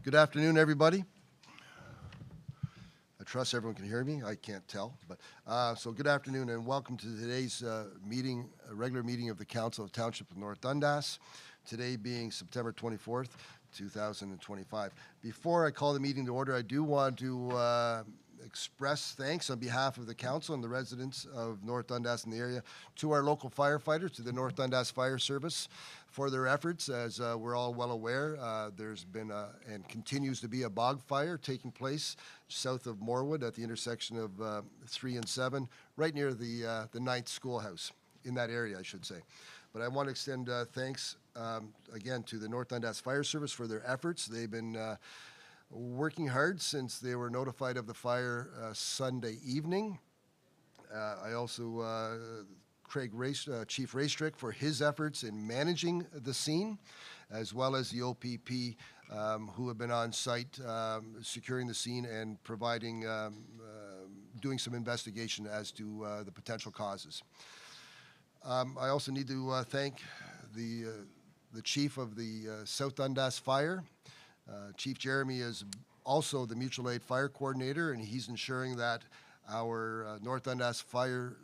Good afternoon, everybody. I trust everyone can hear me. I can't tell, but so good afternoon and welcome to today's meeting, a regular meeting of the Council of Township of North Dundas. Today being September 24th, 2025. Before I call the meeting to order, I do want to express thanks on behalf of the council and the residents of North Dundas and the area to our local firefighters, to the North Dundas Fire Service for their efforts. As we're all well aware, there's been and continues to be a bog fire taking place south of Morwood at the intersection of 3 and 7, right near the ninth schoolhouse, in that area, I should say. But I want to extend thanks again to the North Dundas Fire Service for their efforts. They've been working hard since they were notified of the fire Sunday evening. I also Chief Raystrick for his efforts in managing the scene, as well as the OPP who have been on site securing the scene and providing, doing some investigation as to the potential causes. I also need to thank the chief of the South Dundas Fire. Chief Jeremy is also the mutual aid fire coordinator, and he's ensuring that our North Dundas fire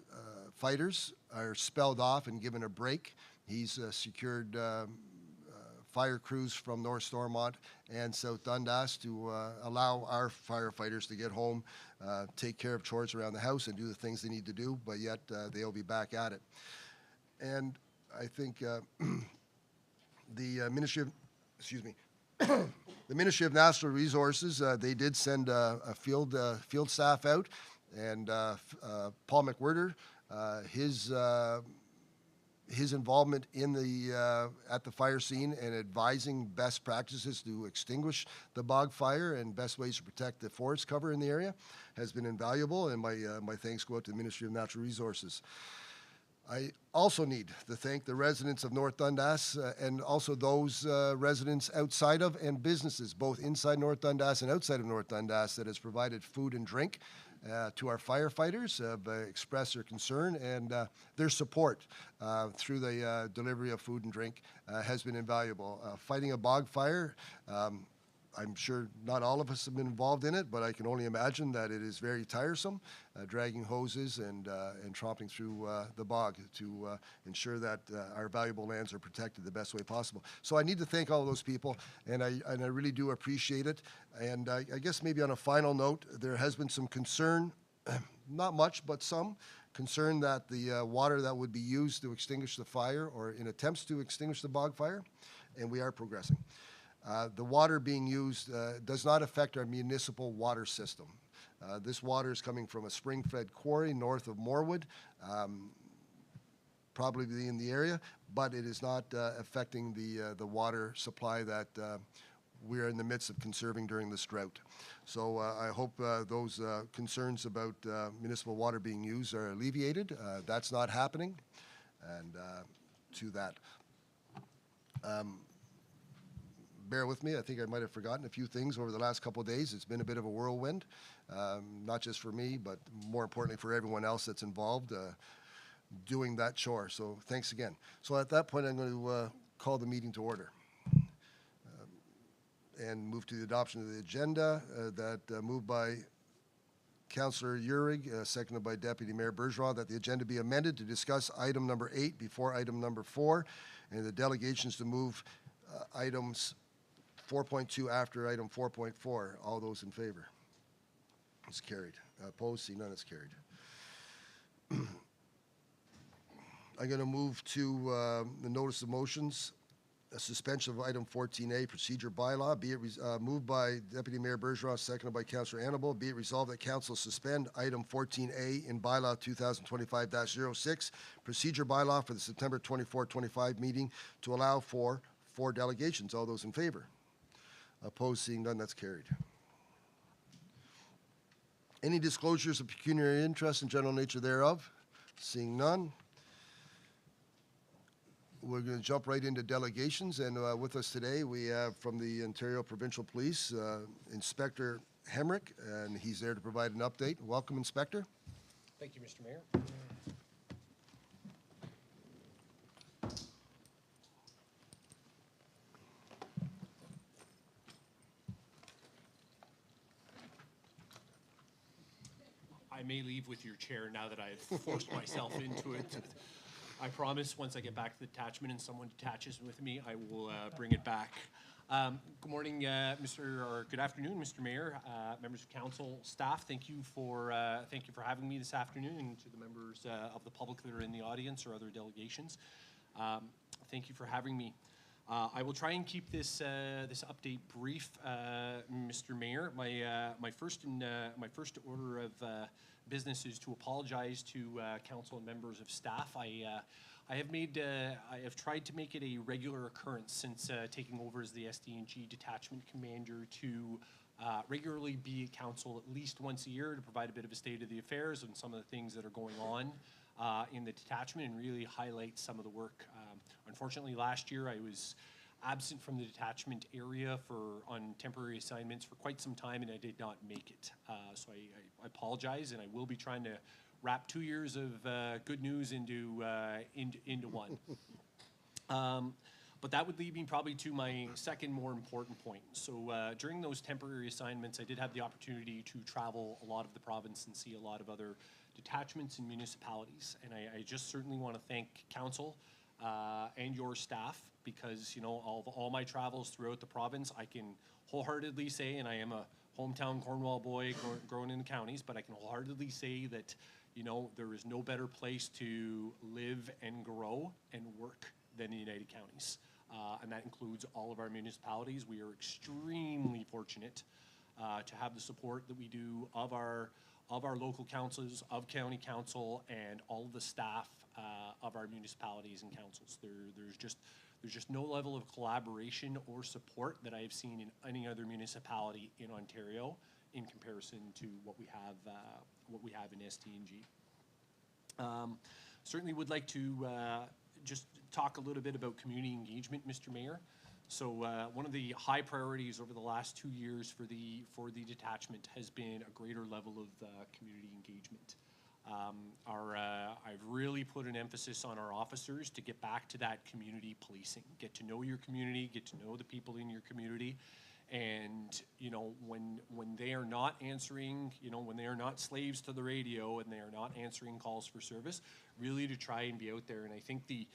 fighters are spelled off and given a break. He's secured fire crews from North Stormont and South Dundas to allow our firefighters to get home, take care of chores around the house and do the things they need to do, but yet they'll be back at it. And I think the Ministry of, the Ministry of Natural Resources, they did send a field staff out, and Paul McWhirter, his involvement in the at the fire scene and advising best practices to extinguish the bog fire and best ways to protect the forest cover in the area has been invaluable, and my thanks go out to the Ministry of Natural Resources. I also need to thank the residents of North Dundas and also those residents outside of and businesses, both inside North Dundas and outside of North Dundas, that has provided food and drink to our firefighters, expressed their concern, and their support through the delivery of food and drink has been invaluable. Fighting a bog fire, I'm sure not all of us have been involved in it, but I can only imagine that it is very tiresome, dragging hoses and tromping through the bog to ensure that our valuable lands are protected the best way possible. So I need to thank all of those people, and I really do appreciate it. And I guess maybe on a final note, there has been some concern, not much, but some concern that the water that would be used to extinguish the fire or in attempts to extinguish the bog fire, and we are progressing. The water being used does not affect our municipal water system. This water is coming from a spring-fed quarry north of Morwood, probably in the area, but it is not affecting the water supply that we are in the midst of conserving during this drought. So I hope those concerns about municipal water being used are alleviated. That's not happening, and to that. Bear with me, I think I might have forgotten a few things over the last couple of days. It's been a bit of a whirlwind, not just for me, but more importantly for everyone else that's involved doing that chore. So thanks again. So at that point, I'm going to call the meeting to order and move to the adoption of the agenda moved by Councillor Uhrig, seconded by Deputy Mayor Bergeron, that the agenda be amended to discuss item number 8 before item number 4, and the delegations to move items 4.2 after item 4.4. All those in favor? It's carried. Opposed? See none. It's carried. I'm going to move to the notice of motions. A suspension of item 14A, procedure bylaw. Be it moved by Deputy Mayor Bergeron, seconded by Councillor Annable. Be it resolved that Council suspend item 14A in bylaw 2025-06, procedure bylaw for the September 24-25 meeting to allow for 4 delegations. All those in favor? Opposed? Seeing none, that's carried. Any disclosures of pecuniary interest and general nature thereof? Seeing none. We're going to jump right into delegations, and with us today we have from the Ontario Provincial Police, Inspector Hemrick, and he's there to provide an update. Welcome, Inspector. Thank you, Mr. Mayor. I may leave with your chair now that I've forced myself into it. I promise once I get back to the detachment and someone detaches with me, I will bring it back. Good morning, good afternoon, Mr. Mayor, members of council, staff. Thank you for having me this afternoon, and to the members of the public that are in the audience or other delegations. Thank you for having me. I will try and keep this update brief, Mr. Mayor. My first order of business is to apologize to council and members of staff. I have tried to make it a regular occurrence since taking over as the SDNG detachment commander to regularly be at council at least once a year to provide a bit of a state of the affairs and some of the things that are going on in the detachment and really highlight some of the work. Unfortunately, last year I was absent from the detachment area on temporary assignments for quite some time, and I did not make it. So I apologize, and I will be trying to wrap 2 years of good news into one. But that would lead me probably to my second more important point. So during those temporary assignments, I did have the opportunity to travel a lot of the province and see a lot of other detachments and municipalities. And I just certainly want to thank council and your staff, because all my travels throughout the province, I can wholeheartedly say, and I am a hometown Cornwall boy grown in the counties, but I can wholeheartedly say that there is no better place to live and grow and work than the United Counties. And that includes all of our municipalities. We are extremely fortunate to have the support that we do of our local councils, of county council, and all of the staff of our municipalities and councils. There's just no level of collaboration or support that I have seen in any other municipality in Ontario in comparison to what we have in SDNG. Certainly would like to just talk a little bit about community engagement, Mr. Mayor. So one of the high priorities over the last 2 years for the detachment has been a greater level of community engagement. I've really put an emphasis on our officers to get back to that community policing, get to know your community, get to know the people in your community, and when they are not answering, when they are not slaves to the radio and they are not answering calls for service, really to try and be out there. And I think the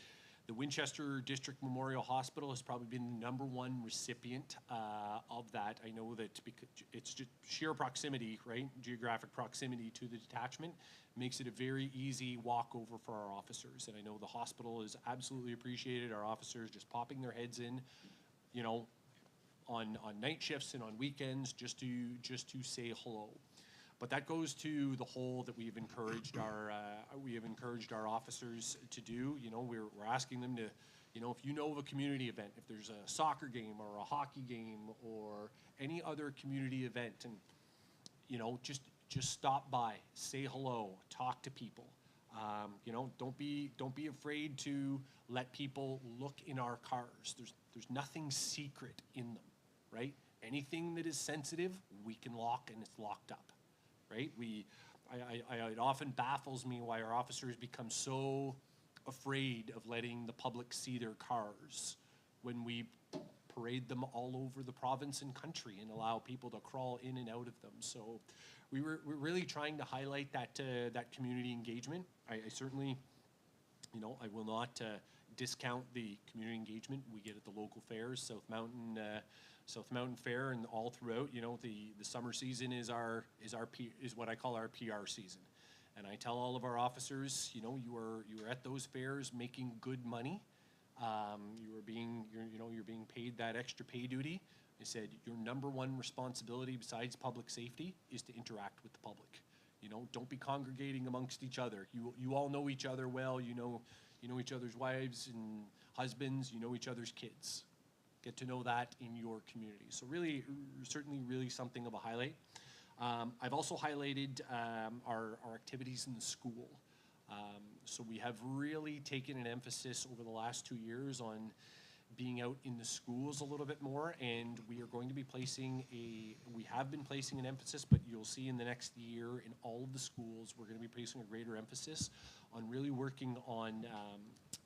Winchester District Memorial Hospital has probably been the #1 recipient of that. I know that because it's just sheer proximity, right? Geographic proximity to the detachment makes it a very easy walkover for our officers. And I know the hospital is absolutely appreciated. Our officers just popping their heads in, on night shifts and on weekends just to say hello. But that goes to the whole that we have encouraged our officers to do. We're asking them to, if you know of a community event, if there's a soccer game or a hockey game or any other community event, and just stop by, say hello, talk to people. Don't be afraid to let people look in our cars. There's nothing secret in them, right? Anything that is sensitive, we can lock, and it's locked up. Right? It often baffles me why our officers become so afraid of letting the public see their cars when we parade them all over the province and country and allow people to crawl in and out of them. So we're really trying to highlight that community engagement. I certainly, I will not discount the community engagement we get at the local fairs, South Mountain Fair, and all throughout. The summer season is what I call our PR season, and I tell all of our officers, you are at those fairs making good money. You're being paid that extra pay duty. I said your #1 responsibility besides public safety is to interact with the public. Don't be congregating amongst each other. You all know each other well. You know each other's wives and husbands. You know each other's kids. Get to know that in your community. So certainly really something of a highlight. I've also highlighted our activities in the school. So we have really taken an emphasis over the last 2 years on being out in the schools a little bit more, and we are going to be we have been placing an emphasis, but you'll see in the next year in all of the schools, we're going to be placing a greater emphasis on really working on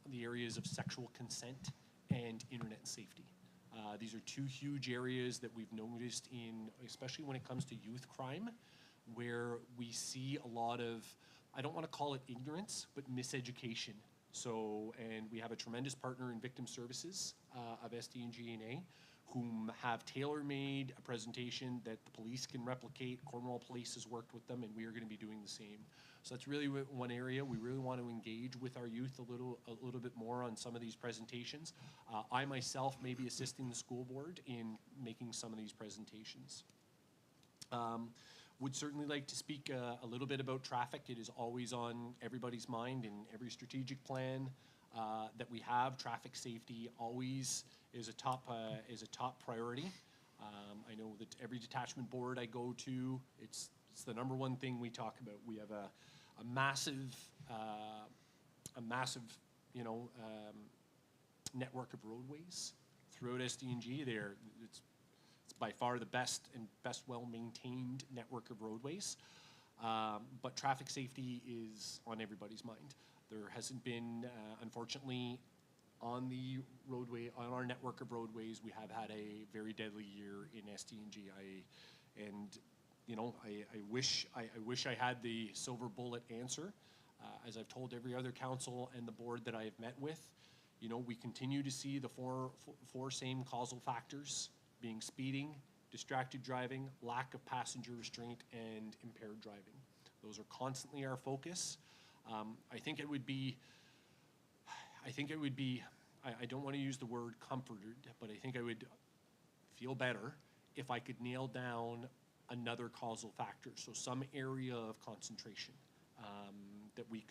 the areas of sexual consent and internet safety. These are two huge areas that we've noticed especially when it comes to youth crime, where we see a lot of, I don't want to call it ignorance, but miseducation. So, and we have a tremendous partner in Victim Services of SDNG&A, whom have tailor-made a presentation that the police can replicate. Cornwall Police has worked with them, and we are going to be doing the same. So that's really one area we really want to engage with our youth a little bit more on some of these presentations. I myself may be assisting the school board in making some of these presentations. Would certainly like to speak a little bit about traffic. It is always on everybody's mind in every strategic plan that we have. Traffic safety always is a top priority. I know that every detachment board I go to, it's the number one thing we talk about. We have a massive network of roadways throughout SDNG. It's by far the best well-maintained network of roadways. But traffic safety is on everybody's mind. There hasn't been, unfortunately, on our network of roadways, we have had a very deadly year in SDNG. I wish I had the silver bullet answer. As I've told every other council and the board that I have met with, we continue to see the four same causal factors being speeding, distracted driving, lack of passenger restraint, and impaired driving. Those are constantly our focus. I don't want to use the word comforted, but I think I would feel better if I could nail down another causal factor, so some area of concentration that we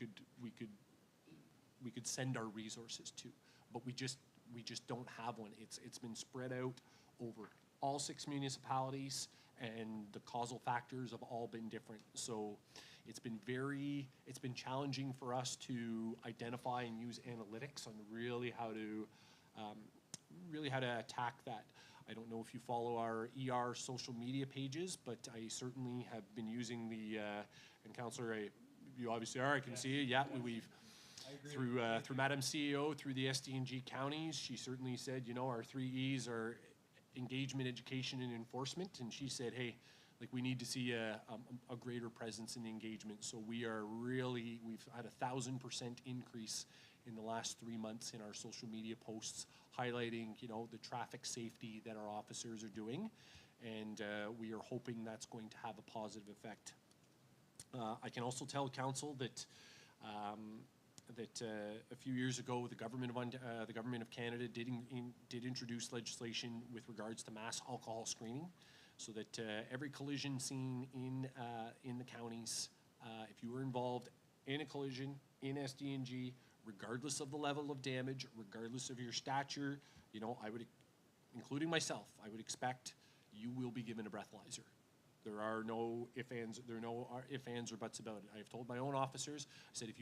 could send our resources to, but we just don't have one. It's been spread out over all 6 municipalities, and the causal factors have all been different. So it's been challenging for us to identify and use analytics on really how to attack that. I don't know if you follow our ER social media pages, but I certainly have been using and Councillor, you obviously are, I can see you. Yeah, we've through Madam CEO, through the SDNG counties, she certainly said, our 3 E's are engagement, education, and enforcement. And she said, hey, we need to see a greater presence in engagement. So we've had 1,000% increase in the last 3 months in our social media posts highlighting, the traffic safety that our officers are doing. And we are hoping that's going to have a positive effect. I can also tell council that a few years ago, the government of Canada did introduce legislation with regards to mass alcohol screening, so that every collision scene in the counties, if you were involved in a collision in SDNG, regardless of the level of damage, regardless of your stature, including myself, I would expect you will be given a breathalyzer. There are no ifs, ands, or buts about it. I have told my own officers, I said, if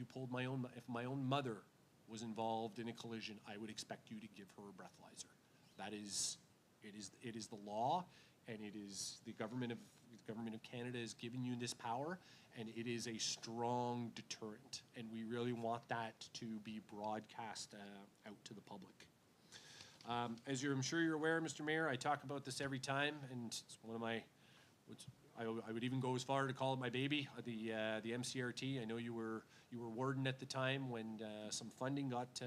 my own mother was involved in a collision, I would expect you to give her a breathalyzer. It is the law, and it is the government of Canada has given you this power, and it is a strong deterrent, and we really want that to be broadcast out to the public. As I'm sure you're aware, Mr. Mayor, I talk about this every time, and it's one of my, I would even go as far to call it my baby, the MCRT. I know you were warden at the time when some funding got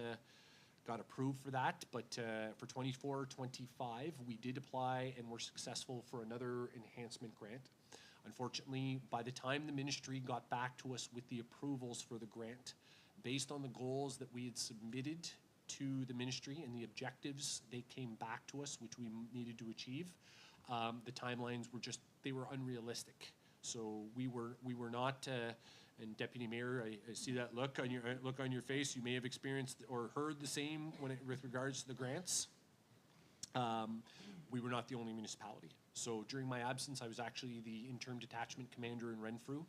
approved for that, but for 24-25, we did apply and were successful for another enhancement grant. Unfortunately, by the time the ministry got back to us with the approvals for the grant, based on the goals that we had submitted to the ministry and the objectives they came back to us, which we needed to achieve, the timelines were unrealistic. So we were not, and Deputy Mayor, I see that look on your face. You may have experienced or heard the same with regards to the grants. We were not the only municipality. So during my absence, I was actually the interim detachment commander in Renfrew,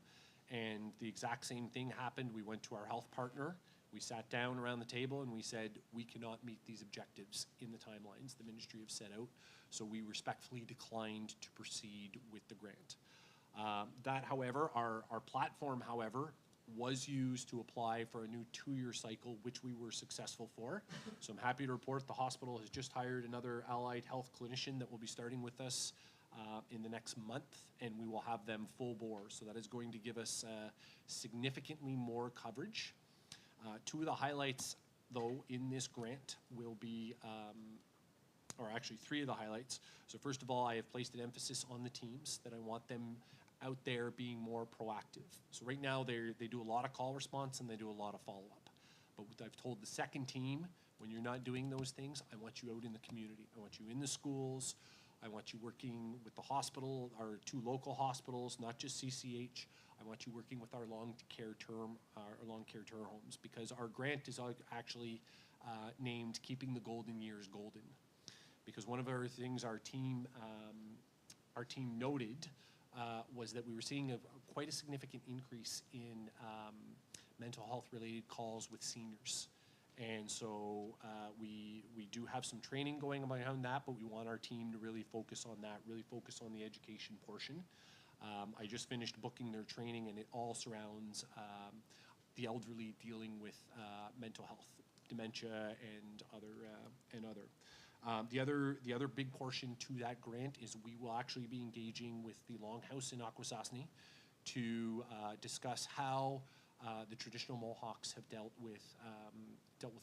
and the exact same thing happened. We went to our health partner. We sat down around the table and we said, we cannot meet these objectives in the timelines the ministry have set out. So we respectfully declined to proceed with the grant. That, however, our platform, however, was used to apply for a new 2-year cycle, which we were successful for. So I'm happy to report the hospital has just hired another allied health clinician that will be starting with us in the next month, and we will have them full bore. So that is going to give us significantly more coverage. Two of the highlights, though, in this grant will be, or actually three of the highlights. So first of all, I have placed an emphasis on the teams, that I want them out there being more proactive. So right now, they do a lot of call response and they do a lot of follow-up. But what I've told the second team, when you're not doing those things, I want you out in the community. I want you in the schools. I want you working with the hospital, our 2 local hospitals, not just CCH. I want you working with our long-care homes, because our grant is actually named Keeping the Golden Years Golden. Because one of our things our team noted was that we were seeing quite a significant increase in mental health related calls with seniors. And so we do have some training going on that, but we want our team to really focus on that, really focus on the education portion. I just finished booking their training, and it all surrounds the elderly dealing with mental health, dementia, and other. The other big portion to that grant is we will actually be engaging with the Longhouse in Akwesasne to discuss how the traditional Mohawks have dealt with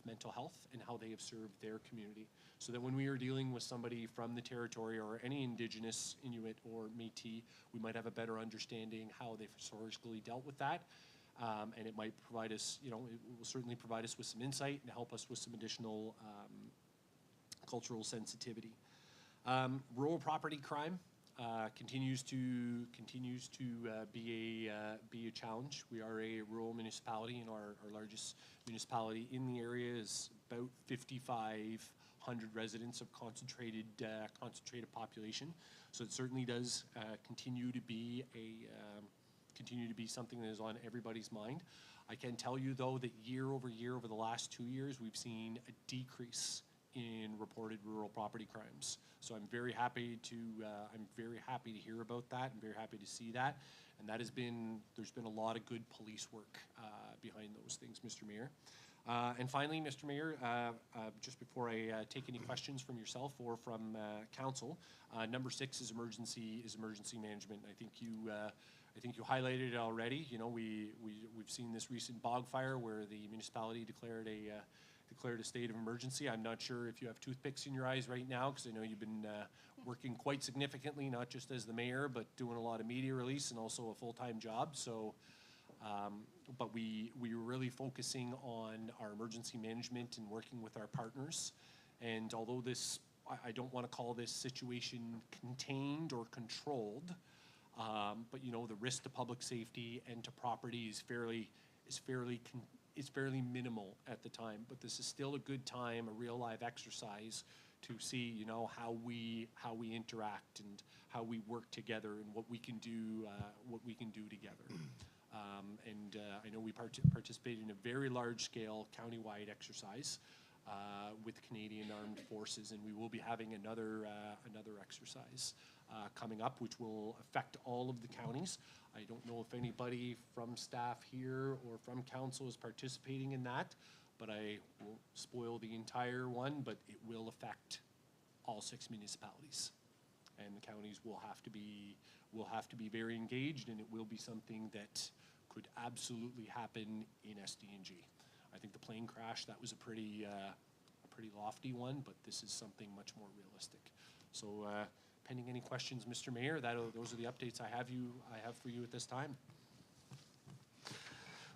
mental health and how they have served their community. So that when we are dealing with somebody from the territory or any Indigenous, Inuit, or Métis, we might have a better understanding how they've historically dealt with that. And it might provide us, it will certainly provide us with some insight and help us with some additional cultural sensitivity. Rural property crime continues to be a challenge. We are a rural municipality, and our largest municipality in the area is about 5,500 residents of concentrated population. So it certainly does continue to be something that is on everybody's mind. I can tell you, though, that year over year, over the last 2 years, we've seen a decrease in reported rural property crimes. So I'm very happy to hear about that. I'm very happy to see that, and there's been a lot of good police work behind those things, Mr. Mayor. And finally, Mr. Mayor, just before I take any questions from yourself or from council, number 6 is emergency management. I think you highlighted it already. We've seen this recent bog fire where the municipality declared a state of emergency. I'm not sure if you have toothpicks in your eyes right now, because I know you've been working quite significantly, not just as the mayor, but doing a lot of media release and also a full-time job. So, but we are really focusing on our emergency management and working with our partners. And although I don't want to call this situation contained or controlled, but the risk to public safety and to property is fairly minimal at the time. But this is still a good time, a real live exercise to see, how we interact and how we work together and what we can do together. And I know we participated in a very large scale countywide exercise with Canadian Armed Forces, and we will be having another exercise coming up, which will affect all of the counties. I don't know if anybody from staff here or from council is participating in that, but I won't spoil the entire one, but it will affect all 6 municipalities. And the counties will have to be very engaged, and it will be something that could absolutely happen in SDNG. I think the plane crash, that was a pretty lofty one, but this is something much more realistic. So pending any questions, Mr. Mayor, those are the updates I have for you at this time.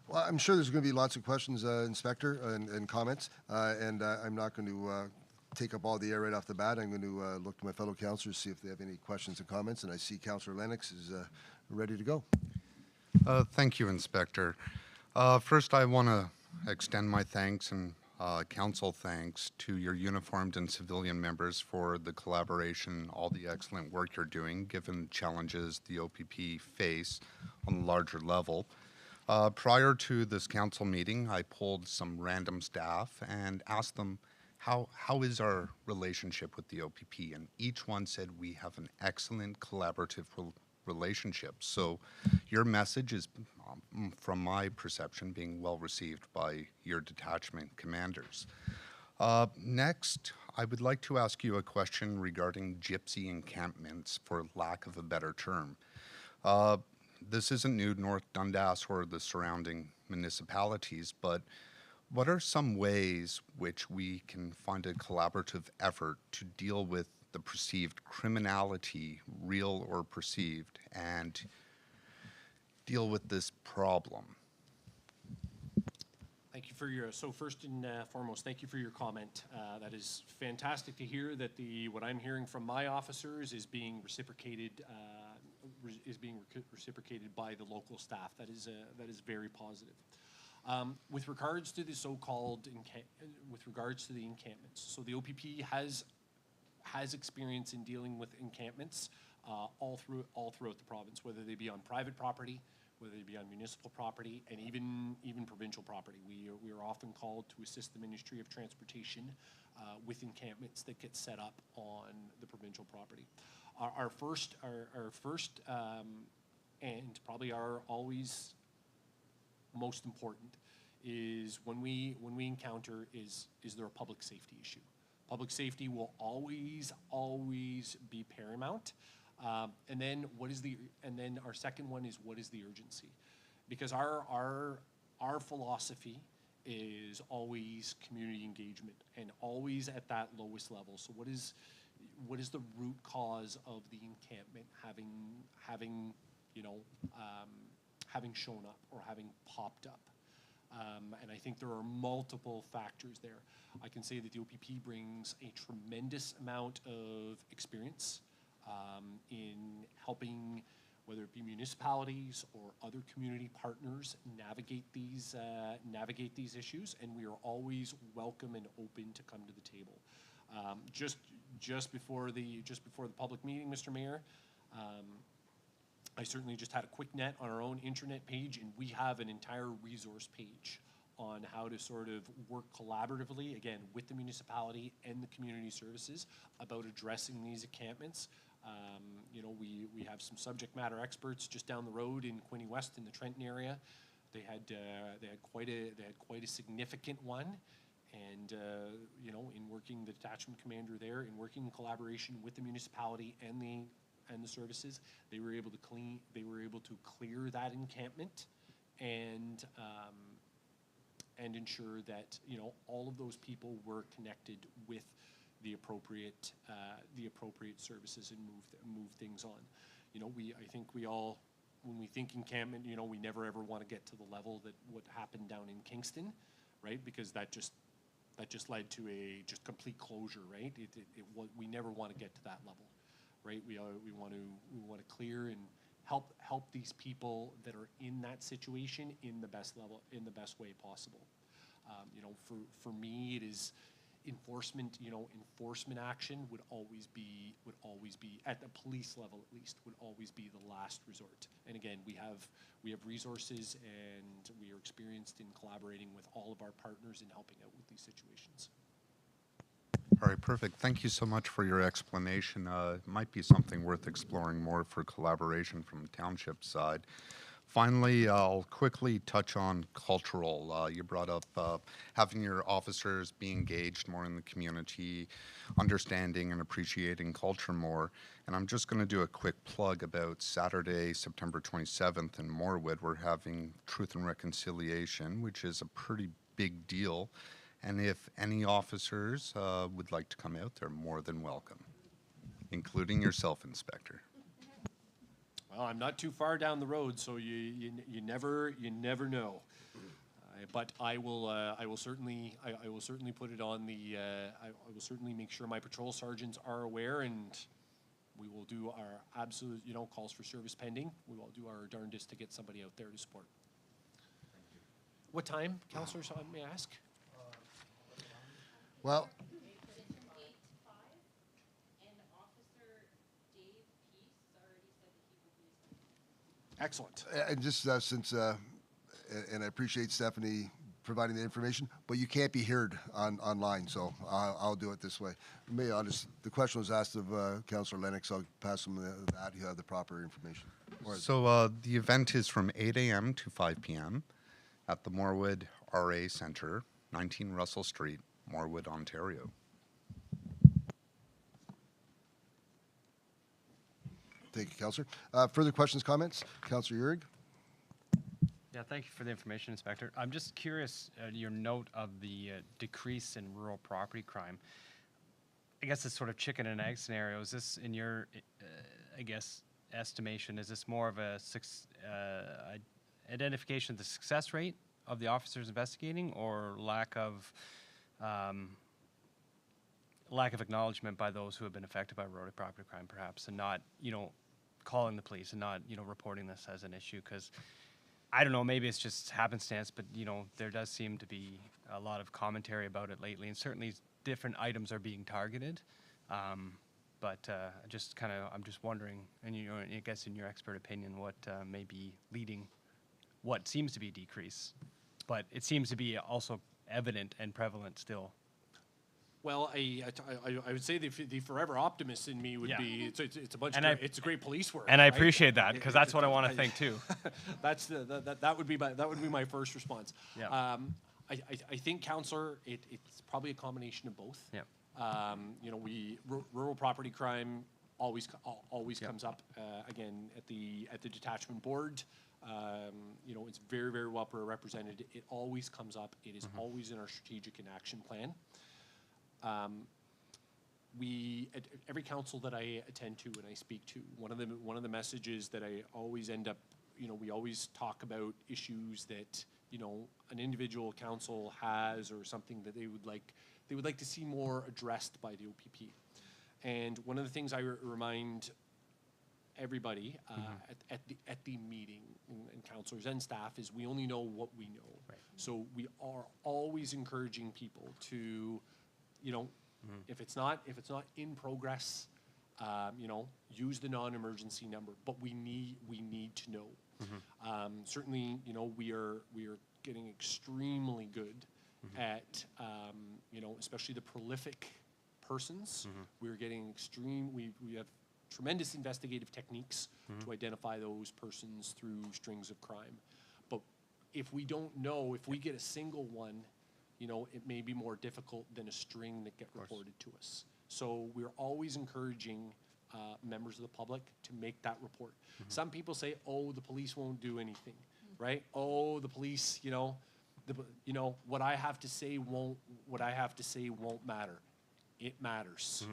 Well, I'm sure there's going to be lots of questions, Inspector, and comments, and I'm not going to take up all the air right off the bat. I'm going to look to my fellow councillors, see if they have any questions and comments, and I see Councillor Lennox is ready to go. Thank you, Inspector. First, I want to extend my thanks and council thanks to your uniformed and civilian members for the collaboration, all the excellent work you're doing, given challenges the OPP face on a larger level. Prior to this council meeting, I polled some random staff and asked them, how is our relationship with the OPP? And each one said we have an excellent collaborative relationship. So your message is, from my perception, being well received by your detachment commanders. Next, I would like to ask you a question regarding gypsy encampments, for lack of a better term. This isn't new to North Dundas or the surrounding municipalities, but what are some ways which we can find a collaborative effort to deal with the perceived criminality, real or perceived, and deal with this problem? Thank you for your, so first and foremost, thank you for your comment. That is fantastic to hear that what I'm hearing from my officers is being reciprocated, reciprocated by the local staff. That is very positive. With regards to the so-called, with regards to the encampments, so the OPP has experience in dealing with encampments all throughout the province, whether they be on private property, whether they be on municipal property, and even provincial property. We are often called to assist the Ministry of Transportation with encampments that get set up on the provincial property. Our first and probably our always most important is when we encounter is there a public safety issue. Public safety will always be paramount. And then our second one is, what is the urgency? Because our philosophy is always community engagement and always at that lowest level. So what is the root cause of the encampment having shown up or having popped up? And I think there are multiple factors there. I can say that the OPP brings a tremendous amount of experience in helping, whether it be municipalities or other community partners, navigate these issues, and we are always welcome and open to come to the table. Just before the public meeting, Mr. Mayor, I certainly just had a quick net on our own intranet page, and we have an entire resource page on how to sort of work collaboratively, again, with the municipality and the community services about addressing these encampments. We have some subject matter experts just down the road in Quinte West in the Trenton area. They had quite a significant one, and in working the detachment commander there, in working in collaboration with the municipality and the services, they were able to clear that encampment and ensure that all of those people were connected with the appropriate services and move things on. I think we all, when we think encampment, we never ever want to get to the level that what happened down in Kingston, right? Because that just led to a just complete closure, right? We never want to get to that level, right? We want to clear and help these people that are in that situation in the best way possible. For me, it is enforcement. Enforcement action would always be at the police level, at least, would always be the last resort. And again, we have resources, and we are experienced in collaborating with all of our partners in helping out with these situations. All right, perfect. Thank you so much for your explanation. It might be something worth exploring more for collaboration from the township side. Finally, I'll quickly touch on cultural. You brought up having your officers be engaged more in the community, understanding and appreciating culture more. And I'm just going to do a quick plug about Saturday, September 27th in Moorwood. We're having Truth and Reconciliation, which is a pretty big deal. And if any officers would like to come out, they're more than welcome, including yourself, Inspector. Well, I'm not too far down the road, so you never know. But I will certainly put it on the. I will certainly make sure my patrol sergeants are aware, and we will do our absolute calls for service pending. We will do our darndest to get somebody out there to support. What time, councillors, may I ask? Well, Excellent. and just since, and I appreciate Stephanie providing the information, but you can't be heard online, so I'll do it this way. The question was asked of Councillor Lennox. I'll pass him that. You have the proper information. So the event is from 8 a.m. to 5 p.m. at the Moorwood RA Centre, 19 Russell Street, Moorwood, Ontario. Thank you, Councillor. Further questions, comments? Councillor Urick? Yeah, thank you for the information, Inspector. I'm just curious, your note of the decrease in rural property crime. I guess it's sort of chicken and egg scenario. Is this, in your, I guess, estimation, is this more of a identification of the success rate of the officers investigating, or lack of acknowledgement by those who have been affected by rural property crime, perhaps, and not, calling the police and not, reporting this as an issue? Because I don't know, maybe it's just happenstance, but, there does seem to be a lot of commentary about it lately, and certainly different items are being targeted. But I'm just wondering, and I guess in your expert opinion, what may be leading what seems to be decrease, but it seems to be also evident and prevalent still. Well, I would say the forever optimist in me would Yeah. be it's a bunch And of it's great police work. And I right? appreciate that, because that's what I want to think too. That's that would be my first response. Yeah. I think, Councillor, it's probably a combination of both. Yeah. Rural property crime always Yeah. comes up again at the detachment board. It's very, very well represented. It always comes up. It is always in our strategic and action plan. At every council that I attend to and I speak to, one of the messages that I always end up, we always talk about issues that an individual council has, or something that they would like to see more addressed by the OPP. And one of the things I remind everybody at the meeting, and councillors and staff, is we only know what we know. Right. So we are always encouraging people to, if it's not in progress, use the non-emergency number. But we need to know. Certainly, we are getting extremely good at, especially the prolific persons. We're getting we have tremendous investigative techniques to identify those persons through strings of crime. But if we don't know, if we get a single one, it may be more difficult than a string that get reported to us. So we're always encouraging members of the public to make that report. Some people say, "Oh, the police won't do anything," right? "Oh, the police, what I have to say won't matter." It matters.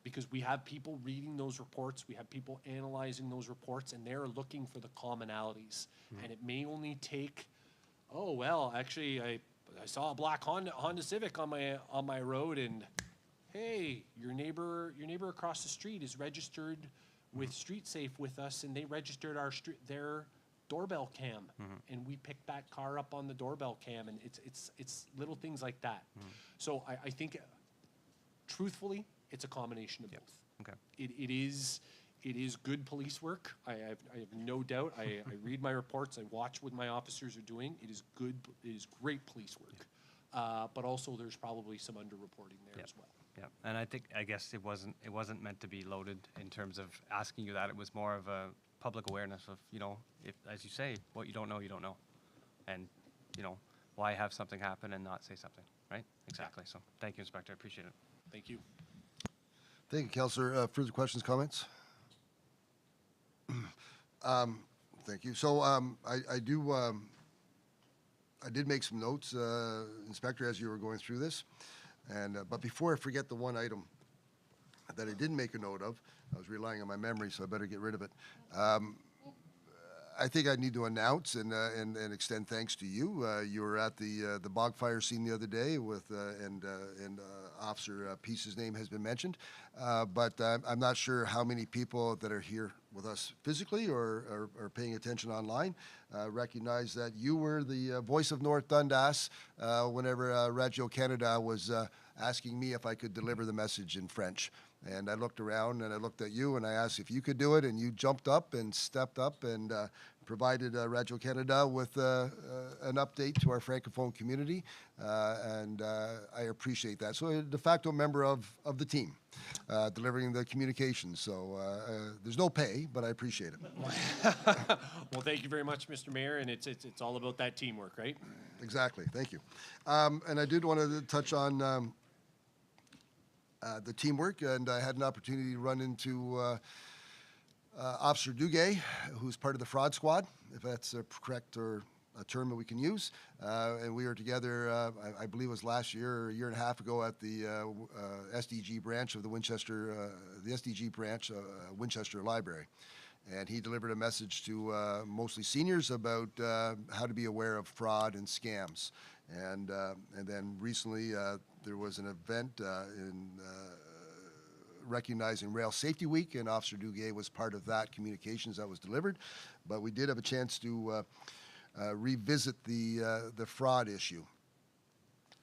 Because we have people reading those reports, we have people analyzing those reports, and they're looking for the commonalities. And it may only take, "Oh, well, actually, I saw a black Honda Civic on my road, and hey, your neighbor across the street is registered with StreetSafe with us, and they registered their doorbell cam, and we picked that car up on the doorbell cam." And it's little things like that. So I think, truthfully, it's a combination of both. Okay. It is good police work. I have no doubt. I read my reports. I watch what my officers are doing. It is great police work. But also, there's probably some underreporting there as well. Yeah, and I guess it wasn't meant to be loaded in terms of asking you that. It was more of a public awareness of, if, as you say, what you don't know, and why have something happen and not say something, right? Exactly. So thank you, Inspector. I appreciate it. Thank you. Thank you, Councillor. Further questions, comments? Thank you. So I did make some notes, Inspector, as you were going through this. And but before I forget the one item that I didn't make a note of, I was relying on my memory, so I better get rid of it. I think I need to announce and extend thanks to you. You were at the bogfire scene the other day with and Officer Peace's name has been mentioned, but I'm not sure how many people that are here with us physically or paying attention online recognize that you were the voice of North Dundas whenever Radio Canada was asking me if I could deliver the message in French. And I looked around and I looked at you and I asked if you could do it, and you jumped up and stepped up and provided Radio Canada with an update to our Francophone community, and I appreciate that. So a de facto member of the team, delivering the communications. So there's no pay, but I appreciate it. Well, thank you very much, Mr. Mayor, and it's all about that teamwork, right? Exactly. Thank you. And I did want to touch on the teamwork, and I had an opportunity to run into Officer Duguay, who's part of the fraud squad, if that's a correct or a term that we can use. And we were together, I believe it was last year or a year and a half ago at the SDG branch of the SDG branch, Winchester Library. And he delivered a message to mostly seniors about how to be aware of fraud and scams. And then recently there was an event in recognizing Rail Safety Week, and Officer Duguay was part of that communications that was delivered. But we did have a chance to revisit the fraud issue.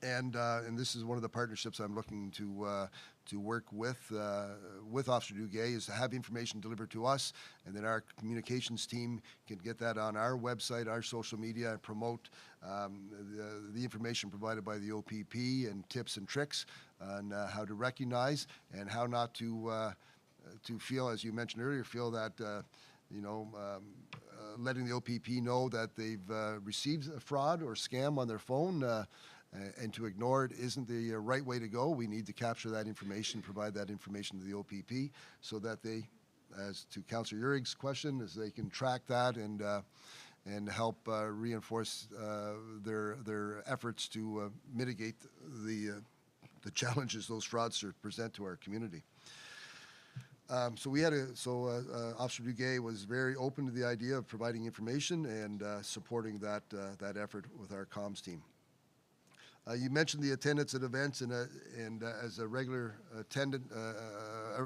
And this is one of the partnerships I'm looking to work with Officer Duguay, is to have information delivered to us, and then our communications team can get that on our website, our social media, and promote the information provided by the OPP and tips and tricks on how to recognize and how not to feel, as you mentioned earlier, feel that letting the OPP know that they've received a fraud or scam on their phone and to ignore it isn't the right way to go. We need to capture that information, provide that information to the OPP so that they, as to Councillor Urig's question, as they can track that and help reinforce their efforts to mitigate the challenges those fraudsters present to our community. So Officer Duguay was very open to the idea of providing information and supporting that effort with our comms team. You mentioned the attendance at events, and as a regular attendant,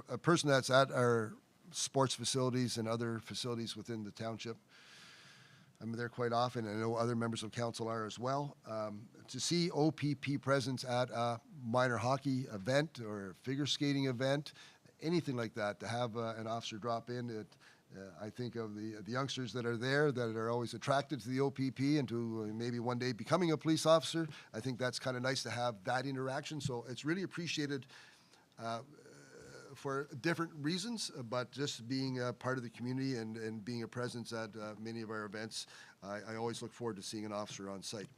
a person that's at our sports facilities and other facilities within the township. I'm there quite often, and I know other members of council are as well. To see OPP presence at a minor hockey event or figure skating event, anything like that, to have an officer drop in, I think of the youngsters that are there that are always attracted to the OPP and to maybe one day becoming a police officer. I think that's kind of nice to have that interaction. So it's really appreciated for different reasons, but just being a part of the community and being a presence at many of our events, I always look forward to seeing an officer on site.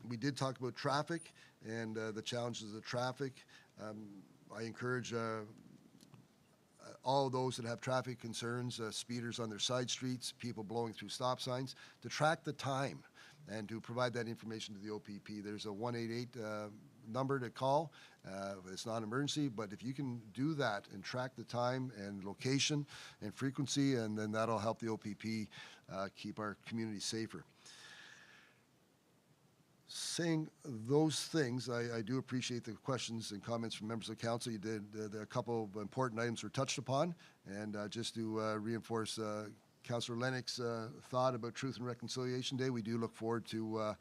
We did talk about traffic and the challenges of traffic. I encourage all of those that have traffic concerns, speeders on their side streets, people blowing through stop signs, to track the time and to provide that information to the OPP. There's a 188 number to call. It's not an emergency, but if you can do that and track the time and location and frequency, and then that'll help the OPP keep our community safer. Saying those things, I do appreciate the questions and comments from members of council. You did a couple of important items were touched upon, and just to reinforce Councillor Lennox's thought about Truth and Reconciliation Day, we do look forward to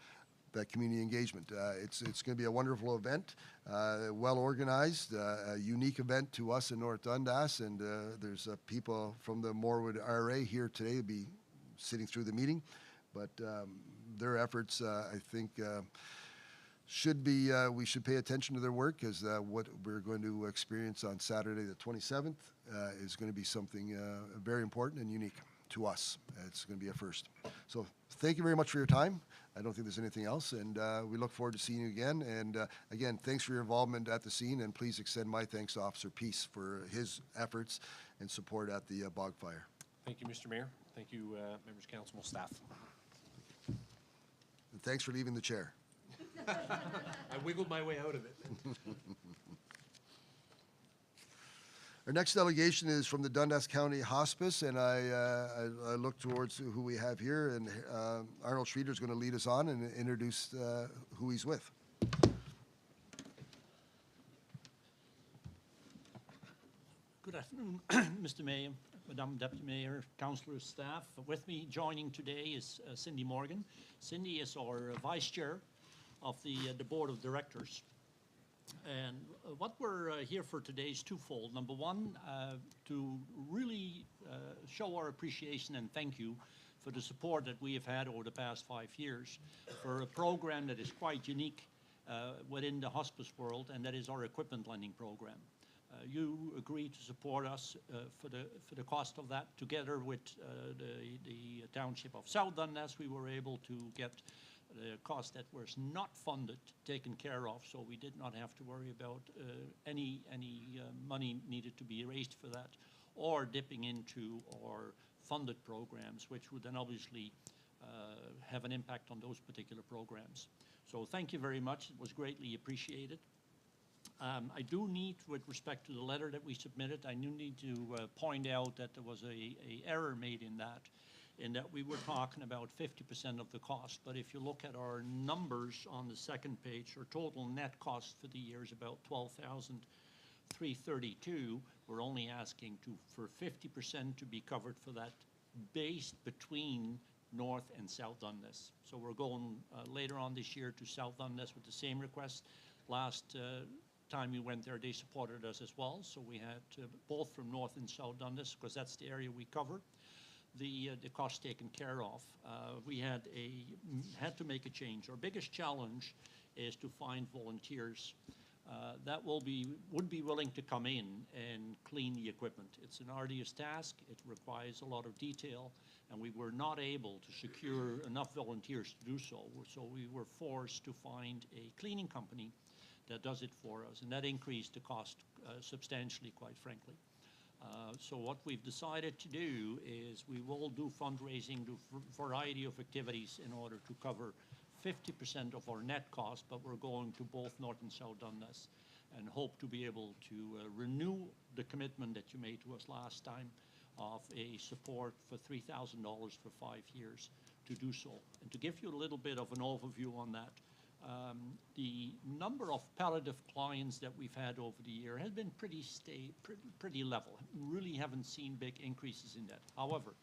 that community engagement. It's going to be a wonderful event, well organized, a unique event to us in North Dundas, and there's people from the Morwood RA here today to be sitting through the meeting, but their efforts, I think, we should pay attention to their work, because what we're going to experience on Saturday the 27th is going to be something very important and unique to us. It's going to be a first. So thank you very much for your time. I don't think there's anything else, and we look forward to seeing you again. And again, thanks for your involvement at the scene, and please extend my thanks to Officer Peace for his efforts and support at the bog fire. Thank you, Mr. Mayor. Thank you, members of council, staff. And thanks for leaving the chair. I wiggled my way out of it. Our next delegation is from the Dundas County Hospice, and I look towards who we have here, and Arnold Schreeder is going to lead us on and introduce who he's with. Good afternoon, Mr. Mayor, Madam Deputy Mayor, councillors, staff. With me joining today is Cindy Morgan. Cindy is our Vice Chair of the Board of Directors. And what we're here for today is twofold. Number one, to really show our appreciation and thank you for the support that we have had over the past 5 years for a program that is quite unique within the hospice world, and that is our equipment lending program. You agreed to support us for the cost of that. Together with the Township of South Dundas, we were able to get the cost that was not funded taken care of, so we did not have to worry about any money needed to be raised for that. or dipping into our funded programs, which would then obviously have an impact on those particular programs. So thank you very much. It was greatly appreciated. I do need, with respect to the letter that we submitted, I do need to point out that there was a error made in that we were talking about 50% of the cost. But if you look at our numbers on the second page, our total net cost for the year is about $12,332. We're only asking for 50% to be covered for that based between North and South Dundas. So we're going later on this year to South Dundas with the same request. Last time we went there, they supported us as well. So we had both from North and South Dundas, because that's the area we cover, the cost taken care of. We had to make a change. Our biggest challenge is to find volunteers that would be willing to come in and clean the equipment. It's an arduous task. It requires a lot of detail, and we were not able to secure enough volunteers to do so. So we were forced to find a cleaning company that does it for us, and that increased the cost substantially, quite frankly. So what we've decided to do is we will do fundraising, do a variety of activities in order to cover 50% of our net cost, but we're going to both North and South Dundas and hope to be able to renew the commitment that you made to us last time of a support for $3,000 for 5 years to do so. And to give you a little bit of an overview on that, the number of palliative clients that we've had over the year has been pretty level. Really haven't seen big increases in that. However,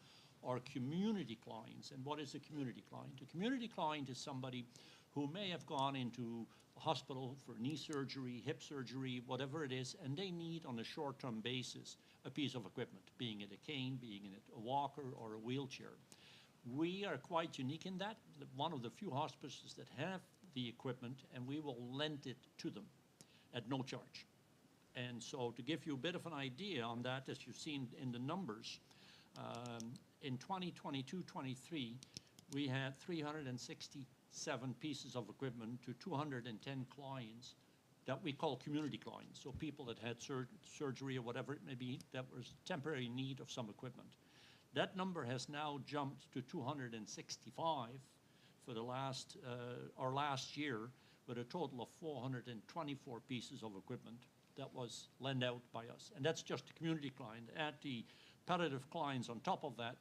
our community clients, and what is a community client? A community client is somebody who may have gone into a hospital for knee surgery, hip surgery, whatever it is, and they need on a short-term basis a piece of equipment, being it a cane, being it a walker or a wheelchair. We are quite unique in that, one of the few hospices that have the equipment, and we will lend it to them at no charge. And so to give you a bit of an idea on that, as you've seen in the numbers, in 2022-23, we had 367 pieces of equipment to 210 clients that we call community clients, so people that had surgery or whatever it may be that was temporary need of some equipment. That number has now jumped to 265 for our last year, with a total of 424 pieces of equipment that was lent out by us. And that's just a community client. Add the palliative clients on top of that,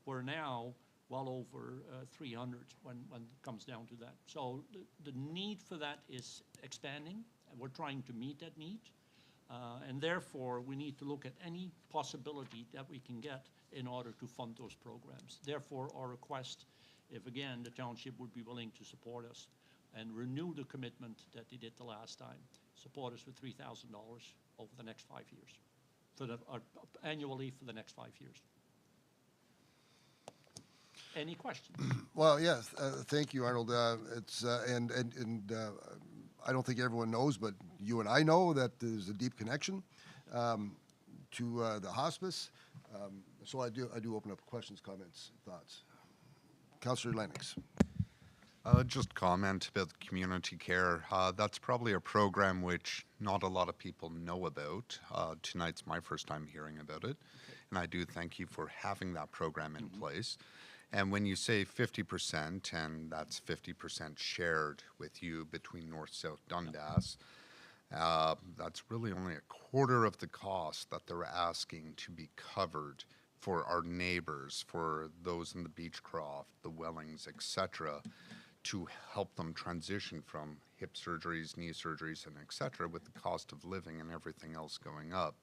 we're now well over 300 when it comes down to that. So the need for that is expanding, and we're trying to meet that need. And therefore, we need to look at any possibility that we can get in order to fund those programs. Therefore, our request, if again the township would be willing to support us and renew the commitment that they did the last time, support us with $3,000 over the next 5 years, annually for the next 5 years. Any questions? Well, yes, thank you, Arnold. I don't think everyone knows, but you and I know that there's a deep connection to the hospice. So I do open up questions, comments, thoughts. Councillor Lennox. Just comment about community care. That's probably a program which not a lot of people know about. Tonight's my first time hearing about it, and I do thank you for having that program in place. And when you say 50%, and that's 50% shared with you between North-South Dundas, that's really only a quarter of the cost that they're asking to be covered for our neighbors, for those in the Beechcroft, the Wellings, etc., to help them transition from hip surgeries, knee surgeries, and etc., with the cost of living and everything else going up.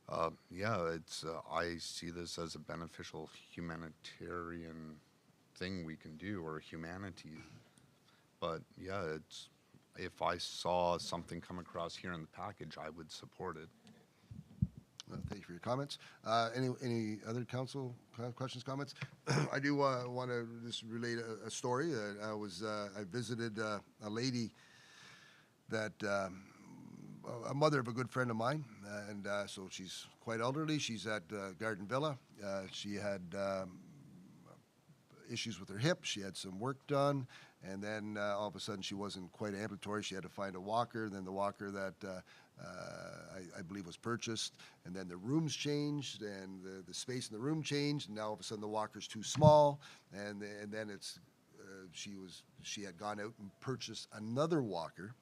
I see this as a beneficial humanitarian thing we can do, or humanity. But yeah, if I saw something come across here in the package, I would support it. Thank you for your comments. Any other council questions, comments? I do want to just relate a story. I visited a lady that a mother of a good friend of mine, and so she's quite elderly. She's at Garden Villa. She had issues with her hip. She had some work done, and then all of a sudden she wasn't quite ambulatory. She had to find a walker. Then the walker that I believe was purchased, and then the rooms changed, and the space in the room changed, and now all of a sudden the walker's too small, and then it's she had gone out and purchased another walker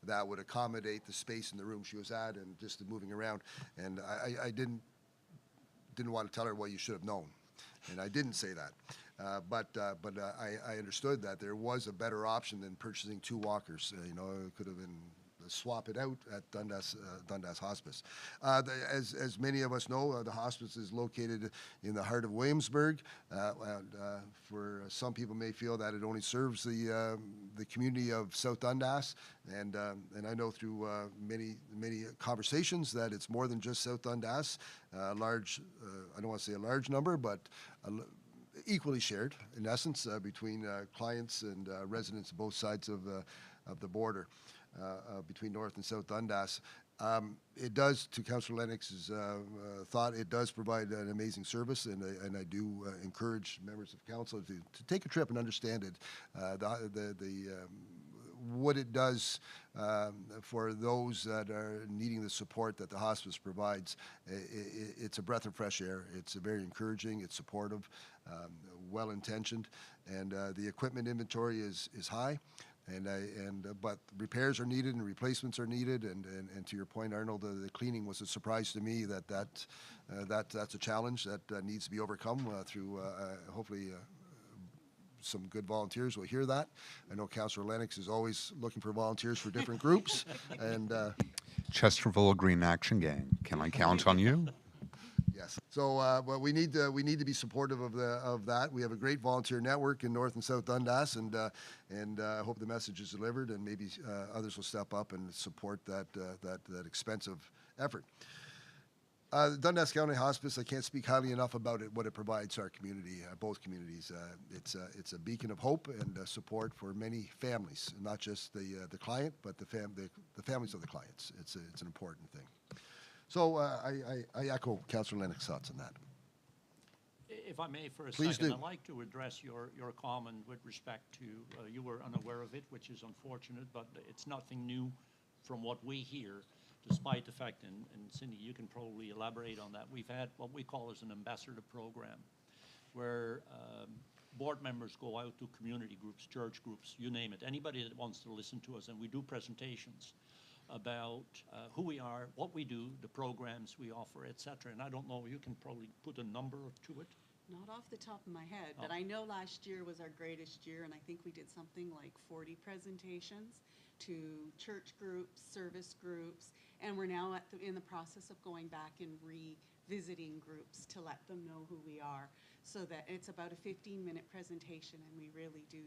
that would accommodate the space in the room she was at and just the moving around. And I didn't want to tell her, well, you should have known, and I didn't say that. But I understood that there was a better option than purchasing two walkers. It could have been swap it out at Dundas Hospice. As many of us know, the hospice is located in the heart of Williamsburg. For some people may feel that it only serves the community of South Dundas, and I know through many conversations that it's more than just South Dundas. Large, I don't want to say a large number, but equally shared in essence between clients and residents of both sides of the border. Between North and South Dundas. It does, to Councillor Lennox's thought, it does provide an amazing service, and I do encourage members of council to take a trip and understand it. What it does for those that are needing the support that the hospice provides. It's a breath of fresh air. It's very encouraging. It's supportive, well-intentioned, and the equipment inventory is high. But repairs are needed and replacements are needed, and to your point, Arnold, the cleaning was a surprise to me. That's a challenge that needs to be overcome through hopefully some good volunteers will hear that. I know Councillor Lennox is always looking for volunteers for different groups, and Chesterville Green Action Gang. Can I count on you? yes. So, but we need to be supportive of that. We have a great volunteer network in North and South Dundas, and I hope the message is delivered, and maybe others will step up and support that expensive effort. Dundas County Hospice, I can't speak highly enough about it, what it provides our community, both communities. It's a beacon of hope and support for many families, not just the client, but the families of the clients. It's an important thing. So I echo Councillor Lennox's thoughts on that. If I may, for a Please second, do. I'd like to address your comment with respect to, you were unaware of it, which is unfortunate, but it's nothing new from what we hear, despite the fact, and Cindy, you can probably elaborate on that, we've had what we call as an ambassador program, where board members go out to community groups, church groups, you name it, anybody that wants to listen to us, and we do presentations about who we are, what we do, the programs we offer, etc. And I don't know, you can probably put a number to it. Not off the top of my head, but I know last year was our greatest year, and I think we did something like 40 presentations to church groups, service groups, and we're now in the process of going back and revisiting groups to let them know who we are, so that it's about a 15-minute presentation, and we really do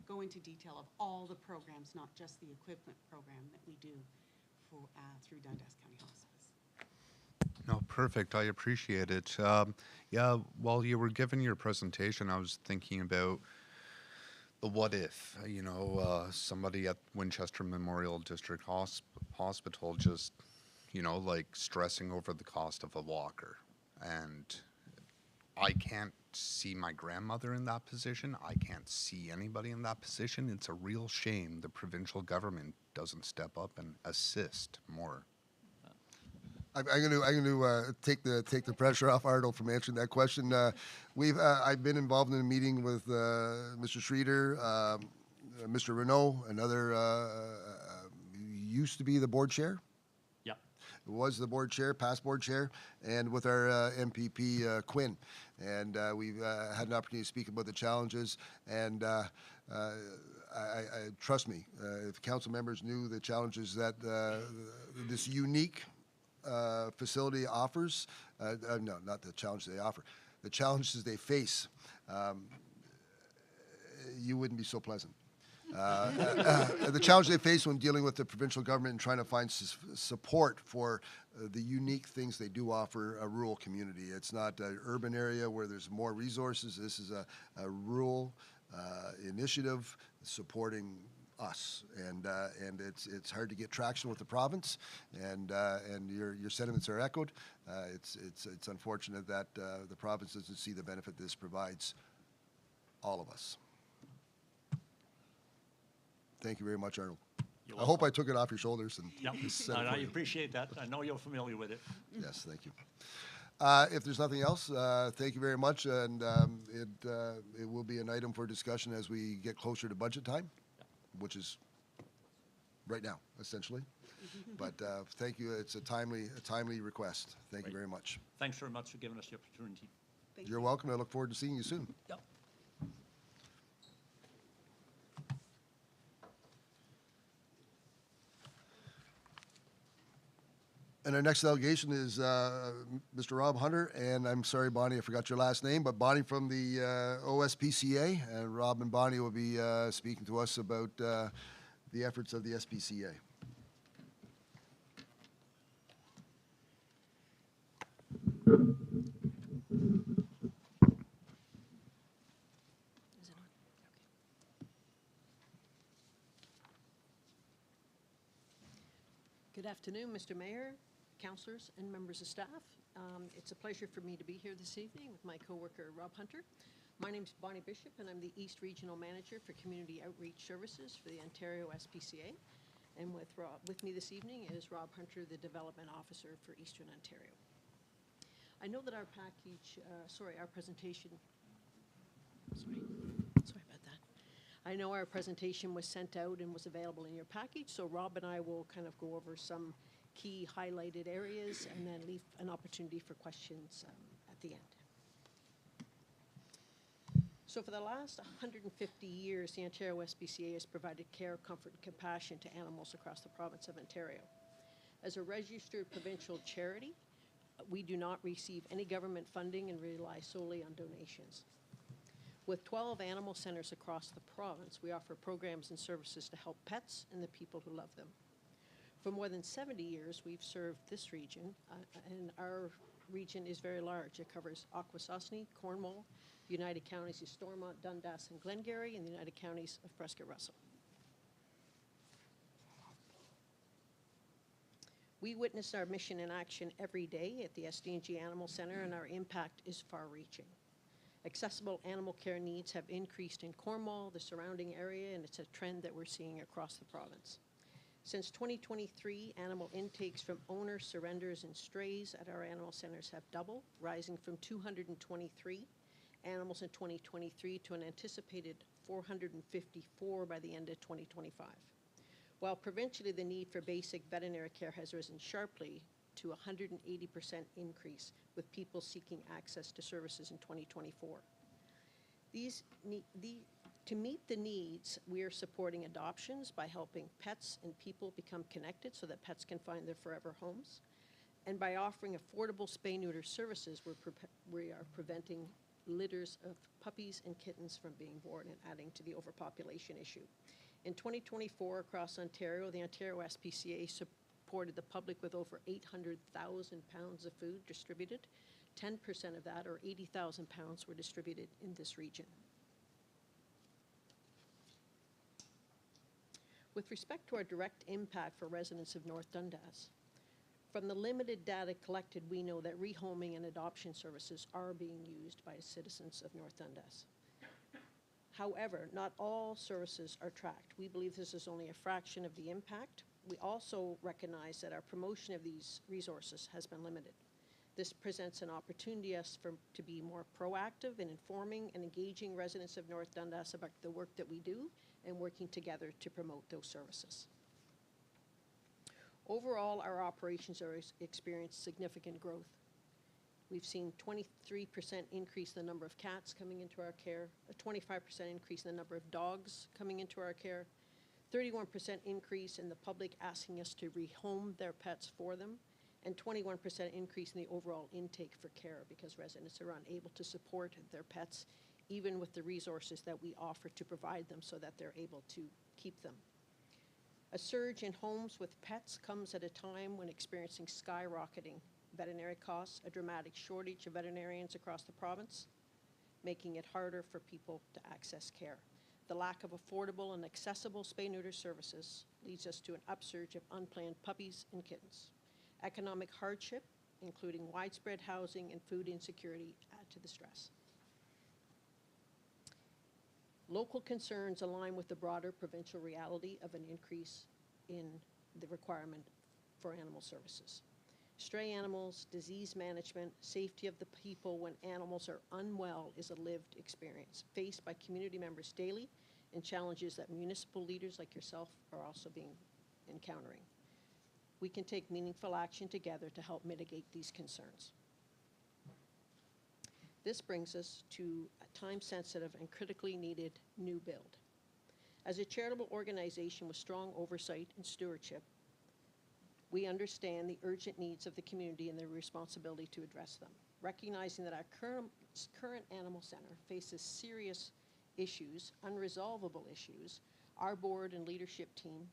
go into detail of all the programs, not just the equipment program that we do for, through Dundas County Hospice. No, perfect. I appreciate it. Yeah, while you were giving your presentation, I was thinking about the what if. Somebody at Winchester Memorial District Hospital just, like stressing over the cost of a walker. And I can't see my grandmother in that position. I can't see anybody in that position. It's a real shame the provincial government doesn't step up and assist more. I'm going to take the pressure off Arnold from answering that question. I've been involved in a meeting with Mr. Schreeder, Mr. Renault, another used to be the board chair. Yeah. Was the board chair, past board chair, and with our MPP Quinn, and we've had an opportunity to speak about the challenges. And I trust me, if council members knew the challenges that this unique facility offers, no, not the challenge they offer, the challenges they face, you wouldn't be so pleasant. The challenge they face when dealing with the provincial government and trying to find support for the unique things they do offer a rural community. It's not an urban area where there's more resources. This is a rural initiative supporting us, and it's hard to get traction with the province, and your sentiments are echoed. It's unfortunate that the province doesn't see the benefit this provides. all of us. Thank you very much, Arnold. You're I hope I welcome. took it off your shoulders and Yep, just said it and for I you. appreciate that. I know you're familiar with it. Yes, thank you. If there's nothing else, thank you very much, and it will be an item for discussion as we get closer to budget time, which is right now, essentially. But thank you. It's a timely request. Thank you Right. very much. Thanks very much for giving us the opportunity. Thank You're you. welcome. I look forward to seeing you soon. Yep. And our next delegation is Mr. Rob Hunter, and I'm sorry, Bonnie, I forgot your last name, but Bonnie from the OSPCA, and Rob and Bonnie will be speaking to us about the efforts of the SPCA. Is it on? Okay. Good afternoon, Mr. Mayor, councilors, and members of staff. It's a pleasure for me to be here this evening with my coworker, Rob Hunter. My name's Bonnie Bishop, and I'm the East Regional Manager for Community Outreach Services for the Ontario SPCA. And with me this evening is Rob Hunter, the Development Officer for Eastern Ontario. I know that our presentation, sorry about that. I know our presentation was sent out and was available in your package, so Rob and I will kind of go over some key highlighted areas and then leave an opportunity for questions at the end. So for the last 150 years, the Ontario SPCA has provided care, comfort, and compassion to animals across the province of Ontario. As a registered provincial charity, we do not receive any government funding and rely solely on donations. With 12 animal centers across the province, we offer programs and services to help pets and the people who love them. For more than 70 years, we've served this region, and our region is very large. It covers Akwesasne, Cornwall, the United Counties of Stormont, Dundas, and Glengarry, and the United Counties of Prescott-Russell. We witness our mission in action every day at the SDNG Animal Center, and our impact is far-reaching. Accessible animal care needs have increased in Cornwall, the surrounding area, and it's a trend that we're seeing across the province. Since 2023, animal intakes from owners, surrenders, and strays at our animal centers have doubled, rising from 223 animals in 2023 to an anticipated 454 by the end of 2025. While provincially the need for basic veterinary care has risen sharply to 180% increase, with people seeking access to services in 2024. To meet the needs, we are supporting adoptions by helping pets and people become connected so that pets can find their forever homes. And by offering affordable spay-neuter services, we are preventing litters of puppies and kittens from being born and adding to the overpopulation issue. In 2024, across Ontario, the Ontario SPCA supported the public with over 800,000 pounds of food distributed. 10% of that, or 80,000 pounds, were distributed in this region. With respect to our direct impact for residents of North Dundas, from the limited data collected, we know that rehoming and adoption services are being used by citizens of North Dundas. However, not all services are tracked. We believe this is only a fraction of the impact. We also recognize that our promotion of these resources has been limited. This presents an opportunity to be more proactive in informing and engaging residents of North Dundas about the work that we do and working together to promote those services. Overall, our operations are experienced significant growth. We've seen 23% increase in the number of cats coming into our care, a 25% increase in the number of dogs coming into our care, 31% increase in the public asking us to rehome their pets for them, and 21% increase in the overall intake for care because residents are unable to support their pets even with the resources that we offer to provide them so that they're able to keep them. A surge in homes with pets comes at a time when experiencing skyrocketing veterinary costs, a dramatic shortage of veterinarians across the province, making it harder for people to access care. The lack of affordable and accessible spay-neuter services leads us to an upsurge of unplanned puppies and kittens. Economic hardship, including widespread housing and food insecurity, add to the stress. Local concerns align with the broader provincial reality of an increase in the requirement for animal services. Stray animals, disease management, safety of the people when animals are unwell is a lived experience faced by community members daily and challenges that municipal leaders like yourself are also encountering. We can take meaningful action together to help mitigate these concerns. This brings us to a time-sensitive and critically needed new build. As a charitable organization with strong oversight and stewardship, we understand the urgent needs of the community and their responsibility to address them. Recognizing that our current animal center faces serious issues, unresolvable issues, our board and leadership team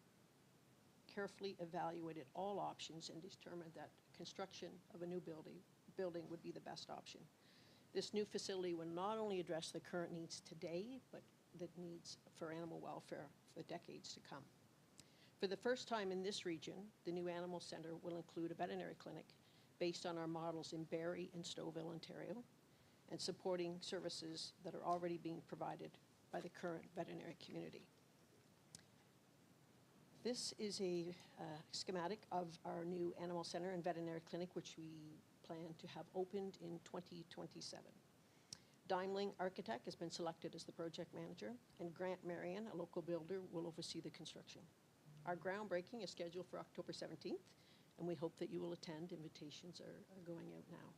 carefully evaluated all options and determined that construction of a new building would be the best option. This new facility will not only address the current needs today, but the needs for animal welfare for decades to come. For the first time in this region, the new animal center will include a veterinary clinic based on our models in Barrie and Stouffville, Ontario, and supporting services that are already being provided by the current veterinary community. This is a schematic of our new animal center and veterinary clinic, which we plan to have opened in 2027. Daimling Architect has been selected as the project manager, and Grant Marion, a local builder, will oversee the construction. Our groundbreaking is scheduled for October 17th, and we hope that you will attend. Invitations are going out now.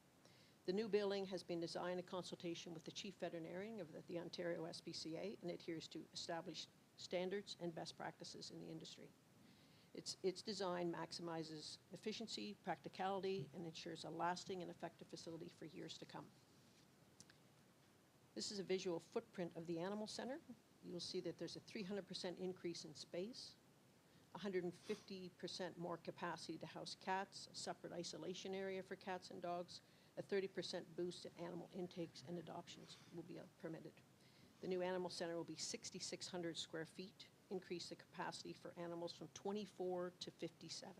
The new building has been designed in consultation with the Chief Veterinarian of the Ontario SPCA and adheres to established standards and best practices in the industry. Its design maximizes efficiency, practicality, and ensures a lasting and effective facility for years to come. This is a visual footprint of the animal center. You will see that there's a 300% increase in space, 150% more capacity to house cats, a separate isolation area for cats and dogs, a 30% boost in animal intakes and adoptions will be permitted. The new animal center will be 6,600 square feet, increase the capacity for animals from 24 to 57.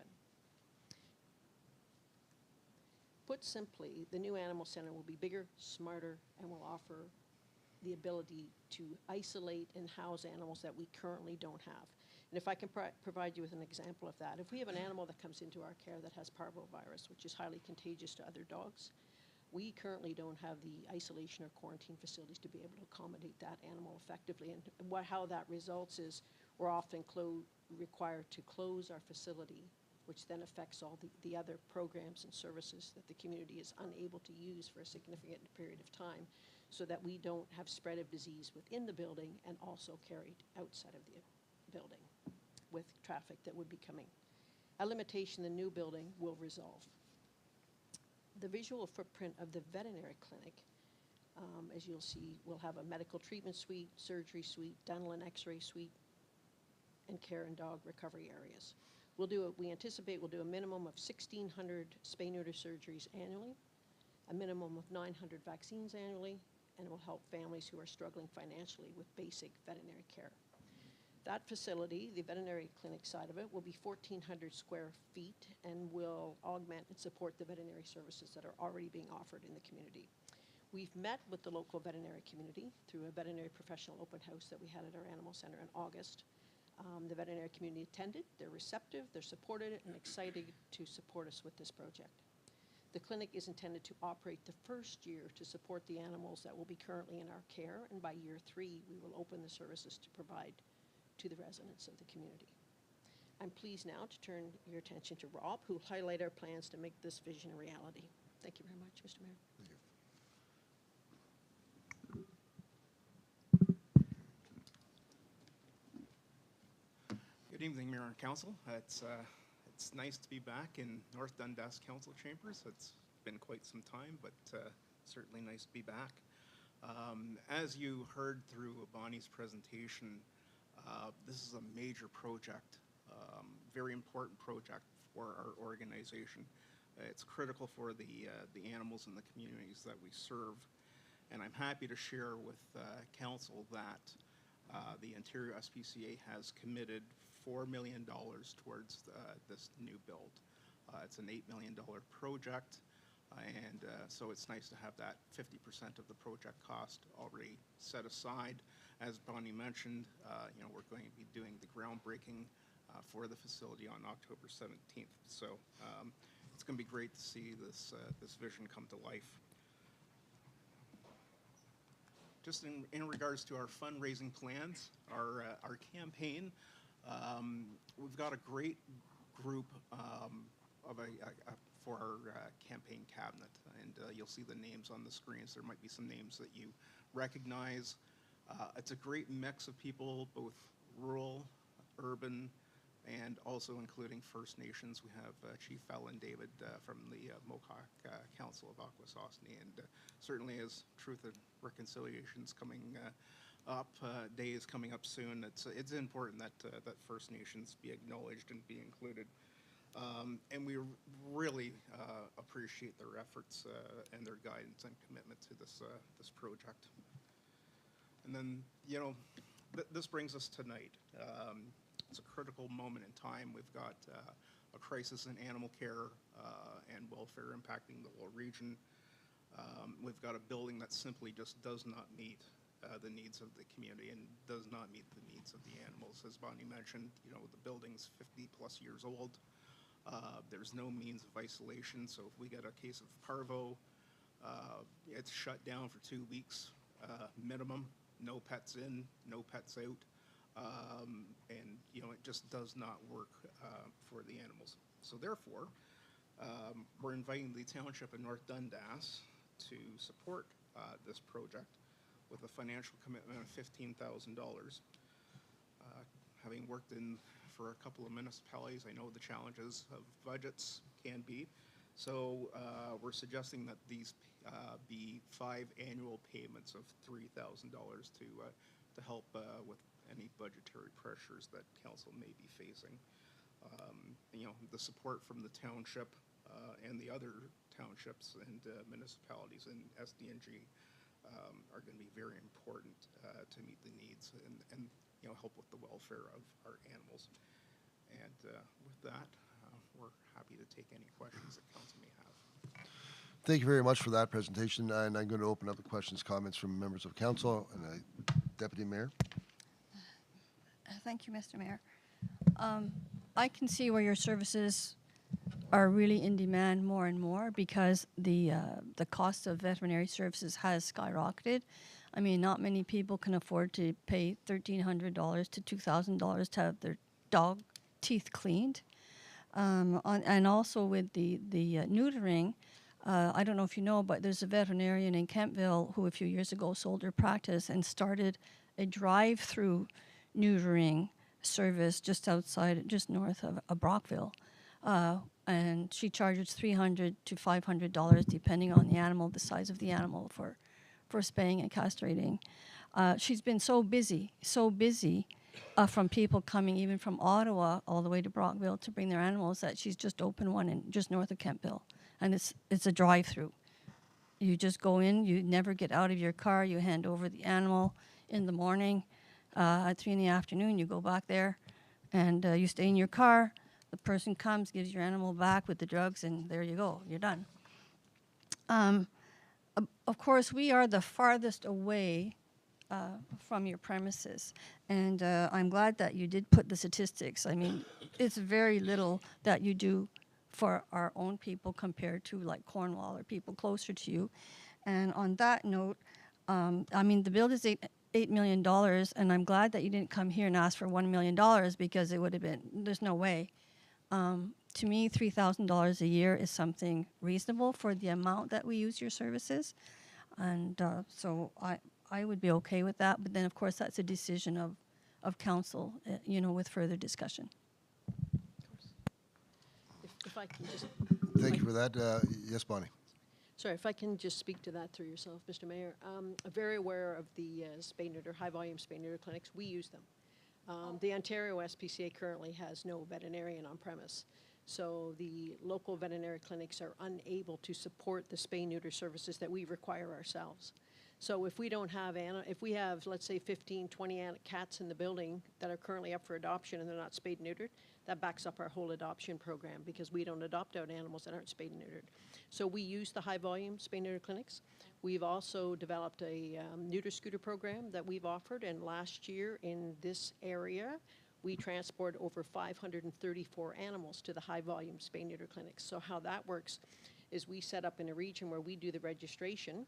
Put simply, the new animal center will be bigger, smarter, and will offer the ability to isolate and house animals that we currently don't have. And if I can provide you with an example of that, if we have an animal that comes into our care that has parvovirus, which is highly contagious to other dogs, we currently don't have the isolation or quarantine facilities to be able to accommodate that animal effectively. And how that results is we're often required to close our facility, which then affects all the other programs and services that the community is unable to use for a significant period of time, so that we don't have spread of disease within the building and also carried outside of the building with traffic that would be coming. A limitation the new building will resolve. The visual footprint of the veterinary clinic, as you'll see, will have a medical treatment suite, surgery suite, dental and x-ray suite, and care and dog recovery areas. We anticipate we'll do a minimum of 1,600 spay-neuter surgeries annually, a minimum of 900 vaccines annually, and it will help families who are struggling financially with basic veterinary care. That facility, the veterinary clinic side of it, will be 1,400 square feet and will augment and support the veterinary services that are already being offered in the community. We've met with the local veterinary community through a veterinary professional open house that we had at our animal center in August. The veterinary community attended, they're receptive, they're supported, and excited to support us with this project. The clinic is intended to operate the first year to support the animals that will be currently in our care, and by year 3, we will open the services to provide to the residents of the community. I'm pleased now to turn your attention to Rob, who will highlight our plans to make this vision a reality. Thank you very much, Mr. Mayor. Thank you. Good evening, Mayor and Council. It's nice to be back in North Dundas Council Chambers. It's been quite some time, but certainly nice to be back. As you heard through Bonnie's presentation, this is a major project, very important project for our organization. It's critical for the animals in the communities that we serve, and I'm happy to share with Council that the Ontario SPCA has committed $4 million towards this new build. It's an $8 million project. And so it's nice to have that 50% of the project cost already set aside. As Bonnie mentioned, we're going to be doing the groundbreaking for the facility on October 17th. So it's going to be great to see this vision come to life. Just in regards to our fundraising plans, our campaign, we've got a great group for our campaign cabinet, and you'll see the names on the screens. There might be some names that you recognize. It's a great mix of people, both rural, urban, and also including First Nations. We have Chief Fallon David from the Mohawk Council of Akwesasne, and certainly as Truth and Reconciliation's coming up, day is coming up soon. It's important that First Nations be acknowledged and be included. And we really appreciate their efforts and their guidance and commitment to this project. And then, this brings us tonight. It's a critical moment in time. We've got a crisis in animal care and welfare impacting the whole region. We've got a building that simply just does not meet the needs of the community and does not meet the needs of the animals. As Bonnie mentioned, the building's 50 plus years old. There's no means of isolation, so if we get a case of parvo, it's shut down for 2 weeks minimum. No pets in, no pets out. And it just does not work for the animals. So therefore, we're inviting the Township of North Dundas to support this project with a financial commitment of $15,000. Having worked for a couple of municipalities, I know the challenges of budgets can be. So we're suggesting that these be 5 annual payments of $3,000 to help with any budgetary pressures that council may be facing. The support from the township and the other townships and municipalities in SDNG are going to be very important to meet the needs and help with the welfare of our animals. And with that, we're happy to take any questions that council may have. Thank you very much for that presentation, and I'm going to open up the questions, comments from members of council. And Deputy Mayor. Thank you, Mr. Mayor. I can see where your services are really in demand more and more because the cost of veterinary services has skyrocketed. I mean, not many people can afford to pay $1,300 to $2,000 to have their dog teeth cleaned. And also with the neutering, I don't know if you know, but there's a veterinarian in Kentville who a few years ago sold her practice and started a drive-through neutering service just north of Brockville. And she charges $300 to $500 depending on the animal, the size of the animal for spaying and castrating. She's been so busy from people coming even from Ottawa all the way to Brockville to bring their animals that she's just opened one in just north of Kentville. And it's a drive-through. You just go in, you never get out of your car, you hand over the animal in the morning. At 3 in the afternoon, you go back there and you stay in your car. The person comes, gives your animal back with the drugs, and there you go, you're done. Of course, we are the farthest away from your premises, and I'm glad that you did put the statistics. I mean, it's very little that you do for our own people compared to like Cornwall or people closer to you. And on that note, I mean, the bill is $8 million, and I'm glad that you didn't come here and ask for $1 million because it would have been, there's no way. To me, $3,000 a year is something reasonable for the amount that we use your services. And so I would be okay with that. But then, of course, that's a decision of council, with further discussion. If I can just, Thank you for that. Yes, Bonnie. sorry, if I can just speak to that through yourself, Mr. Mayor. I'm very aware of the spay-neuter, high-volume spay-neuter clinics. We use them. The Ontario SPCA currently has no veterinarian on premise. So the local veterinary clinics are unable to support the spay-neuter services that we require ourselves. So if we don't have, if we have, let's say, 15, 20 cats in the building that are currently up for adoption and they're not spayed and neutered, that backs up our whole adoption program because we don't adopt out animals that aren't spayed and neutered. So we use the high-volume spay and neuter clinics. We've also developed a neuter scooter program that we've offered, and last year in this area, we transport over 534 animals to the high-volume spay and neuter clinics. So how that works is we set up in a region where we do the registration.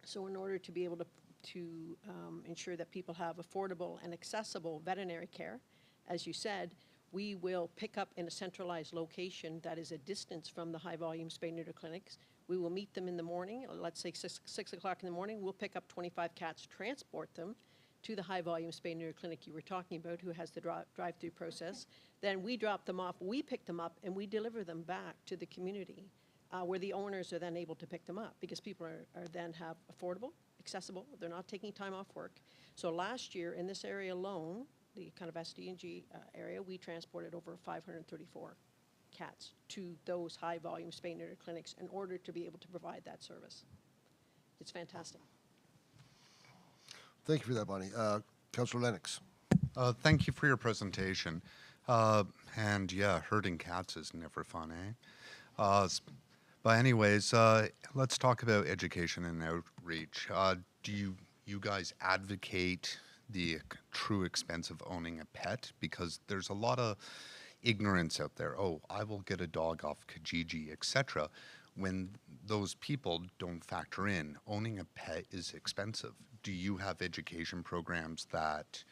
So in order to be able to ensure that people have affordable and accessible veterinary care, as you said, we will pick up in a centralized location that is a distance from the high-volume spay and neuter clinics. We will meet them in the morning, let's say 6 o'clock in the morning. We'll pick up 25 cats, transport them to the high-volume spay and neuter clinic you were talking about, who has the drive-through process. Then we drop them off, we pick them up, and we deliver them back to the community, where the owners are then able to pick them up because people are then have affordable, accessible, they're not taking time off work. So last year in this area alone, the kind of SDNG area, we transported over 534 cats to those high-volume spay and neuter clinics in order to be able to provide that service. It's fantastic. Thank you for that, Bonnie. Councillor Lennox. Thank you for your presentation. And yeah, herding cats is never fun, eh? But anyways, let's talk about education and outreach. Do you guys advocate the true expense of owning a pet? Because there's a lot of ignorance out there. Oh, I will get a dog off Kijiji, etc. When those people don't factor in, owning a pet is expensive. Do you have education programs that,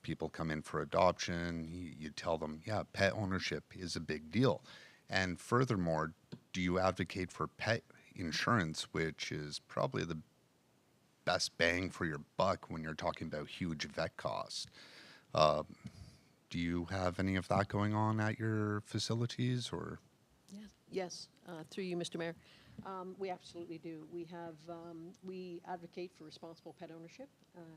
people come in for adoption, you tell them, yeah, pet ownership is a big deal. And furthermore, do you advocate for pet insurance, which is probably the best bang for your buck when you're talking about huge vet costs? Do you have any of that going on at your facilities, or? Yes, through you, Mr. Mayor. We absolutely do. We advocate for responsible pet ownership,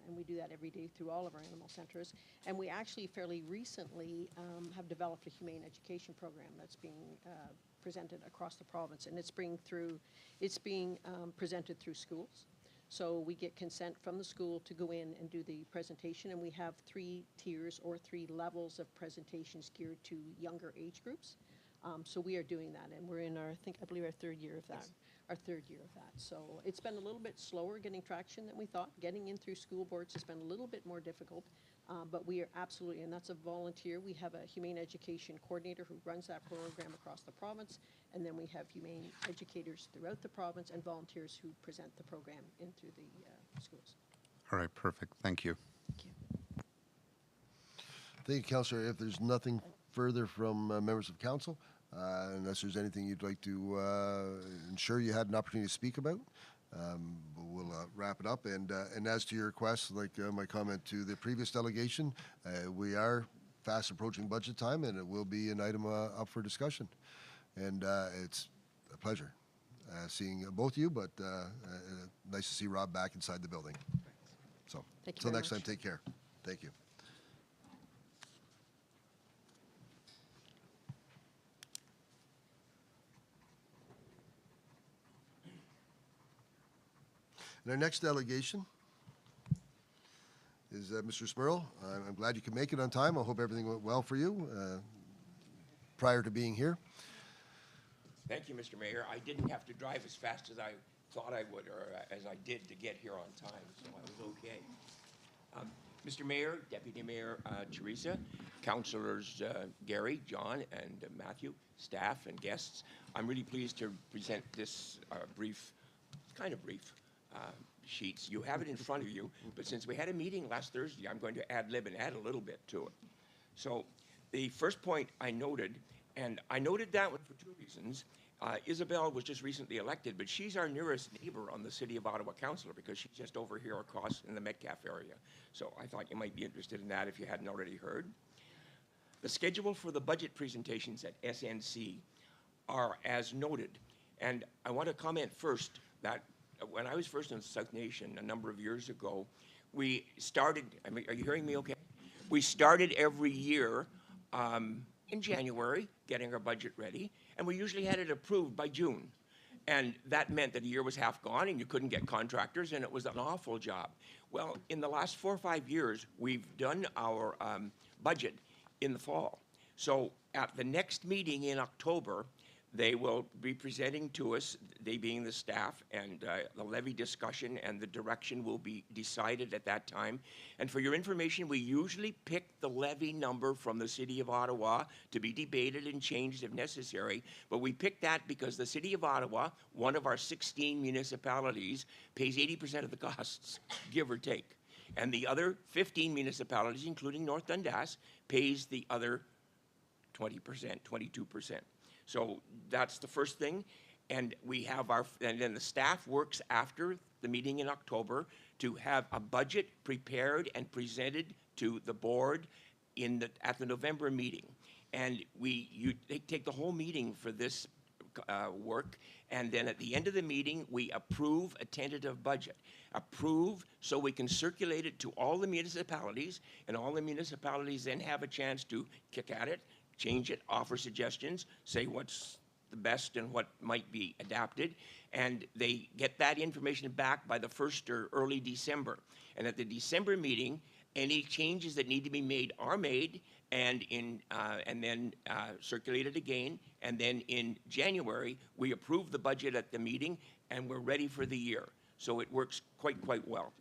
and we do that every day through all of our animal centers. And we actually fairly recently have developed a humane education program that's being presented across the province, and it's being presented through schools. So we get consent from the school to go in and do the presentation, and we have 3 tiers or 3 levels of presentations geared to younger age groups. So we are doing that, and we're in I believe our 3rd year of that. Our 3rd year of that. So it's been a little bit slower getting traction than we thought. Getting in through school boards has been a little bit more difficult, but we are absolutely, and that's a volunteer. We have a humane education coordinator who runs that program across the province, and then we have humane educators throughout the province and volunteers who present the program in through the schools. All right, perfect. Thank you. Thank you. Thank you, Councillor. If there's nothing further from members of council, unless there's anything you'd like to ensure you had an opportunity to speak about, we'll wrap it up. And as to your request, like my comment to the previous delegation, we are fast approaching budget time, and it will be an item up for discussion. And it's a pleasure seeing both of you, but nice to see Rob back inside the building. So Thank you until very next time, much. take care. Thank you. And our next delegation is Mr. Smurl. I'm glad you could make it on time. I hope everything went well for you prior to being here. Thank you, Mr. Mayor. I didn't have to drive as fast as I thought I would, or as I did to get here on time, so I was okay. Mr. Mayor, Deputy Mayor Teresa, Councilors Gary, John, and Matthew, staff and guests, I'm really pleased to present this kind of brief sheets. You have it in front of you, but since we had a meeting last Thursday, I'm going to ad-lib and add a little bit to it. So the first point I noted, and I noted that one for 2 reasons. Isabel was just recently elected, but she's our nearest neighbor on the City of Ottawa councillor because she's just over here across in the Metcalfe area. So I thought you might be interested in that if you hadn't already heard. The schedule for the budget presentations at SNC are as noted. And I want to comment first that when I was first in South Nation a number of years ago, we started, are you hearing me okay? We started every year in January, getting our budget ready, and we usually had it approved by June. And that meant that a year was half gone and you couldn't get contractors and it was an awful job. Well, in the last 4 or 5 years, we've done our budget in the fall. So at the next meeting in October, they will be presenting to us, they being the staff, and the levy discussion and the direction will be decided at that time. And for your information, we usually pick the levy number from the City of Ottawa to be debated and changed if necessary. But we picked that because the City of Ottawa, one of our 16 municipalities, pays 80% of the costs, give or take. And the other 15 municipalities, including North Dundas, pays the other 20%, 22%. So that's the first thing. And we have and then the staff works after the meeting in October to have a budget prepared and presented to the board at the November meeting. And they take the whole meeting for this work. And then at the end of the meeting, we approve a tentative budget. Approve so we can circulate it to all the municipalities, and all the municipalities then have a chance to kick at it, change it, offer suggestions, say what's the best and what might be adapted, and they get that information back by the 1st or early December. And at the December meeting, any changes that need to be made are made, and then circulated again, and then in January, we approve the budget at the meeting, and we're ready for the year. So it works quite well.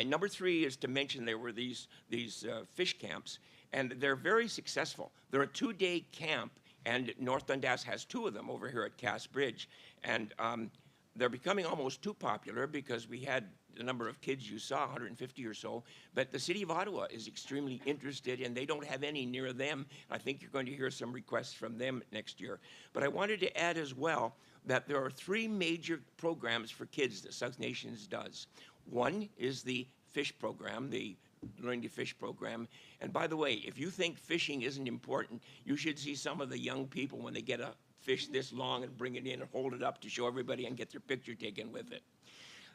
Number 3 is to mention there were these fish camps, and they're very successful. They're a 2-day camp, and North Dundas has 2 of them over here at Cass Bridge. And they're becoming almost too popular because we had the number of kids you saw, 150 or so, but the City of Ottawa is extremely interested, and they don't have any near them. I think you're going to hear some requests from them next year. But I wanted to add as well that there are 3 major programs for kids that South Nations does. One is the fish program, the Learning to Fish program. And by the way, if you think fishing isn't important, you should see some of the young people when they get a fish this long and bring it in and hold it up to show everybody and get their picture taken with it.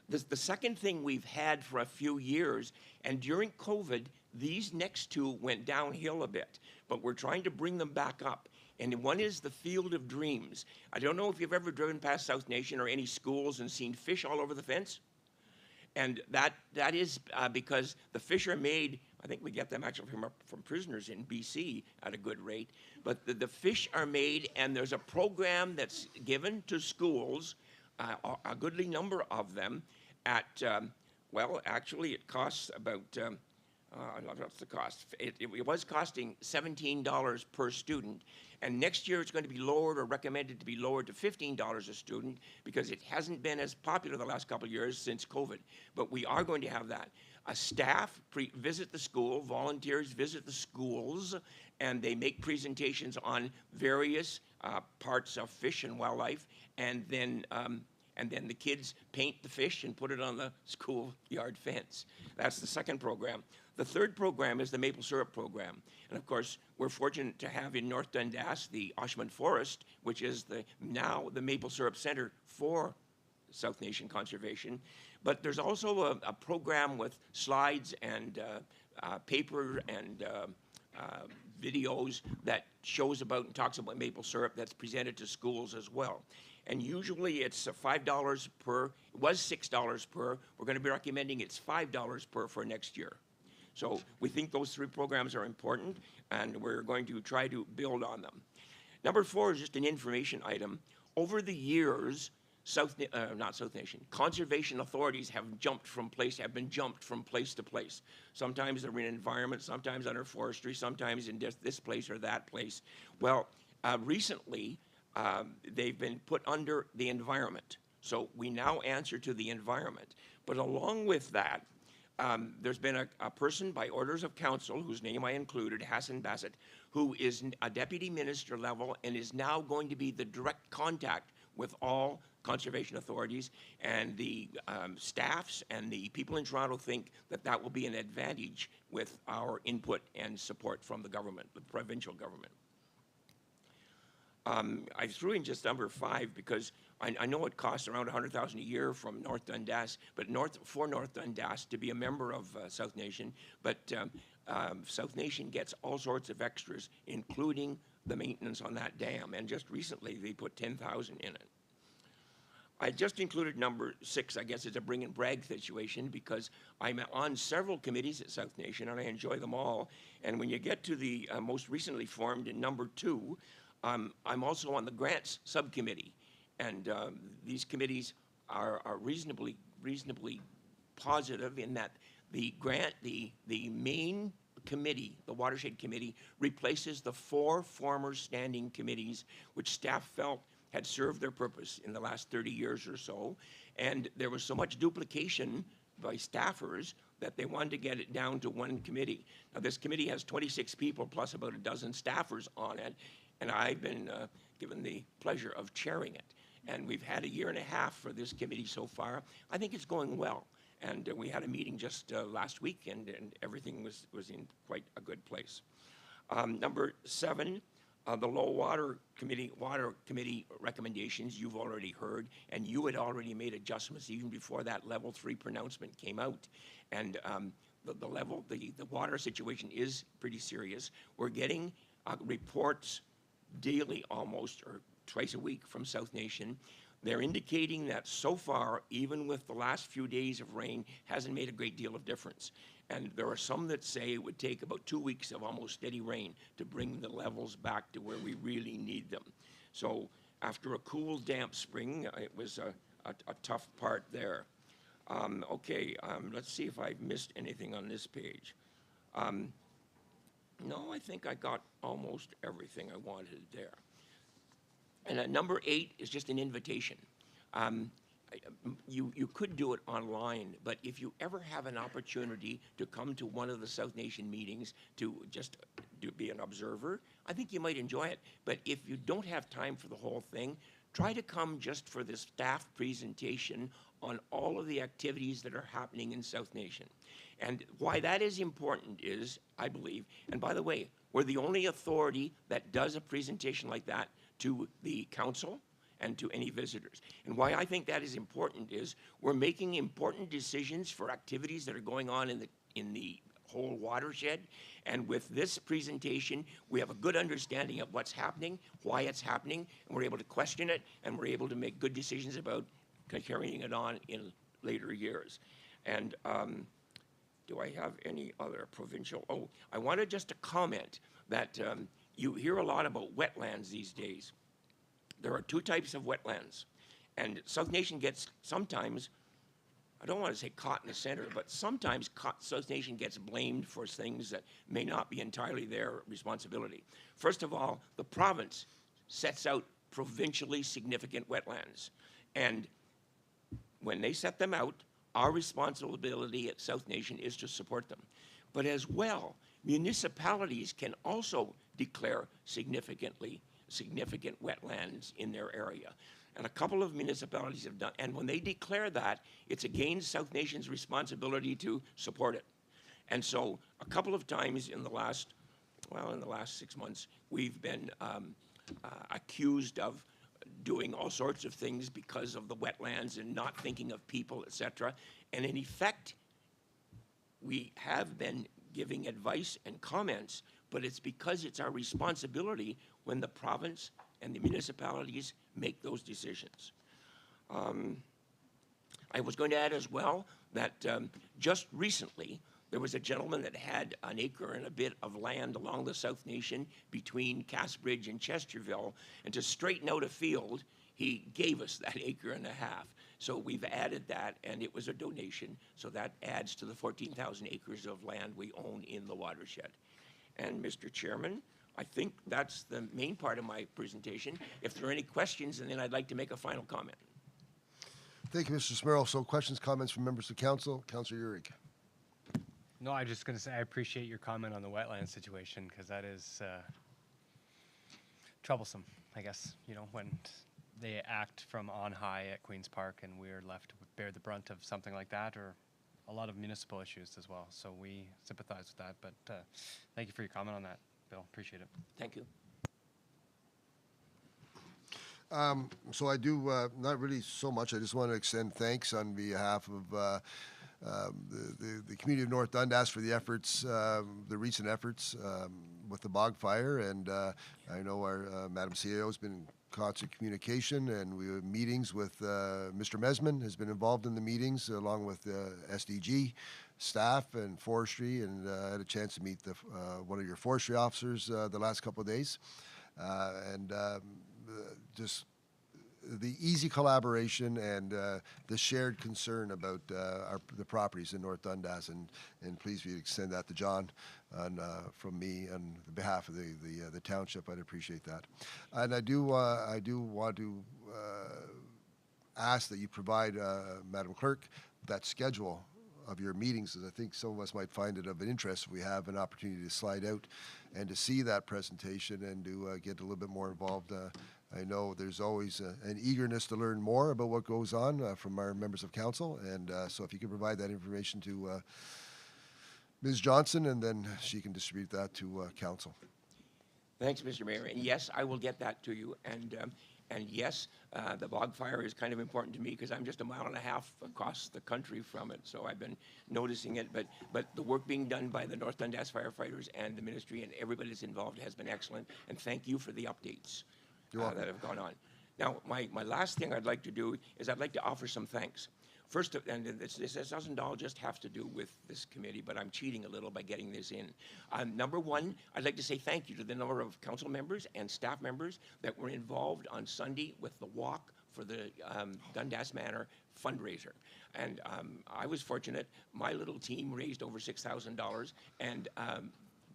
The second thing we've had for a few years, and during COVID, these next 2 went downhill a bit, but we're trying to bring them back up. And one is the Field of Dreams. I don't know if you've ever driven past South Nation or any schools and seen fish all over the fence. And that is because the fish are made, I think we get them actually from prisoners in BC at a good rate, but the fish are made, and there's a program that's given to schools, a goodly number of them, at, well, actually it costs about, what's the cost? It was costing $17 per student, and next year it's going to be lowered or recommended to be lowered to $15 a student because it hasn't been as popular the last couple of years since COVID. But we are going to have that. A staff visit the school, volunteers visit the schools, and they make presentations on various parts of fish and wildlife, and then the kids paint the fish and put it on the schoolyard fence. That's the second program. The third program is the maple syrup program. And of course, we're fortunate to have in North Dundas the Oshman Forest, which is now the maple syrup center for South Nation conservation. But there's also a program with slides and paper and videos that shows about and talks about maple syrup that's presented to schools as well. And usually it's $5 per, it was $6 per. We're going to be recommending it's $5 per for next year. So we think those 3 programs are important, and we're going to try to build on them. Number 4 is just an information item. Over the years, conservation authorities have been jumped from place to place. Sometimes they're in environment, sometimes under forestry, sometimes in this place or that place. Well, recently, they've been put under the environment. So we now answer to the environment. But along with that, there's been a person by orders of council, whose name I included, Hassan Bassett, who is a deputy minister level and is now going to be the direct contact with all conservation authorities, and the staffs and the people in Toronto think that will be an advantage with our input and support from the government, the provincial government. I threw in just number 5 because I know it costs around $100,000 a year from North Dundas, but for North Dundas to be a member of South Nation. But South Nation gets all sorts of extras, including the maintenance on that dam, and just recently they put 10,000 in it. I just included number 6, I guess it's a bring and brag situation, because I'm on several committees at South Nation and I enjoy them all. And when you get to the most recently formed in number 2, I'm also on the grants subcommittee. And these committees are reasonably positive in that the main committee, the watershed committee, replaces the 4 former standing committees which staff felt had served their purpose in the last 30 years or so. And there was so much duplication by staffers that they wanted to get it down to 1 committee. Now, this committee has 26 people plus about a dozen staffers on it, and I've been given the pleasure of chairing it. And we've had 1.5 years for this committee so far. I think it's going well. And we had a meeting just last week, and everything was in quite a good place. Number 7, the low water committee recommendations you've already heard, and you had already made adjustments even before that level 3 pronouncement came out. And the water situation is pretty serious. We're getting reports daily almost, or twice a week, from South Nation. They're indicating that so far, even with the last few days of rain, hasn't made a great deal of difference. And there are some that say it would take about 2 weeks of almost steady rain to bring the levels back to where we really need them. So after a cool, damp spring, it was a tough part there. Let's see if I've missed anything on this page. No, I think I got almost everything I wanted there. And number 8 is just an invitation. You could do it online, but if you ever have an opportunity to come to one of the South Nation meetings to just be an observer, I think you might enjoy it. But if you don't have time for the whole thing, try to come just for the staff presentation on all of the activities that are happening in South Nation. And why that is important is, I believe, and by the way, we're the only authority that does a presentation like that to the council and to any visitors. And why I think that is important is we're making important decisions for activities that are going on in the whole watershed. And with this presentation, we have a good understanding of what's happening, why it's happening, and we're able to question it, and we're able to make good decisions about carrying it on in later years. And do I have any other provincial? Oh, I wanted just to comment that you hear a lot about wetlands these days. There are 2 types of wetlands, and South Nation gets sometimes, I don't want to say caught in the center, but sometimes South Nation gets blamed for things that may not be entirely their responsibility. First of all, the province sets out provincially significant wetlands, and when they set them out, our responsibility at South Nation is to support them. But as well, municipalities can also declare significant wetlands in their area. And a couple of municipalities have done, and when they declare that, it's again South Nation's responsibility to support it. And so a couple of times in the last 6 months, we've been accused of doing all sorts of things because of the wetlands and not thinking of people, etc. And in effect, we have been giving advice and comments, but it's because it's our responsibility when the province and the municipalities make those decisions. I was going to add as well that just recently, there was a gentleman that had an acre and a bit of land along the South Nation between Castbridge and Chesterville, and to straighten out a field, he gave us that acre and a half. So we've added that, and it was a donation, so that adds to the 14,000 acres of land we own in the watershed. And Mr. Chairman, I think that's the main part of my presentation. If there are any questions, and then I'd like to make a final comment. Thank you, Mr. Smurl. So questions, comments from members of council? Councilor Urick. No, I'm just going to say I appreciate your comment on the wetland situation, because that is troublesome, I guess, when they act from on high at Queen's Park and we're left to bear the brunt of something like that, or a lot of municipal issues as well. So we sympathize with that, but thank you for your comment on that, Bill. Appreciate it. Thank you. So I do, not really so much, I just want to extend thanks on behalf of the community of North Dundas for the efforts, the recent efforts with the bog fire. And I know our Madam CEO has been in constant communication, and we have meetings with Mr. Mesman has been involved in the meetings along with SDG staff and forestry, and I had a chance to meet one of your forestry officers the last couple of days, and just the easy collaboration and the shared concern about the properties in North Dundas, and please if you extend that to John from me on behalf of the township, I'd appreciate that. And I do want to ask that you provide, Madam Clerk, that schedule of your meetings, as I think some of us might find it of an interest if we have an opportunity to slide out and to see that presentation and to get a little bit more involved. I know there's always an eagerness to learn more about what goes on from our members of council, and so if you can provide that information to Ms. Johnson, and then she can distribute that to council. Thanks, Mr. Mayor. And yes, I will get that to you. And yes, the bog fire is kind of important to me because I'm just a mile and a half across the country from it, so I've been noticing it. But the work being done by the North Dundas firefighters and the ministry and everybody that's involved has been excellent. And thank you for the updates that have gone on. Now, my last thing I'd like to do is I'd like to offer some thanks. First, and this doesn't all just have to do with this committee, but I'm cheating a little by getting this in. Number one, I'd like to say thank you to the number of council members and staff members that were involved on Sunday with the walk for the Dundas Manor fundraiser. And I was fortunate. My little team raised over $6,000, and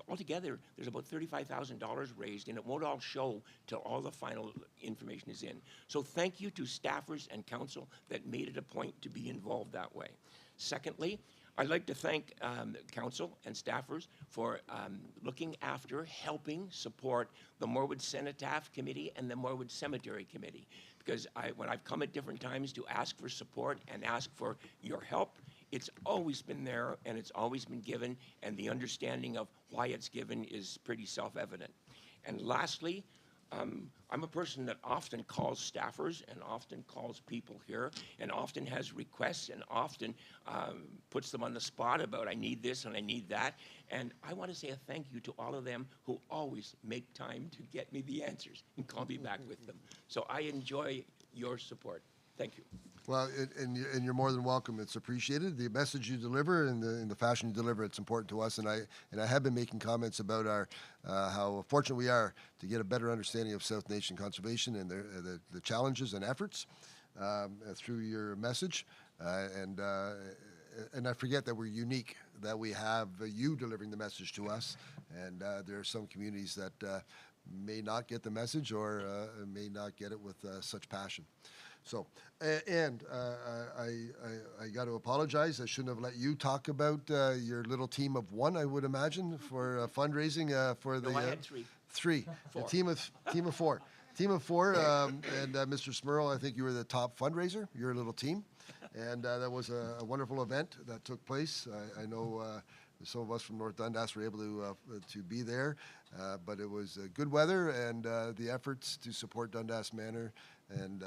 altogether, there's about $35,000 raised, and it won't all show till all the final information is in. So thank you to staffers and council that made it a point to be involved that way. Secondly, I'd like to thank council and staffers for looking after, helping support the Morwood Cenotaph Committee and the Morwood Cemetery Committee. Because when I've come at different times to ask for support and ask for your help, it's always been there and it's always been given, and the understanding of why it's given is pretty self-evident. And lastly, I'm a person that often calls staffers and often calls people here and often has requests and often puts them on the spot about I need this and I need that. And I want to say a thank you to all of them who always make time to get me the answers and call me back with them. So I enjoy your support. Thank you. Well, and you're more than welcome. It's appreciated. The message you deliver and the fashion you deliver, it's important to us. And I have been making comments about our how fortunate we are to get a better understanding of South Nation conservation and the challenges and efforts through your message. And I forget that we're unique, that we have you delivering the message to us. And there are some communities that may not get the message or may not get it with such passion. So, and I got to apologize. I shouldn't have let you talk about your little team of one, I would imagine, for fundraising for the... No, I had three. Three. Four. A team of four. Team of four, and Mr. Smurl, I think you were the top fundraiser, your little team. And that was a wonderful event that took place. I know some of us from North Dundas were able to be there, but it was good weather, and the efforts to support Dundas Manor and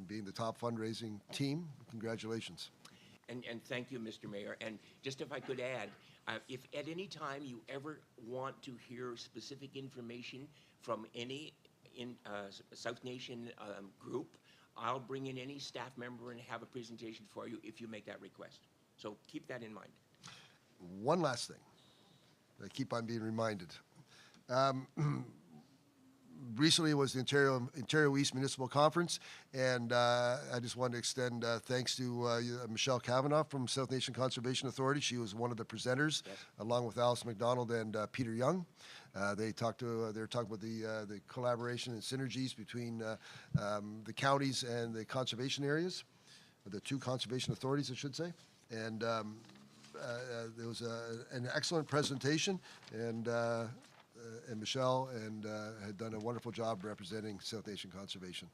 being the top fundraising team. Congratulations. And thank you, Mr. Mayor. And just if I could add, if at any time you ever want to hear specific information from any South Nation group, I'll bring in any staff member and have a presentation for you if you make that request. So keep that in mind. One last thing. I keep on being reminded. Recently was the Ontario East Municipal Conference, and I just wanted to extend thanks to Michelle Kavanaugh from South Nation Conservation Authority. She was one of the presenters, yes, along with Alice McDonald and Peter Young. They were talking about the collaboration and synergies between the counties and the conservation areas, the two conservation authorities, I should say. And there was an excellent presentation, and Michelle had done a wonderful job representing South Nation conservation.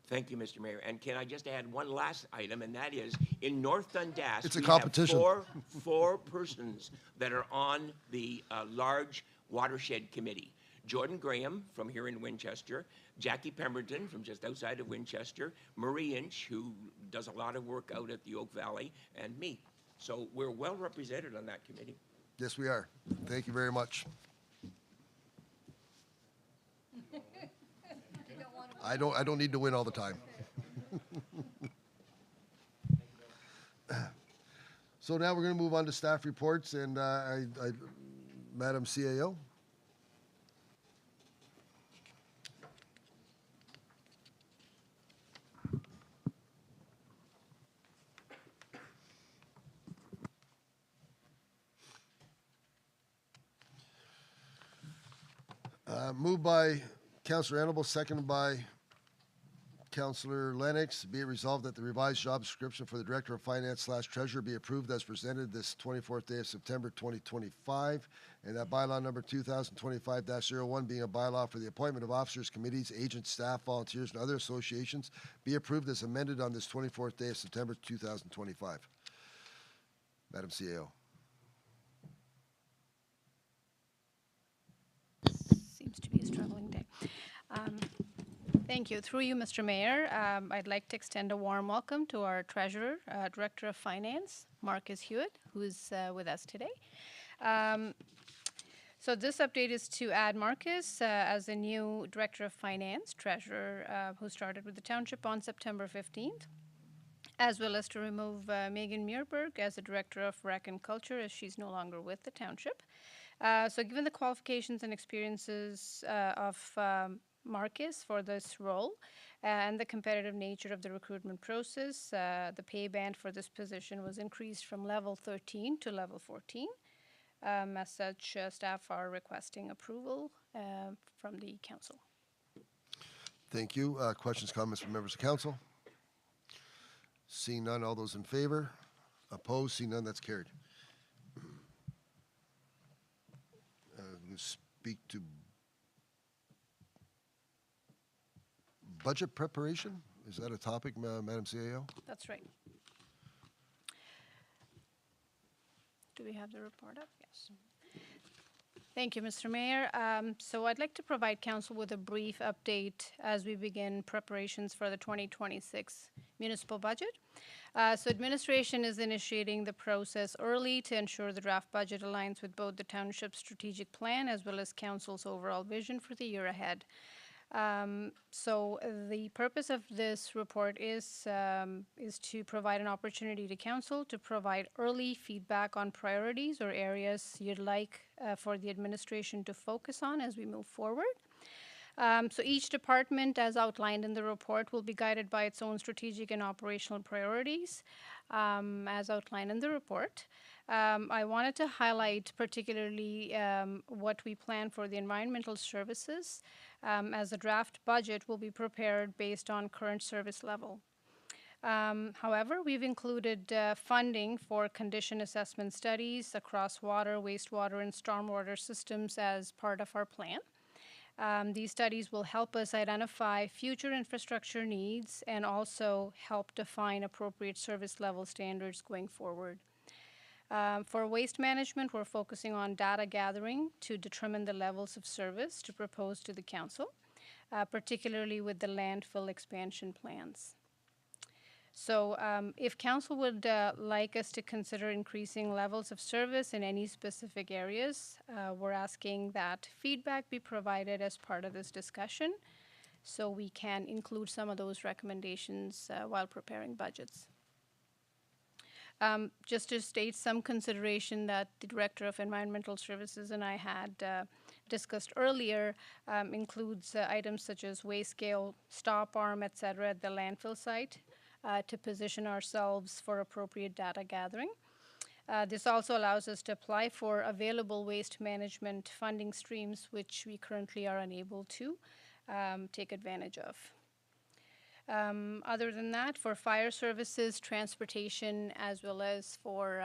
Thank you, Mr. Mayor. And can I just add one last item, and that is in North Dundas, it's a competition. Have four persons that are on the large watershed committee. Jordan Graham from here in Winchester, Jackie Pemberton from just outside of Winchester, Marie Inch, who does a lot of work out at the Oak Valley, and me. So we're well represented on that committee. Yes, we are. Thank you very much. I don't need to win all the time. So now we're going to move on to staff reports, and Madam CAO. Moved by Councillor Annable, seconded by Councillor Lennox. Be it resolved that the revised job description for the Director of Finance / Treasurer be approved as presented this 24th day of September 2025, and that bylaw number 2025-01 being a bylaw for the appointment of officers, committees, agents, staff, volunteers, and other associations be approved as amended on this 24th day of September 2025. Madam CAO. Seems to be a struggling day. Thank you. Through you, Mr. Mayor, I'd like to extend a warm welcome to our Treasurer, Director of Finance, Marcus Hewitt, who is with us today. So this update is to add Marcus as a new Director of Finance, Treasurer, who started with the Township on September 15th, as well as to remove Megan Muirberg as the Director of Rec and Culture, as she's no longer with the Township. So given the qualifications and experiences of Marcus for this role and the competitive nature of the recruitment process, the pay band for this position was increased from level 13 to level 14. As such, staff are requesting approval from the council. Thank you. Questions, comments from members of council? Seeing none, all those in favor? Opposed? Seeing none, that's carried. Speak to budget preparation? Is that a topic, Madam CAO? That's right. Do we have the report up? Yes. Thank you, Mr. Mayor. So I'd like to provide council with a brief update as we begin preparations for the 2026 municipal budget. So administration is initiating the process early to ensure the draft budget aligns with both the township's strategic plan as well as council's overall vision for the year ahead. So the purpose of this report is to provide an opportunity to council to provide early feedback on priorities or areas you'd like for the administration to focus on as we move forward. So each department, as outlined in the report, will be guided by its own strategic and operational priorities, as outlined in the report. I wanted to highlight particularly what we plan for the environmental services, as the draft budget will be prepared based on current service level. However, we've included funding for condition assessment studies across water, wastewater, and stormwater systems as part of our plan. These studies will help us identify future infrastructure needs and also help define appropriate service level standards going forward. For waste management, we're focusing on data gathering to determine the levels of service to propose to the council, particularly with the landfill expansion plans. So if council would like us to consider increasing levels of service in any specific areas, we're asking that feedback be provided as part of this discussion so we can include some of those recommendations while preparing budgets. Just to state some consideration that the Director of Environmental Services and I had discussed earlier includes items such as weigh scale, stop arm, etc. at the landfill site to position ourselves for appropriate data gathering. This also allows us to apply for available waste management funding streams, which we currently are unable to take advantage of. Other than that, for fire services, transportation, as well as for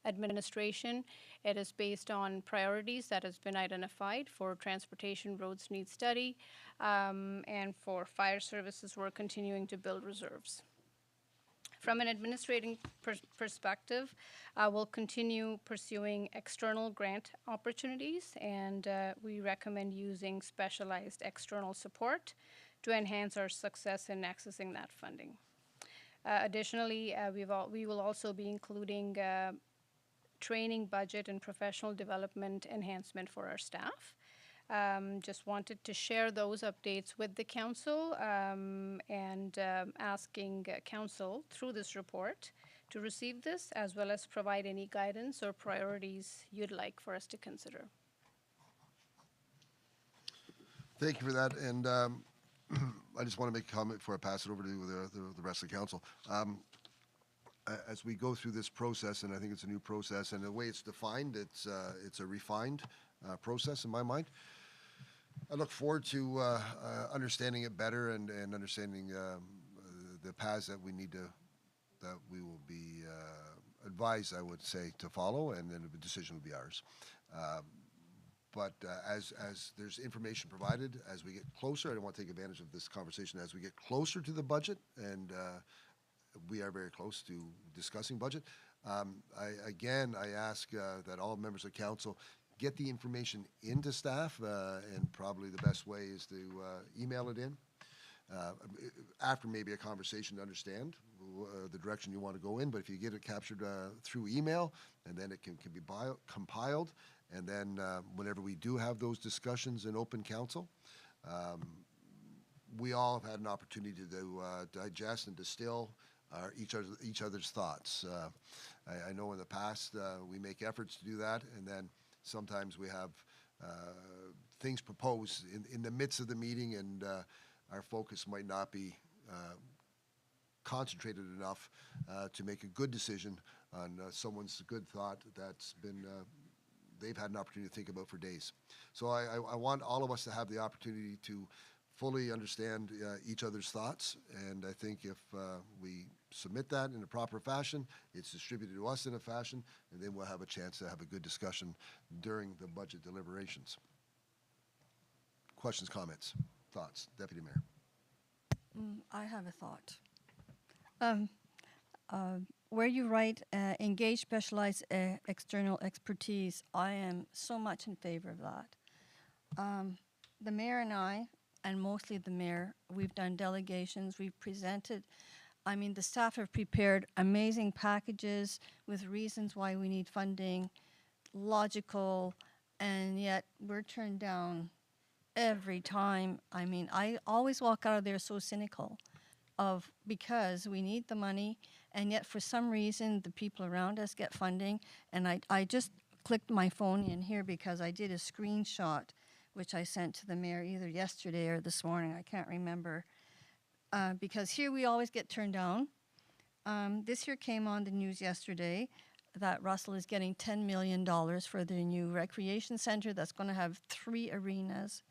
administration, it is based on priorities that has been identified. For transportation, roads need study, and for fire services, we're continuing to build reserves. From an administrating perspective, we'll continue pursuing external grant opportunities, and we recommend using specialized external support to enhance our success in accessing that funding. Additionally, we will also be including training budget and professional development enhancement for our staff. Just wanted to share those updates with the council and asking council through this report to receive this, as well as provide any guidance or priorities you'd like for us to consider. Thank you for that, and I just want to make a comment before I pass it over to the rest of the council. As we go through this process, and I think it's a new process, and the way it's defined, it's a refined process in my mind. I look forward to understanding it better and understanding the paths that we will be advised, I would say, to follow, and then the decision will be ours. But as there's information provided, as we get closer, I don't want to take advantage of this conversation, as we get closer to the budget, and we are very close to discussing budget. I ask that all members of council get the information into staff, and probably the best way is to email it in after maybe a conversation to understand the direction you want to go in. But if you get it captured through email, and then it can be compiled, and then whenever we do have those discussions in open council, we all have had an opportunity to digest and distill each other's thoughts. I know in the past we make efforts to do that, and then sometimes we have things proposed in the midst of the meeting, and our focus might not be concentrated enough to make a good decision on someone's good thought that's been they've had an opportunity to think about for days. So I want all of us to have the opportunity to fully understand each other's thoughts, and I think if we submit that in a proper fashion, it's distributed to us in a fashion, and then we'll have a chance to have a good discussion during the budget deliberations. Questions, comments, thoughts? Deputy Mayor. I have a thought. Where you write engage specialized external expertise, I am so much in favor of that. The mayor and I, and mostly the mayor, we've done delegations, we've presented. I mean, the staff have prepared amazing packages with reasons why we need funding, logical, and yet we're turned down every time. I mean, I always walk out of there so cynical because we need the money, and yet for some reason the people around us get funding. And I just clicked my phone in here because I did a screenshot which I sent to the mayor either yesterday or this morning, I can't remember, because here we always get turned down. This here came on the news yesterday that Russell is getting $10 million for the new recreation center that's going to have 3 arenas,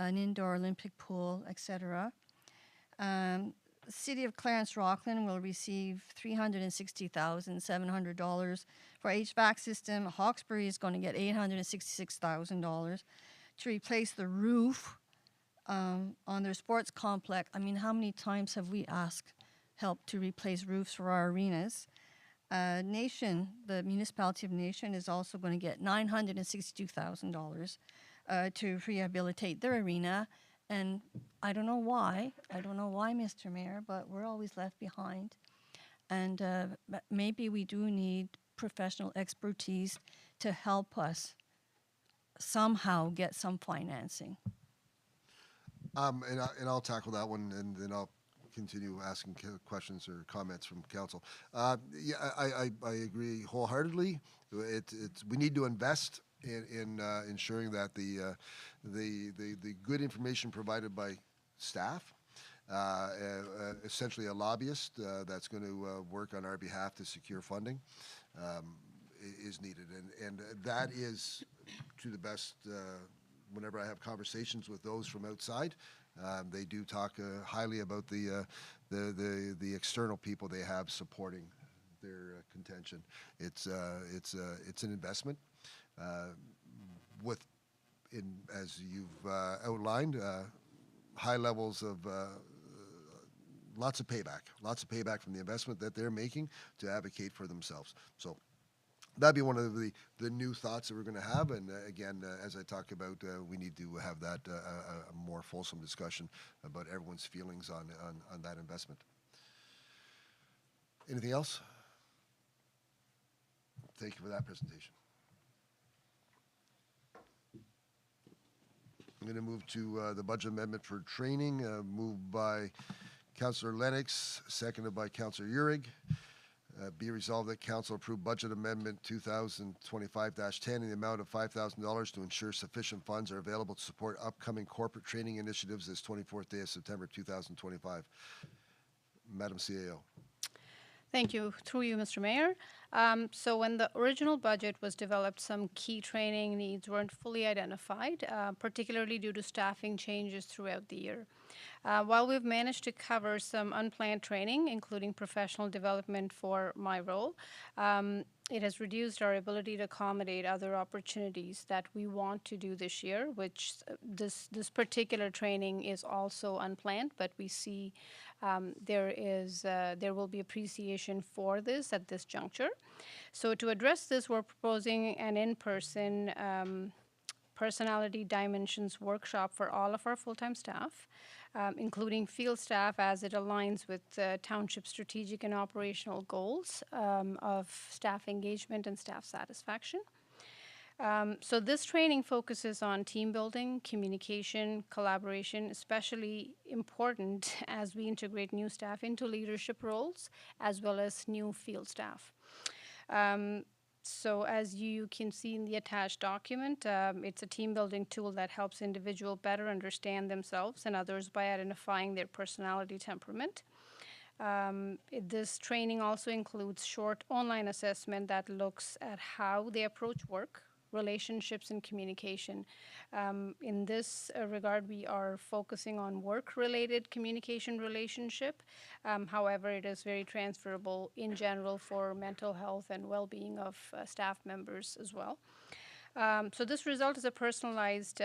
an indoor Olympic pool, etc. The City of Clarence Rockland will receive $360,700 for HVAC system. Hawkesbury is going to get $866,000 to replace the roof on their sports complex. I mean, how many times have we asked help to replace roofs for our arenas? Nation, the municipality of Nation, is also going to get $962,000 to rehabilitate their arena. And I don't know why, Mr. Mayor, but we're always left behind. And maybe we do need professional expertise to help us somehow get some financing. And I'll tackle that one, and then I'll continue asking questions or comments from council. Yeah, I agree wholeheartedly. We need to invest in ensuring that the good information provided by staff, essentially a lobbyist that's going to work on our behalf to secure funding, is needed, and that is to the best. Whenever I have conversations with those from outside, they do talk highly about the external people they have supporting their contention. It's an investment as you've outlined, high levels of lots of payback from the investment that they're making to advocate for themselves. So that'd be one of the new thoughts that we're going to have. And again, as I talk about, we need to have that a more fulsome discussion about everyone's feelings on that investment. Anything else? Thank you for that presentation. I'm going to move to the budget amendment for training, moved by Councillor Lennox, seconded by Councillor Uhrig. Be resolved that council approve budget amendment 2025-10 in the amount of $5,000 to ensure sufficient funds are available to support upcoming corporate training initiatives this 24th day of September 2025. Madam CAO. Thank you. Through you, Mr. Mayor. So when the original budget was developed, some key training needs weren't fully identified, particularly due to staffing changes throughout the year. While we've managed to cover some unplanned training, including professional development for my role, it has reduced our ability to accommodate other opportunities that we want to do this year, which this particular training is also unplanned, but we see there will be appreciation for this at this juncture. So to address this, we're proposing an in-person personality dimensions workshop for all of our full-time staff, including field staff, as it aligns with township strategic and operational goals of staff engagement and staff satisfaction. So this training focuses on team building, communication, collaboration, especially important as we integrate new staff into leadership roles, as well as new field staff. So as you can see in the attached document, it's a team building tool that helps individuals better understand themselves and others by identifying their personality temperament. This training also includes short online assessment that looks at how they approach work, relationships, and communication. In this regard, we are focusing on work-related communication relationship. However, it is very transferable in general for mental health and well-being of staff members as well. So this result is a personalized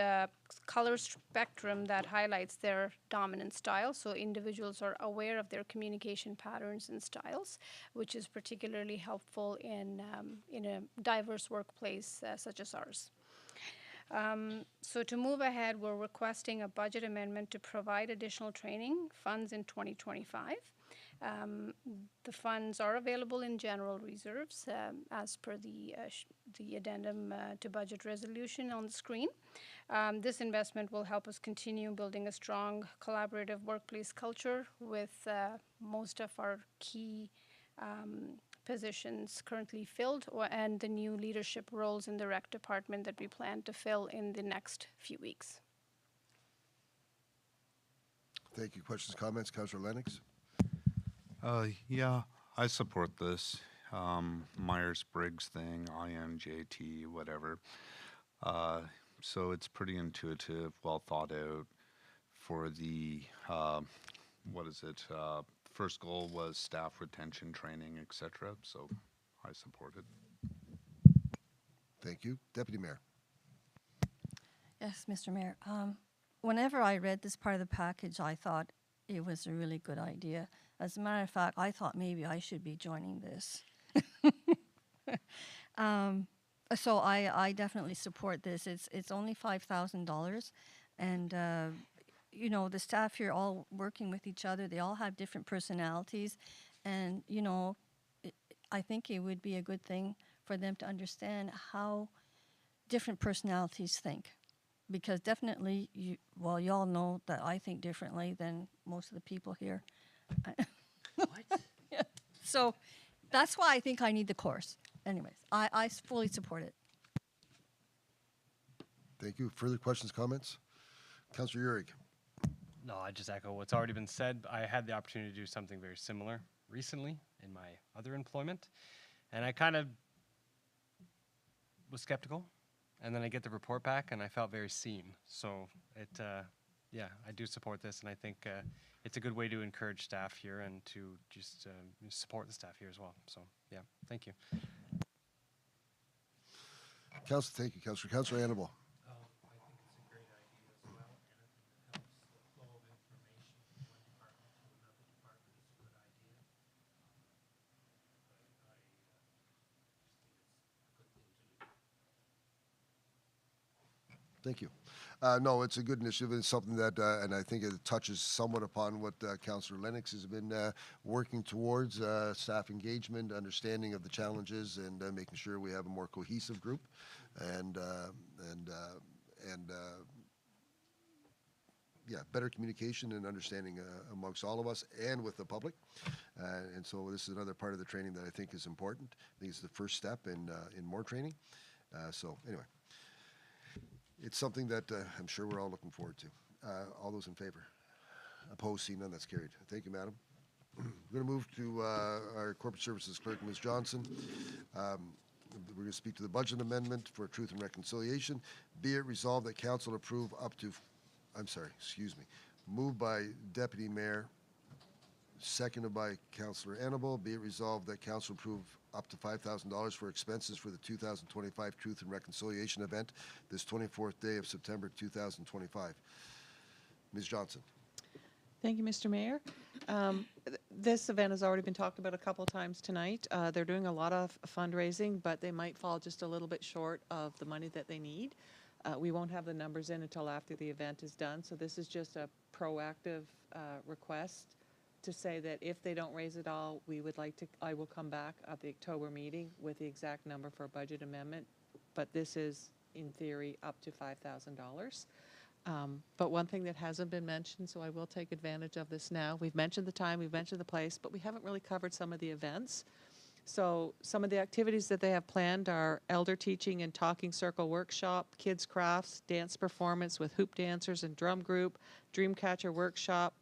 color spectrum that highlights their dominant style. So individuals are aware of their communication patterns and styles, which is particularly helpful in a diverse workplace such as ours. So to move ahead, we're requesting a budget amendment to provide additional training funds in 2025. The funds are available in general reserves as per the addendum to budget resolution on the screen. This investment will help us continue building a strong collaborative workplace culture with most of our key positions currently filled and the new leadership roles in the rec department that we plan to fill in the next few weeks. Thank you. Questions, comments? Councillor Lennox. Yeah, I support this Myers-Briggs thing, INJT, whatever. So it's pretty intuitive, well thought out. For the first goal was staff retention training, etc. So I support it. Thank you. Deputy Mayor. Yes, Mr. Mayor. Whenever I read this part of the package, I thought it was a really good idea. As a matter of fact, I thought maybe I should be joining this. So I definitely support this. It's only $5,000, and you know, the staff here all working with each other. They all have different personalities, and you know, I think it would be a good thing for them to understand how different personalities think. Because definitely, you all know that I think differently than most of the people here. What? Yeah. So that's why I think I need the course. Anyways, I fully support it. Thank you. Further questions, comments? Councillor Uhrig. No, I just echo what's already been said. I had the opportunity to do something very similar recently in my other employment, and I kind of was skeptical. And then I get the report back, and I felt very seen. So yeah, I do support this, and I think it's a good way to encourage staff here and to just support the staff here as well. So yeah, thank you. Thank you, Councillor. Councillor Annable. I think it's a great idea as well. Anything that helps the flow of information from one department to another department is a good idea. I just think it's a good thing to do. Thank you. No, it's a good initiative. It's something that, and I think it touches somewhat upon what Councillor Lennox has been working towards, staff engagement, understanding of the challenges, and making sure we have a more cohesive group, and yeah, better communication and understanding amongst all of us and with the public. And so this is another part of the training that I think is important. I think it's the first step in more training. So anyway. It's something that I'm sure we're all looking forward to. All those in favor? Opposed? Seeing none, that's carried. Thank you, madam. We're going to move to our Corporate Services Clerk, Ms. Johnson. We're going to speak to the budget amendment for Truth and Reconciliation. Be it resolved that council approve up to, moved by Deputy Mayor, seconded by Councillor Annable. Be it resolved that council approve up to $5,000 for expenses for the 2025 Truth and Reconciliation event this 24th day of September 2025. Ms. Johnson. Thank you, Mr. Mayor. This event has already been talked about a couple times tonight. They're doing a lot of fundraising, but they might fall just a little bit short of the money that they need. We won't have the numbers in until after the event is done, so this is just a proactive request to say that if they don't raise it all, I will come back at the October meeting with the exact number for a budget amendment, but this is, in theory, up to $5,000. But one thing that hasn't been mentioned, so I will take advantage of this now, we've mentioned the time, we've mentioned the place, but we haven't really covered some of the events. So some of the activities that they have planned are elder teaching and talking circle workshop, kids crafts, dance performance with hoop dancers and drum group, Dreamcatcher workshop,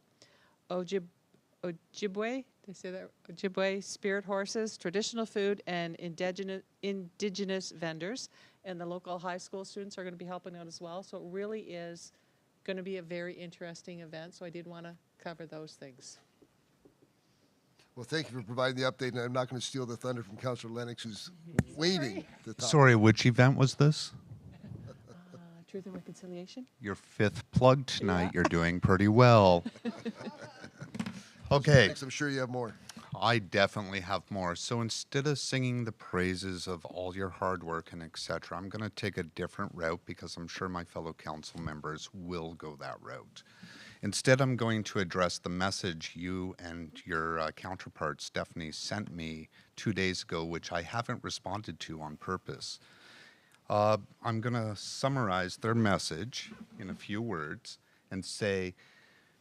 Ojibwe, they say that, Ojibwe spirit horses, traditional food, and indigenous vendors. And the local high school students are going to be helping out as well. So it really is going to be a very interesting event. So I did want to cover those things. Well, thank you for providing the update, and I'm not going to steal the thunder from Councillor Lennox, who's waiting to talk. Sorry, which event was this? Truth and Reconciliation. Your fifth plug tonight. Yeah. You're doing pretty well. Okay. I'm sure you have more. I definitely have more. So instead of singing the praises of all your hard work and etc., I'm going to take a different route because I'm sure my fellow council members will go that route. Instead, I'm going to address the message you and your counterpart, Stephanie, sent me 2 days ago, which I haven't responded to on purpose. I'm going to summarize their message in a few words and say,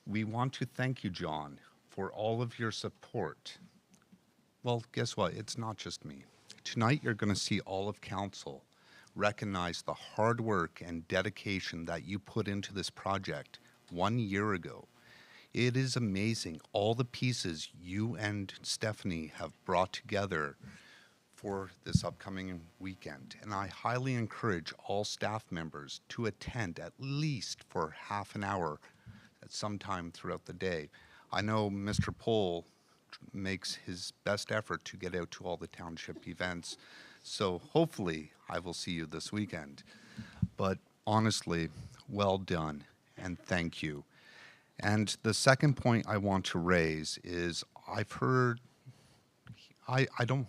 we want to thank you, John, for all of your support. Well, guess what? It's not just me. Tonight, you're going to see all of council recognize the hard work and dedication that you put into this project 1 year ago. It is amazing all the pieces you and Stephanie have brought together for this upcoming weekend. And I highly encourage all staff members to attend at least for half an hour at some time throughout the day. I know Mr. Pohl makes his best effort to get out to all the township events, so hopefully I will see you this weekend. But honestly, well done, and thank you. And the second point I want to raise is I've heard, I don't,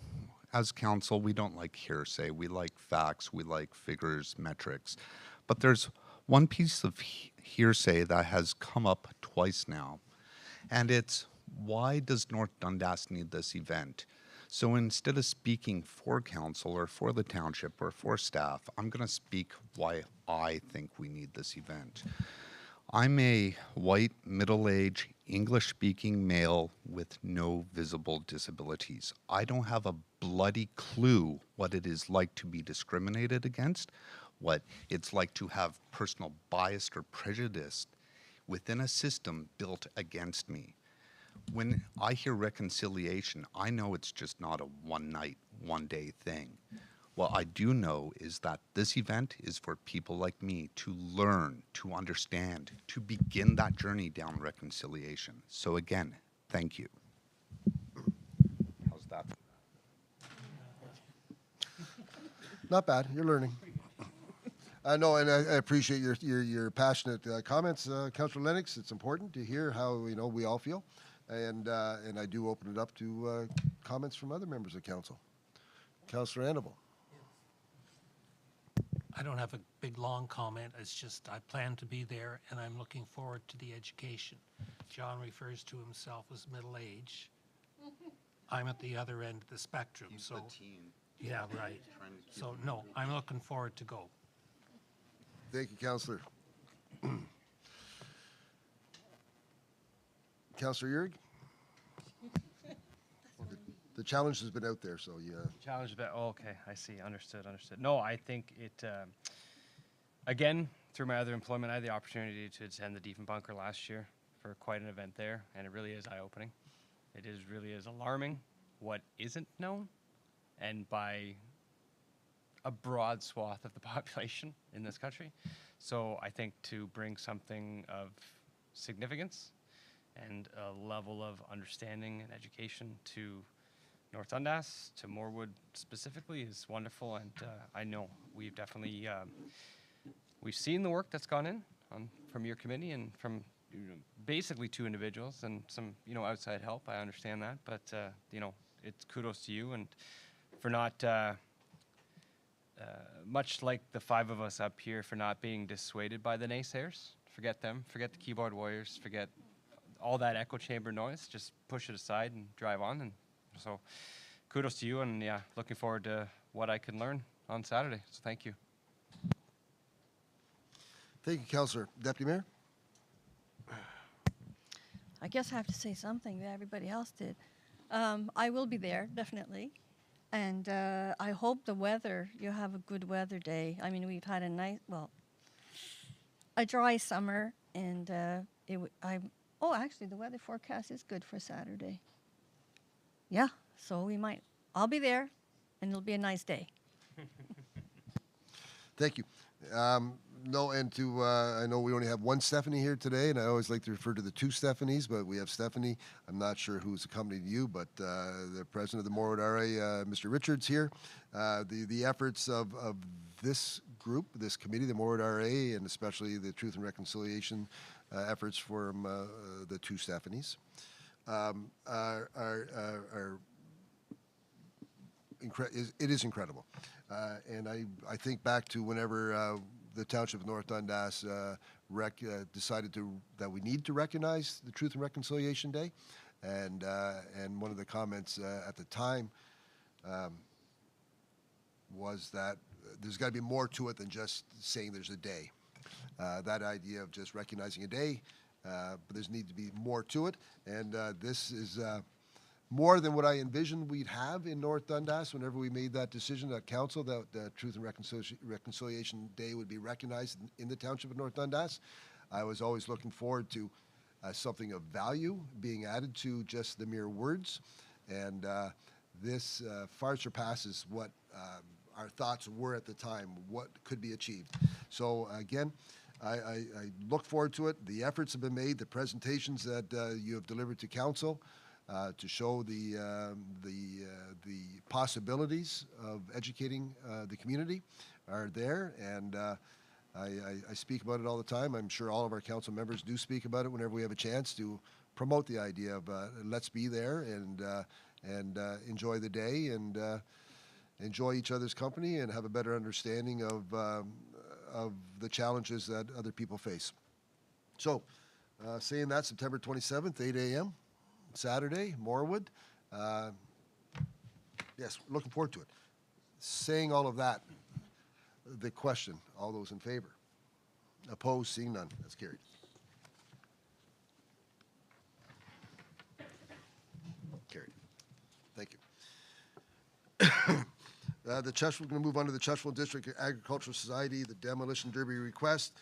as council, we don't like hearsay. We like facts, we like figures, metrics. But there's one piece of hearsay that has come up twice now. And it's, why does North Dundas need this event? So instead of speaking for council or for the township or for staff, I'm going to speak why I think we need this event. I'm a white, middle-aged, English-speaking male with no visible disabilities. I don't have a bloody clue what it is like to be discriminated against, what it's like to have personal bias or prejudice within a system built against me. When I hear reconciliation, I know it's just not a one-night, one-day thing. What I do know is that this event is for people like me to learn, to understand, to begin that journey down reconciliation. So again, thank you. How's that? Not bad. You're learning. No, and I appreciate your passionate comments, Councillor Lennox. It's important to hear how we all feel, and I do open it up to comments from other members of council. Councillor Annable. I don't have a big, long comment. It's just I plan to be there, and I'm looking forward to the education. John refers to himself as middle age. I'm at the other end of the spectrum, so. Yeah, right. So, no, I'm looking forward to go. Thank you, Councillor. Councillor Yurg? The challenge has been out there, so yeah. Challenge bit. Oh, okay, I see. Understood. Understood. No, I think it. Again, through my other employment, I had the opportunity to attend the Diefenbunker last year for quite an event there, and it really is eye-opening. It is really is alarming what isn't known, and by a broad swath of the population in this country. So I think to bring something of significance and a level of understanding and education to North Dundas, to Morewood specifically, is wonderful, and I know we've definitely we've seen the work that's gone in from your committee and from basically 2 individuals and some outside help. I understand that, but it's kudos to you and for not much like the 5 of us up here, for not being dissuaded by the naysayers. Forget them. Forget the keyboard warriors. Forget all that echo chamber noise. Just push it aside and drive on. And so kudos to you, and yeah, looking forward to what I can learn on Saturday. So thank you. Thank you, Councillor. Deputy Mayor? I guess I have to say something that everybody else did. I will be there, definitely. And I hope you have a good weather day. I mean, we've had a dry summer, and actually, the weather forecast is good for Saturday. Yeah, so I'll be there, and it'll be a nice day. Thank you. I know we only have one Stephanie here today, and I always like to refer to the 2 Stephanies, but we have Stephanie. I'm not sure who's accompanying you, but the president of the Morewood RA, Mr. Richards here. The efforts of this group, this committee, the Morewood RA, and especially the Truth and Reconciliation efforts from the 2 Stephanies are it is incredible. And I think back to whenever the Township of North Dundas decided that we need to recognize the Truth and Reconciliation Day. And one of the comments at the time was that there's got to be more to it than just saying there's a day. That idea of just recognizing a day, but there's need to be more to it. And this is more than what I envisioned we'd have in North Dundas whenever we made that decision at council that Truth and Reconciliation Day would be recognized in the Township of North Dundas. I was always looking forward to something of value being added to just the mere words, and this far surpasses what our thoughts were at the time, what could be achieved. So again, I look forward to it. The efforts have been made, the presentations that you have delivered to council, to show the possibilities of educating the community are there, and I speak about it all the time. I'm sure all of our council members do speak about it whenever we have a chance to promote the idea of let's be there and enjoy the day and enjoy each other's company and have a better understanding of the challenges that other people face. So, saying that, September 27th, 8 a.m., Saturday, Morewood. Yes, looking forward to it. Saying all of that, the question, all those in favor? Opposed, seeing none, that's carried. Carried. Thank you. We're going to move on to the Churchville District Agricultural Society, the demolition derby request.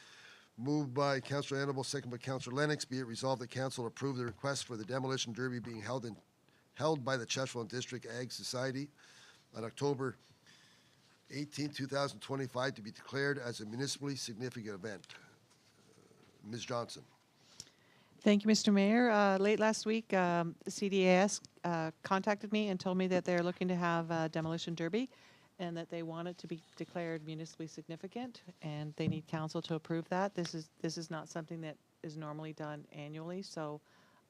Moved by Councillor Annable, second by Councillor Lennox. Be it resolved that council approve the request for the demolition derby being held by the Churchville District Ag Society on October 18, 2025, to be declared as a municipally significant event. Ms. Johnson. Thank you, Mr. Mayor. Late last week, the CDAS contacted me and told me that they're looking to have a demolition derby and that they want it to be declared municipally significant, and they need council to approve that. This is not something that is normally done annually, so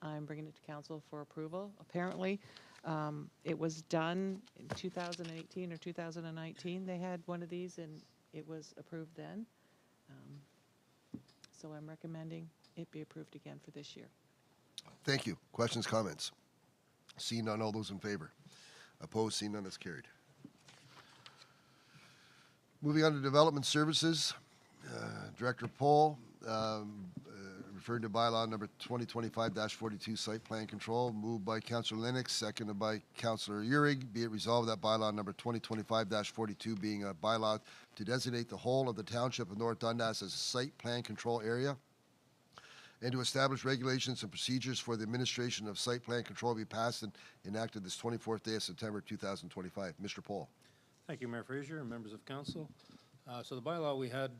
I'm bringing it to council for approval. Apparently, it was done in 2018 or 2019. They had one of these, and it was approved then. So I'm recommending it be approved again for this year. Thank you. Questions, comments? Seeing none, all those in favor? Opposed, seeing none, that's carried. Moving on to Development Services, Director Pohl, referring to bylaw number 2025-42, Site Plan Control, moved by Councillor Lennox, seconded by Councillor Uhrig. Be it resolved that bylaw number 2025-42 being a bylaw to designate the whole of the Township of North Dundas as a site plan control area and to establish regulations and procedures for the administration of site plan control be passed and enacted this 24th day of September 2025. Mr. Pohl. Thank you, Mayor Fraser and members of council. So the bylaw we had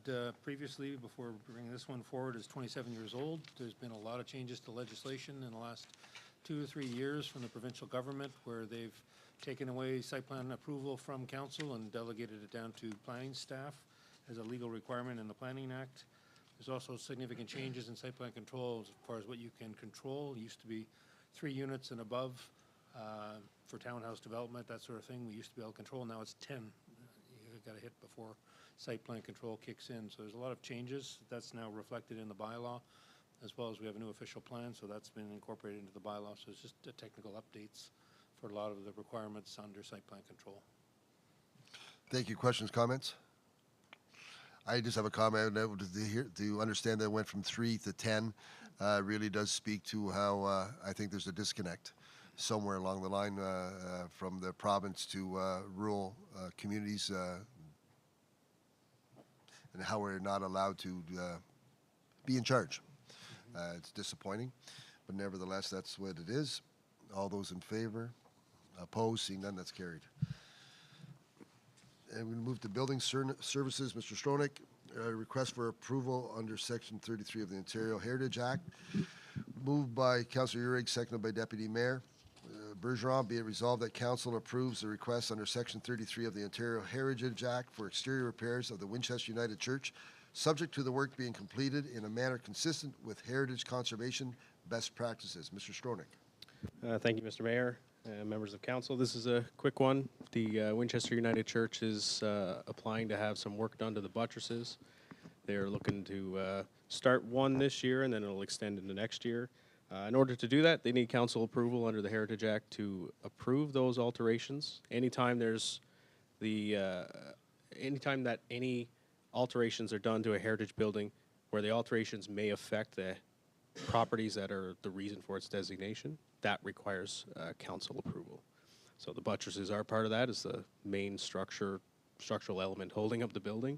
previously, before bringing this one forward, is 27 years old. There's been a lot of changes to legislation in the last 2 or 3 years from the provincial government, where they've taken away site plan approval from council and delegated it down to planning staff as a legal requirement in the Planning Act. There's also significant changes in site plan control as far as what you can control. It used to be 3 units and above for townhouse development, that sort of thing. We used to be able to control. Now it's 10. You've got to hit before site plan control kicks in. So there's a lot of changes. That's now reflected in the bylaw, as well as we have a new official plan, so that's been incorporated into the bylaw. So it's just technical updates for a lot of the requirements under site plan control. Thank you. Questions, comments? I just have a comment to understand that it went from 3 to 10 really does speak to how I think there's a disconnect somewhere along the line from the province to rural communities and how we're not allowed to be in charge. It's disappointing, but nevertheless, that's what it is. All those in favor? Opposed? Seeing none, that's carried. And we move to Building Services. Mr. Stronach, request for approval under Section 33 of the Ontario Heritage Act. Moved by Councillor Uhrig, seconded by Deputy Mayor Bergeron. Be it resolved that Council approves the request under Section 33 of the Ontario Heritage Act for exterior repairs of the Winchester United Church, subject to the work being completed in a manner consistent with heritage conservation best practices. Mr. Stronach. Thank you, Mr. Mayor. Members of council, this is a quick one. The Winchester United Church is applying to have some work done to the buttresses. They're looking to start one this year, and then it'll extend into next year. In order to do that, they need council approval under the Heritage Act to approve those alterations. Anytime there's anytime that any alterations are done to a heritage building where the alterations may affect the properties that are the reason for its designation, that requires council approval. So the buttresses are part of that, is the main structural element holding up the building.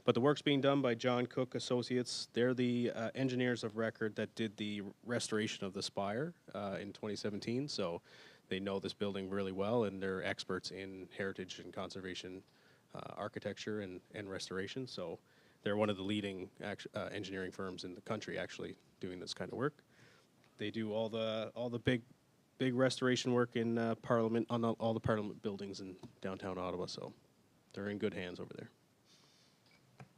But the work's being done by John Cook Associates. They're the engineers of record that did the restoration of the spire in 2017. So they know this building really well, and they're experts in heritage and conservation architecture and restoration. So they're one of the leading engineering firms in the country actually doing this kind of work. They do all the big restoration work in Parliament, on all the Parliament buildings in downtown Ottawa. So they're in good hands over there.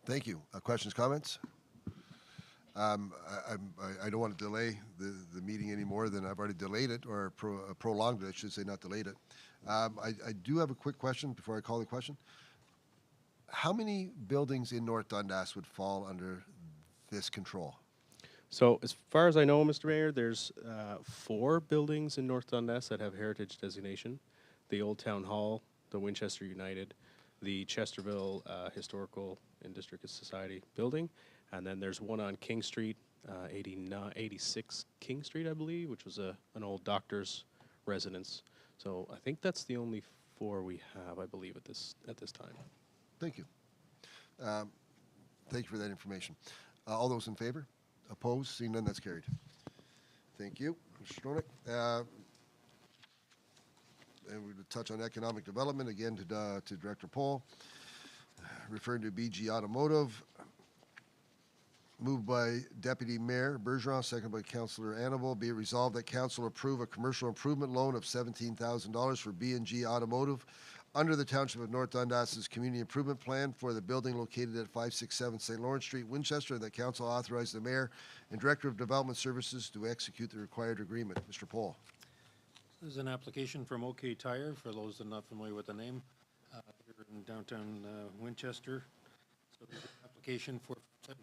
Thank you. Questions, comments? I don't want to delay the meeting any more than I've already delayed it, or prolonged it, I should say, not delayed it. I do have a quick question before I call the question. How many buildings in North Dundas would fall under this control? So as far as I know, Mr. Mayor, there's 4 buildings in North Dundas that have heritage designation. The Old Town Hall, the Winchester United, the Chesterville Historical and District Society building, and then there's one on King Street, 86 King Street, I believe, which was an old doctor's residence. So I think that's the only 4 we have, I believe, at this time. Thank you. Thank you for that information. All those in favor? Opposed? Seeing none, that's carried. Thank you, Mr. Stronach. And we're going to touch on economic development again to Director Pohl. Referring to BG Automotive. Moved by Deputy Mayor Bergeron, seconded by Councillor Annable. Be it resolved that Council approve a commercial improvement loan of $17,000 for B&G Automotive under the Township of North Dundas' Community Improvement Plan for the building located at 567 St. Lawrence Street, Winchester, and that Council authorize the Mayor and Director of Development Services to execute the required agreement. Mr. Pohl. This is an application from OK Tire, for those that are not familiar with the name. They're in downtown Winchester. So there's an application for $17,000 to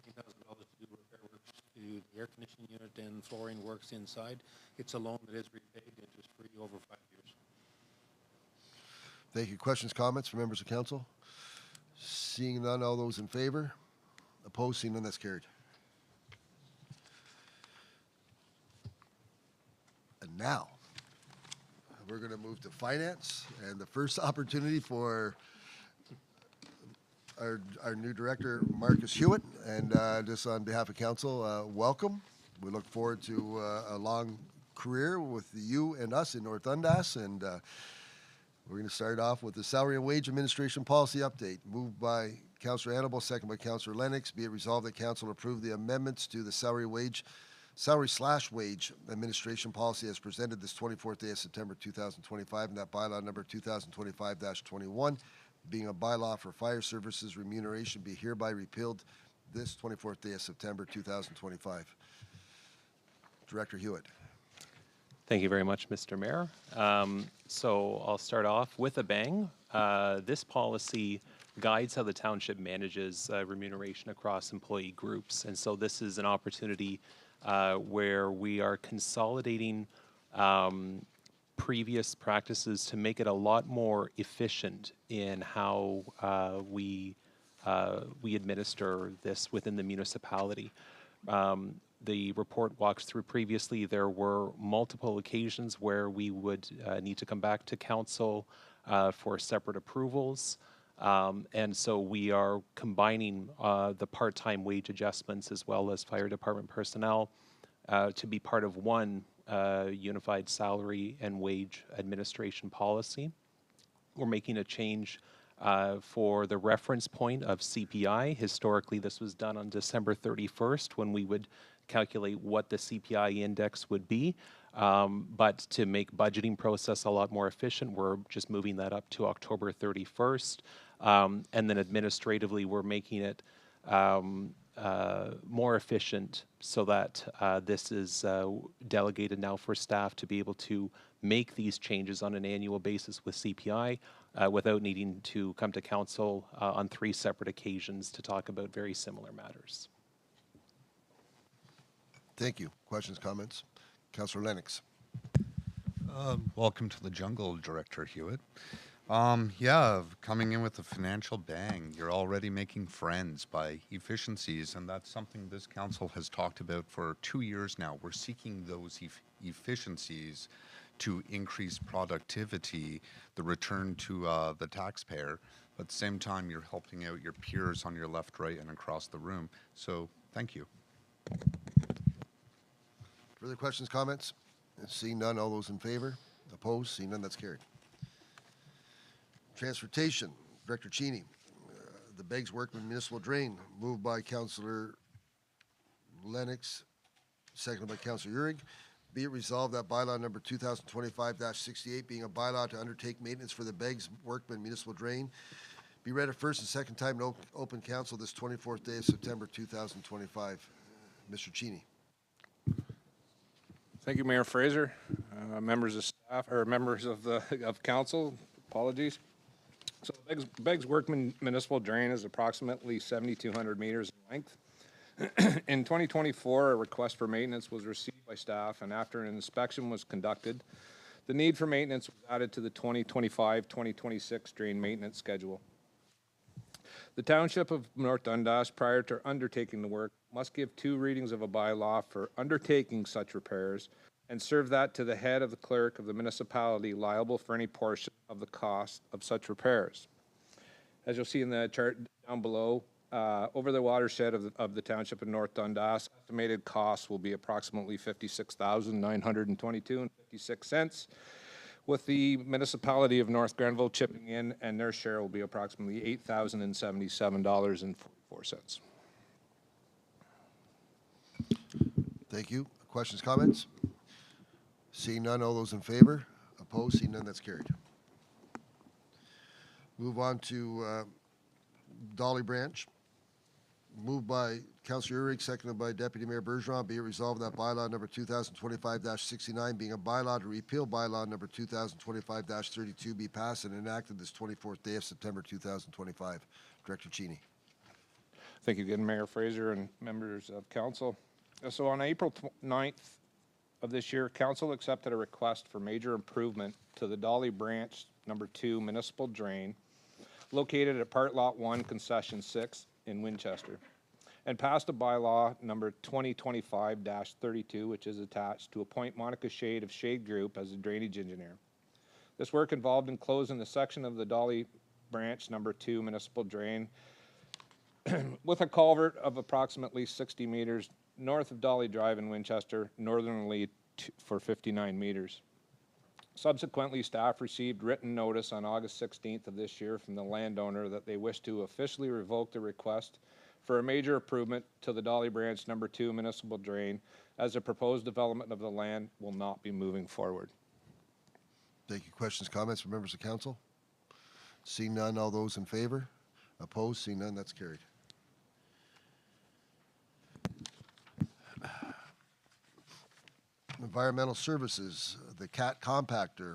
do repair works to the air conditioning unit and flooring works inside. It's a loan that is repaid interest-free over 5 years. Thank you. Questions, comments from members of council? Seeing none, all those in favor? Opposed? Seeing none, that's carried. And now, we're going to move to finance, and the first opportunity for our new director, Marcus Hewitt, and just on behalf of council, welcome. We look forward to a long career with you and us in North Dundas, and we're going to start off with the Salary and Wage Administration Policy Update, moved by Councillor Hannibal, second by Councillor Lennox. Be it resolved that council approve the amendments to the salary/wage administration policy as presented this 24th day of September 2025, and that bylaw number 2025-21, being a bylaw for fire services remuneration, be hereby repealed this 24th day of September 2025. Director Hewitt. Thank you very much, Mr. Mayor. So I'll start off with a bang. This policy guides how the township manages remuneration across employee groups. And so this is an opportunity where we are consolidating previous practices to make it a lot more efficient in how we administer this within the municipality. The report walks through previously, there were multiple occasions where we would need to come back to council for separate approvals. And so we are combining the part-time wage adjustments as well as fire department personnel to be part of one unified salary and wage administration policy. We're making a change for the reference point of CPI. Historically, this was done on December 31st when we would calculate what the CPI index would be. But to make budgeting process a lot more efficient, we're just moving that up to October 31st. And then administratively, we're making it more efficient so that this is delegated now for staff to be able to make these changes on an annual basis with CPI without needing to come to council on 3 separate occasions to talk about very similar matters. Thank you. Questions, comments? Councillor Lennox. Welcome to the jungle, Director Hewitt. Yeah, coming in with a financial bang. You're already making friends by efficiencies, and that's something this council has talked about for 2 years now. We're seeking those efficiencies to increase productivity, the return to the taxpayer. But at the same time, you're helping out your peers on your left, right, and across the room. So thank you. Further questions, comments? Seeing none, all those in favor? Opposed? Seeing none, that's carried. Transportation, Director Cheney. The Beggs Workman Municipal Drain, moved by Councillor Lennox, seconded by Councillor Uhrig. Be it resolved that bylaw number 2025-68, being a bylaw to undertake maintenance for the Beggs Workman Municipal Drain, be read a first and second time in open council this 24th day of September 2025. Mr. Cheney. Thank you, Mayor Fraser, members of staff, or members of council. Apologies. So Beggs Workman Municipal Drain is approximately 7,200 meters in length. In 2024, a request for maintenance was received by staff, and after an inspection was conducted, the need for maintenance was added to the 2025-2026 drain maintenance schedule. The Township of North Dundas, prior to undertaking the work, must give 2 readings of a bylaw for undertaking such repairs and serve that to the head of the clerk of the municipality liable for any portion of the cost of such repairs. As you'll see in the chart down below, over the watershed of the Township of North Dundas, estimated costs will be approximately $56,922.56, with the municipality of North Grenville chipping in, and their share will be approximately $8,077.44. Thank you. Questions, comments? Seeing none, all those in favor? Opposed? Seeing none, that's carried. Move on to Dolly Branch, Moved by Councillor Urick, seconded by Deputy Mayor Bergeron. Be it resolved that bylaw number 2025-69, being a bylaw to repeal bylaw number 2025-32, be passed and enacted this 24th day of September 2025. Director Cheney. Thank you again, Mayor Fraser and members of council. So on April 9th of this year, council accepted a request for major improvement to the Dolly Branch number 2 municipal drain located at Part Lot 1, Concession 6 in Winchester, and passed a bylaw number 2025-32, which is attached to appoint Monica Shade of Shade Group as a drainage engineer. This work involved enclosing the section of the Dolly Branch number 2 municipal drain with a culvert of approximately 60 meters north of Dolly Drive in Winchester, northerly for 59 meters. Subsequently, staff received written notice on August 16th of this year from the landowner that they wish to officially revoke the request for a major improvement to the Dolly Branch number 2 municipal drain, as the proposed development of the land will not be moving forward. Thank you. Questions, comments from members of council? Seeing none, all those in favor? Opposed? Seeing none, that's carried. Environmental Services, the CAT compactor.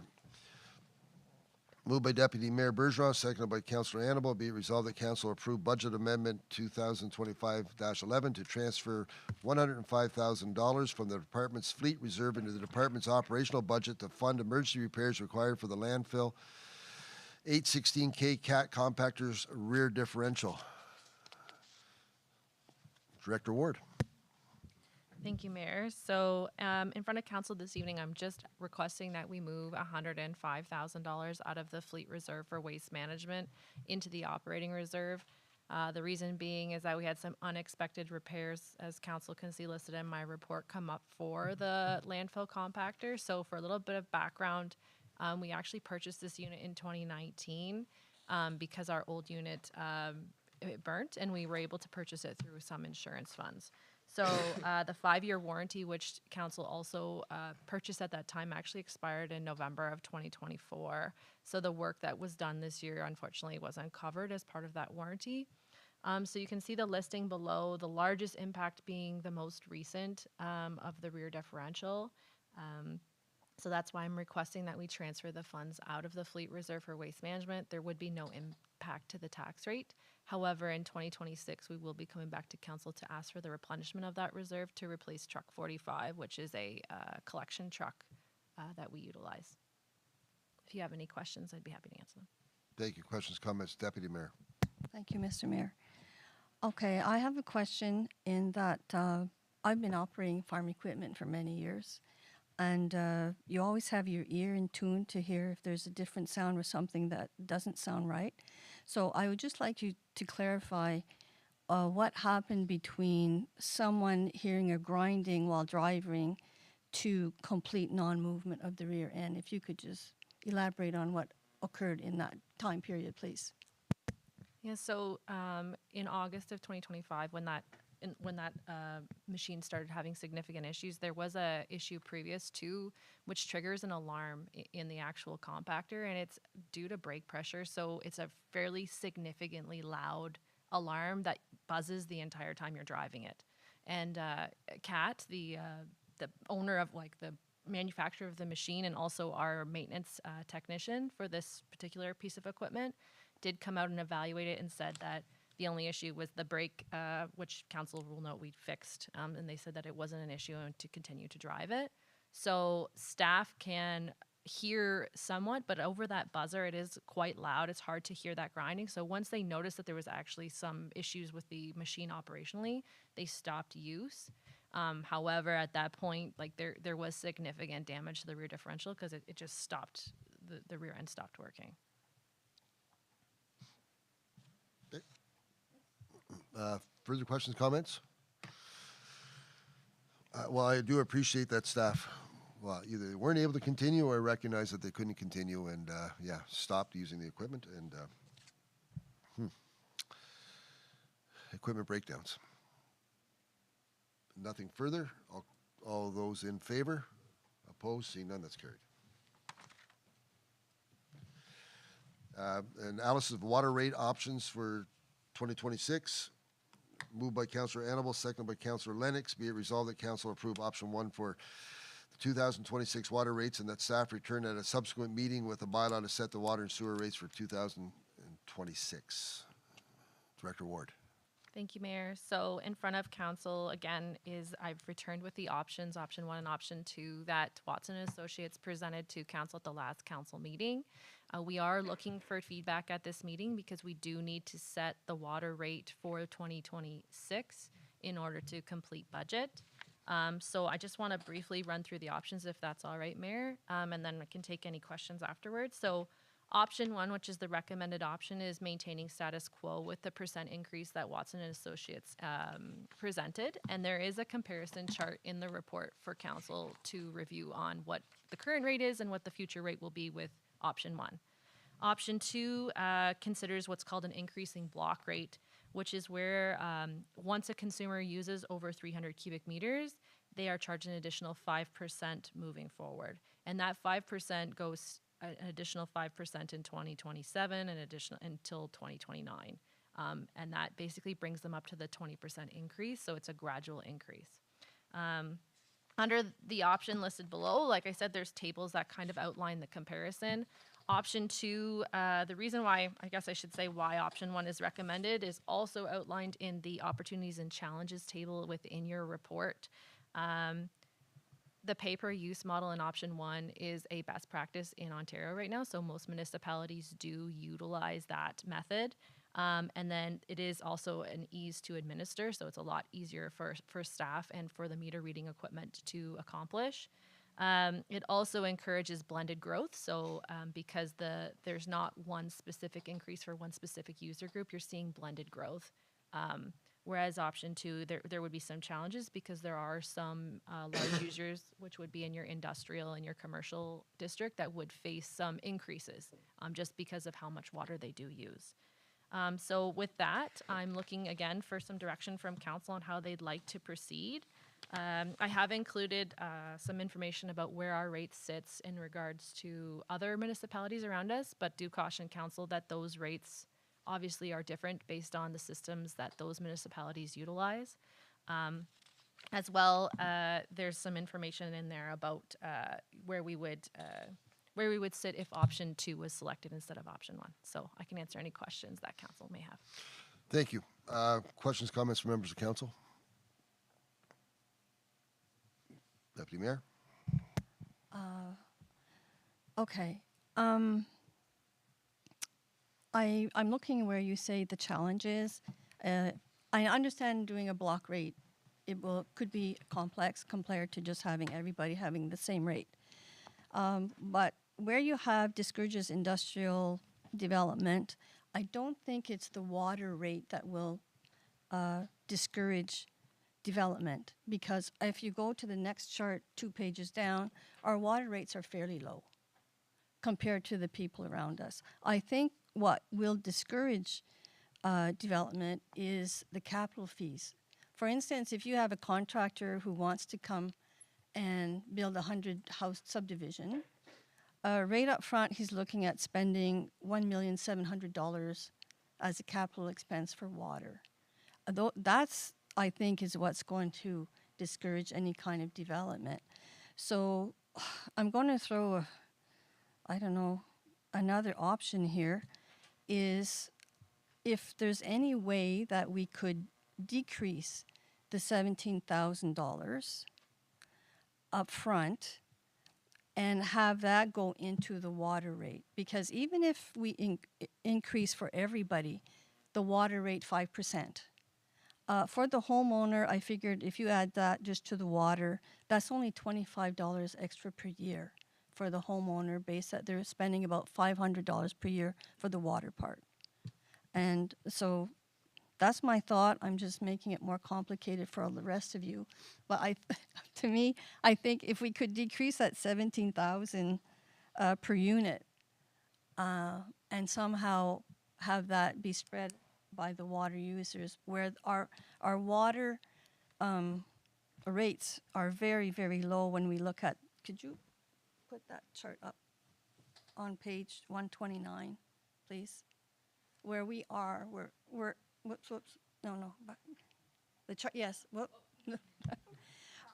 Moved by Deputy Mayor Bergeron, seconded by Councillor Annable. Be it resolved that council approve budget amendment 2025-11 to transfer $105,000 from the department's fleet reserve into the department's operational budget to fund emergency repairs required for the landfill 816K CAT compactor's rear differential. Director Ward. Thank you, Mayor. So in front of council this evening, I'm just requesting that we move $105,000 out of the fleet reserve for waste management into the operating reserve. The reason being is that we had some unexpected repairs, as council can see listed in my report, come up for the landfill compactor. So for a little bit of background, we actually purchased this unit in 2019 because our old unit it burnt, and we were able to purchase it through some insurance funds. So the 5-year warranty, which council also purchased at that time, actually expired in November of 2024. So the work that was done this year, unfortunately, wasn't covered as part of that warranty. So you can see the listing below, the largest impact being the most recent of the rear differential. So that's why I'm requesting that we transfer the funds out of the fleet reserve for waste management. There would be no impact to the tax rate. However, in 2026, we will be coming back to council to ask for the replenishment of that reserve to replace truck 45, which is a collection truck that we utilize. If you have any questions, I'd be happy to answer them. Thank you. Questions, comments, Deputy Mayor. Thank you, Mr. Mayor. Okay, I have a question in that I've been operating farm equipment for many years, and you always have your ear in tune to hear if there's a different sound or something that doesn't sound right. So I would just like you to clarify what happened between someone hearing a grinding while driving to complete non-movement of the rear end. If you could just elaborate on what occurred in that time period, please. Yeah, so in August of 2025, when that machine started having significant issues, there was a issue previous to which triggers an alarm in the actual compactor, and it's due to brake pressure. So it's a fairly significantly loud alarm that buzzes the entire time you're driving it. And Kat, the owner of the manufacturer of the machine and also our maintenance technician for this particular piece of equipment, did come out and evaluate it and said that the only issue was the brake, which council will note we fixed, and they said that it wasn't an issue and to continue to drive it. So staff can hear somewhat, but over that buzzer, it is quite loud. It's hard to hear that grinding. So once they noticed that there was actually some issues with the machine operationally, they stopped use. However, at that point, there was significant damage to the rear differential because it just stopped, the rear end stopped working. Further questions, comments? Well, I do appreciate that staff, well, either they weren't able to continue or recognized that they couldn't continue and, yeah, stopped using the equipment and equipment breakdowns. Nothing further. All those in favor? Opposed? Seeing none, that's carried. Analysis of water rate options for 2026. Moved by Councillor Annable, seconded by Councillor Lennox. Be it resolved that council approve option 1 for the 2026 water rates and that staff return at a subsequent meeting with a bylaw to set the water and sewer rates for 2026. Director Ward. Thank you, Mayor. So in front of council, again, is I've returned with the options, option 1 and option 2, that Watson and Associates presented to council at the last council meeting. We are looking for feedback at this meeting because we do need to set the water rate for 2026 in order to complete budget. So I just want to briefly run through the options if that's all right, Mayor, and then I can take any questions afterwards. So option 1, which is the recommended option, is maintaining status quo with the percent increase that Watson and Associates presented. And there is a comparison chart in the report for council to review on what the current rate is and what the future rate will be with option 1. Option 2 considers what's called an increasing block rate, which is where once a consumer uses over 300 cubic meters, they are charged an additional 5% moving forward. And that 5% goes an additional 5% in 2027 and additional until 2029. And that basically brings them up to the 20% increase, so it's a gradual increase. Under the option listed below, like I said, there's tables that kind of outline the comparison. Option 2, the reason why, I guess I should say why option 1 is recommended is also outlined in the opportunities and challenges table within your report. The pay-per-use model in option 1 is a best practice in Ontario right now, so most municipalities do utilize that method. And then it is also an ease to administer, so it's a lot easier for staff and for the meter reading equipment to accomplish. It also encourages blended growth, so because there's not one specific increase for one specific user group, you're seeing blended growth. Whereas option 2, there would be some challenges because there are some large users, which would be in your industrial and your commercial district, that would face some increases just because of how much water they do use. So with that, I'm looking again for some direction from council on how they'd like to proceed. I have included some information about where our rate sits in regards to other municipalities around us, but do caution council that those rates obviously are different based on the systems that those municipalities utilize. As well, there's some information in there about where we would sit if option 2 was selected instead of option 1. So I can answer any questions that council may have. Thank you. Questions, comments from members of council? Deputy Mayor? Okay. I'm looking where you say the challenges. I understand doing a block rate, could be complex compared to just having everybody having the same rate. But where you have discourages industrial development, I don't think it's the water rate that will discourage development, because if you go to the next chart 2 pages down, our water rates are fairly low compared to the people around us. I think what will discourage development is the capital fees. For instance, if you have a contractor who wants to come and build a 100-house subdivision, right up front he's looking at spending $1,700,000 as a capital expense for water. That's, I think, is what's going to discourage any kind of development. So I'm going to throw another option here is if there's any way that we could decrease the $17,000 up front and have that go into the water rate. Because even if we increase for everybody the water rate 5%, for the homeowner, I figured if you add that just to the water, that's only $25 extra per year for the homeowner, based that they're spending about $500 per year for the water part. And so that's my thought. I'm just making it more complicated for all the rest of you. But to me, I think if we could decrease that $17,000 per unit and somehow have that be spread by the water users, where our water rates are very, very low when we look at, could you put that chart up on page 129, please? Where we are, woops, no, back. Yes. Well,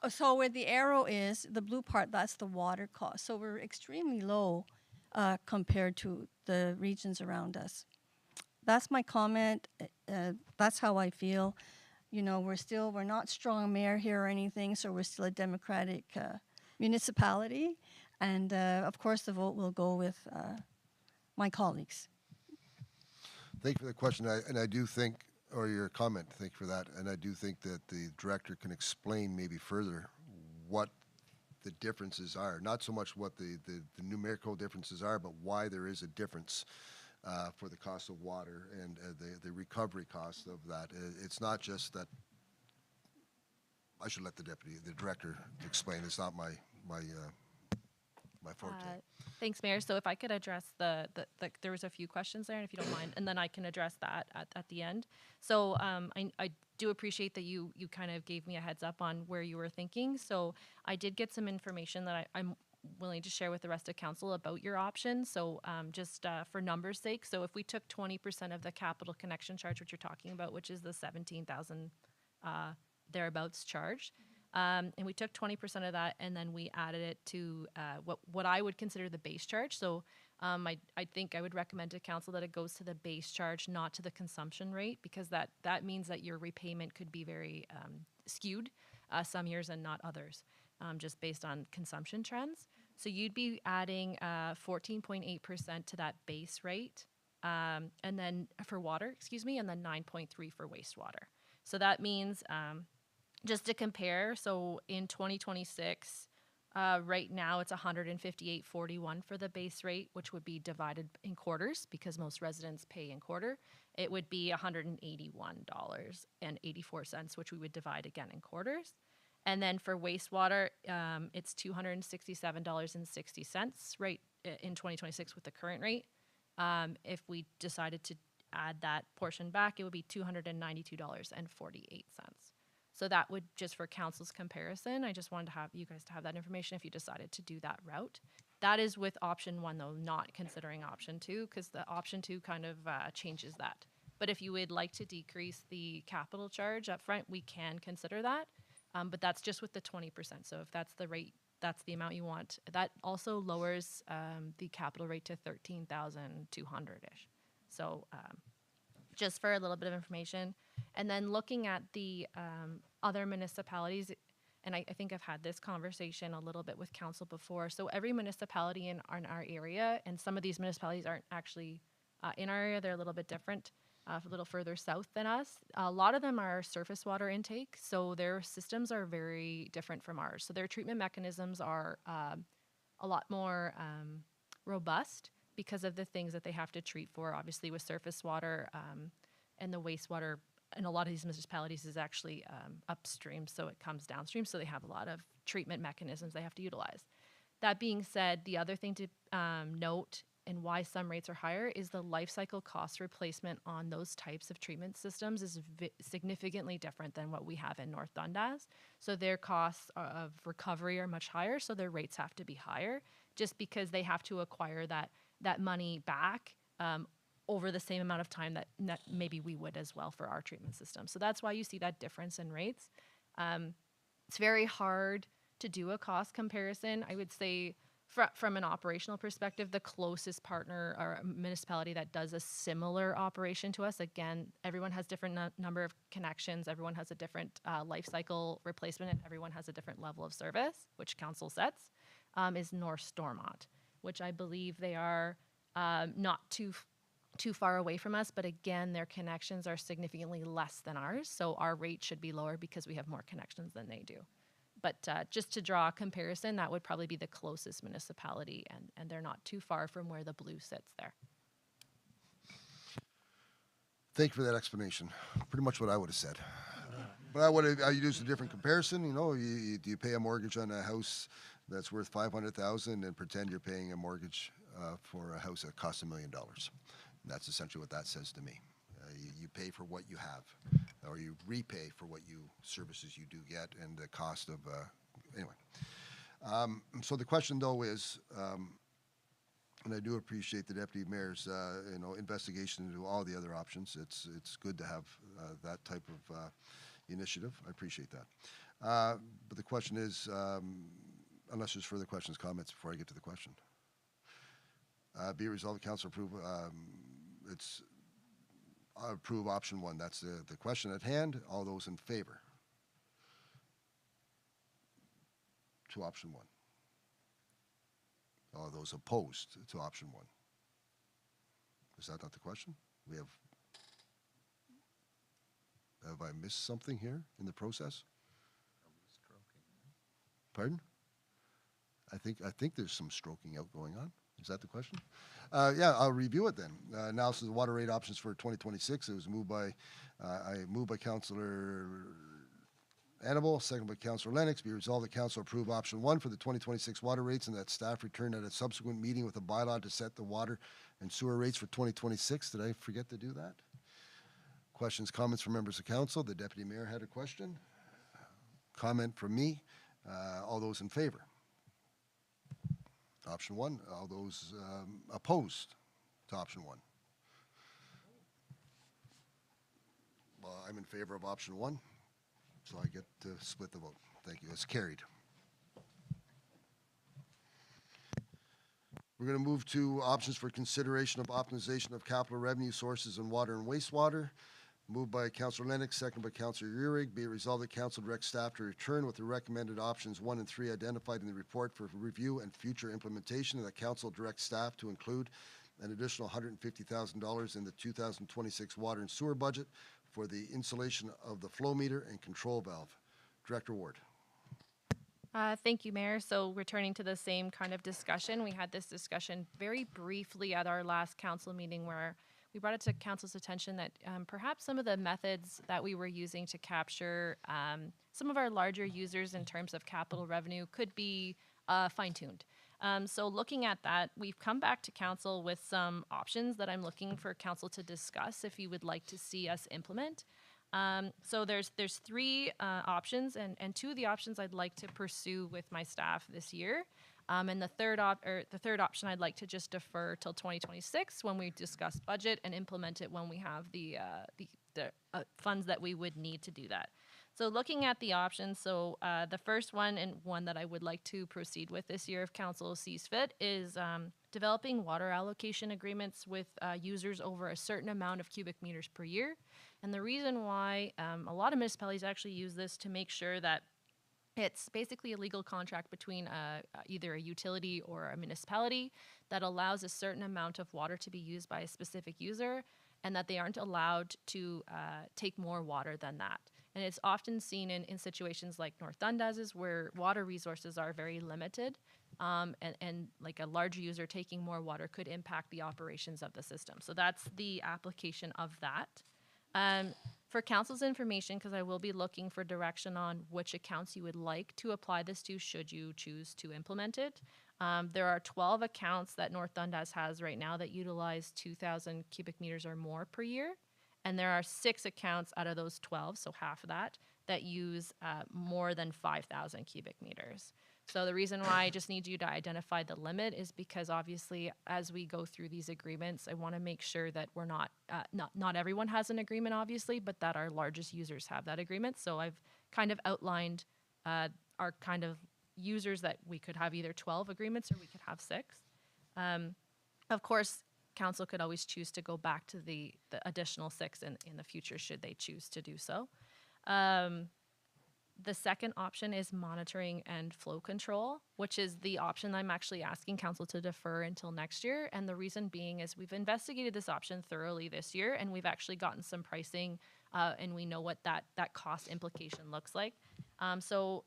so where the arrow is, the blue part, that's the water cost. So we're extremely low compared to the regions around us. That's my comment. That's how I feel. You know, we're not strong mayor here or anything, so we're still a democratic municipality. And of course, the vote will go with my colleagues. Thank you for the question, and I do think, or your comment, thank you for that, and I do think that the director can explain maybe further what the differences are, not so much what the numerical differences are, but why there is a difference for the cost of water and the recovery cost of that. It's not just that, I should let the director explain, it's not my forte. Thanks, Mayor. So if I could address there was a few questions there, and if you don't mind, and then I can address that at the end. So I do appreciate that you kind of gave me a heads up on where you were thinking. So I did get some information that I'm willing to share with the rest of council about your options. So just for numbers' sake, so if we took 20% of the capital connection charge, which you're talking about, which is the 17,000 thereabouts charge, and we took 20% of that, and then we added it to what I would consider the base charge. So I think I would recommend to council that it goes to the base charge, not to the consumption rate, because that means that your repayment could be very skewed some years and not others, just based on consumption trends. So you'd be adding 14.8% to that base rate, and then for water, and then 9.3 for wastewater. So that means, just to compare, so in 2026, right now it's 158.41 for the base rate, which would be divided in quarters because most residents pay in quarter. It would be $181.84, which we would divide again in quarters. And then for wastewater, it's $267.60 right in 2026 with the current rate. If we decided to add that portion back, it would be $292.48. So that would, just for council's comparison, I just wanted to have you guys to have that information if you decided to do that route. That is with option one, though, not considering option two, because the option two kind of changes that. But if you would like to decrease the capital charge up front, we can consider that. But that's just with the 20%. So if that's the rate, that's the amount you want. That also lowers the capital rate to 13,200-ish. So just for a little bit of information. And then looking at the other municipalities, and I think I've had this conversation a little bit with council before. So every municipality in our area, and some of these municipalities aren't actually in our area, they're a little bit different, a little further south than us. A lot of them are surface water intake, so their systems are very different from ours. So their treatment mechanisms are a lot more robust because of the things that they have to treat for. Obviously with surface water and the wastewater in a lot of these municipalities is actually upstream, so it comes downstream, so they have a lot of treatment mechanisms they have to utilize. That being said, the other thing to note and why some rates are higher is the life cycle cost replacement on those types of treatment systems is significantly different than what we have in North Dundas. So their costs of recovery are much higher, so their rates have to be higher just because they have to acquire that money back over the same amount of time that maybe we would as well for our treatment system. So that's why you see that difference in rates. It's very hard to do a cost comparison. I would say from an operational perspective, the closest partner or municipality that does a similar operation to us, again, everyone has different number of connections, everyone has a different life cycle replacement, and everyone has a different level of service, which council sets, is North Stormont, which I believe they are not too far away from us, but again, their connections are significantly less than ours, so our rate should be lower because we have more connections than they do. But just to draw a comparison, that would probably be the closest municipality, and they're not too far from where the blue sits there. Thank you for that explanation. Pretty much what I would have said. But I used a different comparison. You know, do you pay a mortgage on a house that's worth $500,000 and pretend you're paying a mortgage for a house that costs $1 million? And that's essentially what that says to me. You pay for what you have, or you repay for what services you do get, and the cost of anyway. So the question though is, and I do appreciate the deputy mayor's investigation into all the other options. It's good to have that type of initiative. I appreciate that. But the question is, unless there's further questions, comments before I get to the question. Be it resolved, the council approve, approve option 1. That's the question at hand. All those in favor to option 1. All those opposed to option 1. Is that not the question? Have I missed something here in the process? Pardon? I think there's some stroking out going on. Is that the question? Yeah, I'll review it then. Analysis of water rate options for 2026. It was moved by, Councillor Annable, second by Councillor Lennox. Be resolved that council approve option 1 for the 2026 water rates and that staff return at a subsequent meeting with a bylaw to set the water and sewer rates for 2026. Did I forget to do that? Questions, comments from members of council? The Deputy Mayor had a question. Comment from me. All those in favor? Option 1. All those opposed to option 1? Well, I'm in favor of option 1, so I get to split the vote. Thank you. It's carried. We're going to move to options for consideration of optimization of capital revenue sources in water and wastewater. Moved by Councillor Lennox, second by Councillor Uhrig. Be it resolved that council directs staff to return with the recommended options 1 and 3 identified in the report for review and future implementation, and that council directs staff to include an additional $150,000 in the 2026 water and sewer budget for the installation of the flow meter and control valve. Director Ward. Thank you, Mayor. So returning to the same kind of discussion, we had this discussion very briefly at our last council meeting where we brought it to council's attention that perhaps some of the methods that we were using to capture some of our larger users in terms of capital revenue could be fine-tuned. So looking at that, we've come back to council with some options that I'm looking for council to discuss if you would like to see us implement. So there's 3 options, and 2 of the options I'd like to pursue with my staff this year. And the third option I'd like to just defer till 2026 when we discuss budget and implement it when we have the funds that we would need to do that. So looking at the options, so the first one and one that I would like to proceed with this year if council sees fit is developing water allocation agreements with users over a certain amount of cubic meters per year. And the reason why a lot of municipalities actually use this to make sure that it's basically a legal contract between either a utility or a municipality that allows a certain amount of water to be used by a specific user and that they aren't allowed to take more water than that. And it's often seen in situations like North Dundas where water resources are very limited and like a large user taking more water could impact the operations of the system. So that's the application of that. For council's information, because I will be looking for direction on which accounts you would like to apply this to should you choose to implement it. There are 12 accounts that North Dundas has right now that utilize 2,000 cubic meters or more per year. And there are 6 accounts out of those 12, so half of that use more than 5,000 cubic meters. So the reason why I just need you to identify the limit is because obviously as we go through these agreements, I want to make sure that we're not everyone has an agreement obviously, but that our largest users have that agreement. So I've kind of outlined our kind of users that we could have either 12 agreements or we could have 6. Of course, council could always choose to go back to the additional 6 in the future should they choose to do so. The second option is monitoring and flow control, which is the option I'm actually asking council to defer until next year. And the reason being is we've investigated this option thoroughly this year and we've actually gotten some pricing and we know what that cost implication looks like. So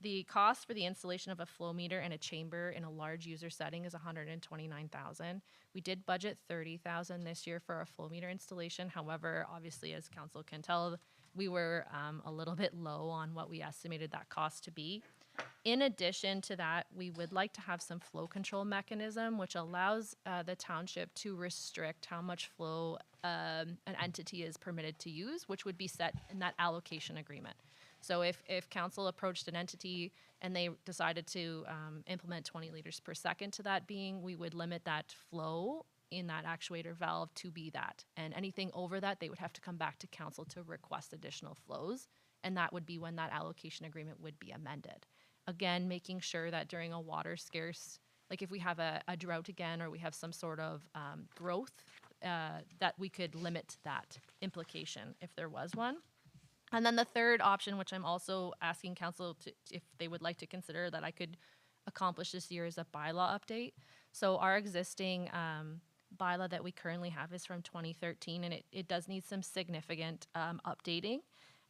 the cost for the installation of a flow meter and a chamber in a large user setting is $129,000. We did budget $30,000 this year for a flow meter installation. However, obviously, as council can tell, we were a little bit low on what we estimated that cost to be. In addition to that, we would like to have some flow control mechanism, which allows the township to restrict how much flow an entity is permitted to use, which would be set in that allocation agreement. So if council approached an entity and they decided to implement 20 liters per second to that being, we would limit that flow in that actuator valve to be that. And anything over that, they would have to come back to council to request additional flows. And that would be when that allocation agreement would be amended. Again, making sure that during a water scarce, like if we have a drought again, or we have some sort of growth, that we could limit that implication if there was one. And then the third option, which I'm also asking council to, if they would like to consider that I could accomplish this year, is a bylaw update. So our existing bylaw that we currently have is from 2013, and it does need some significant updating.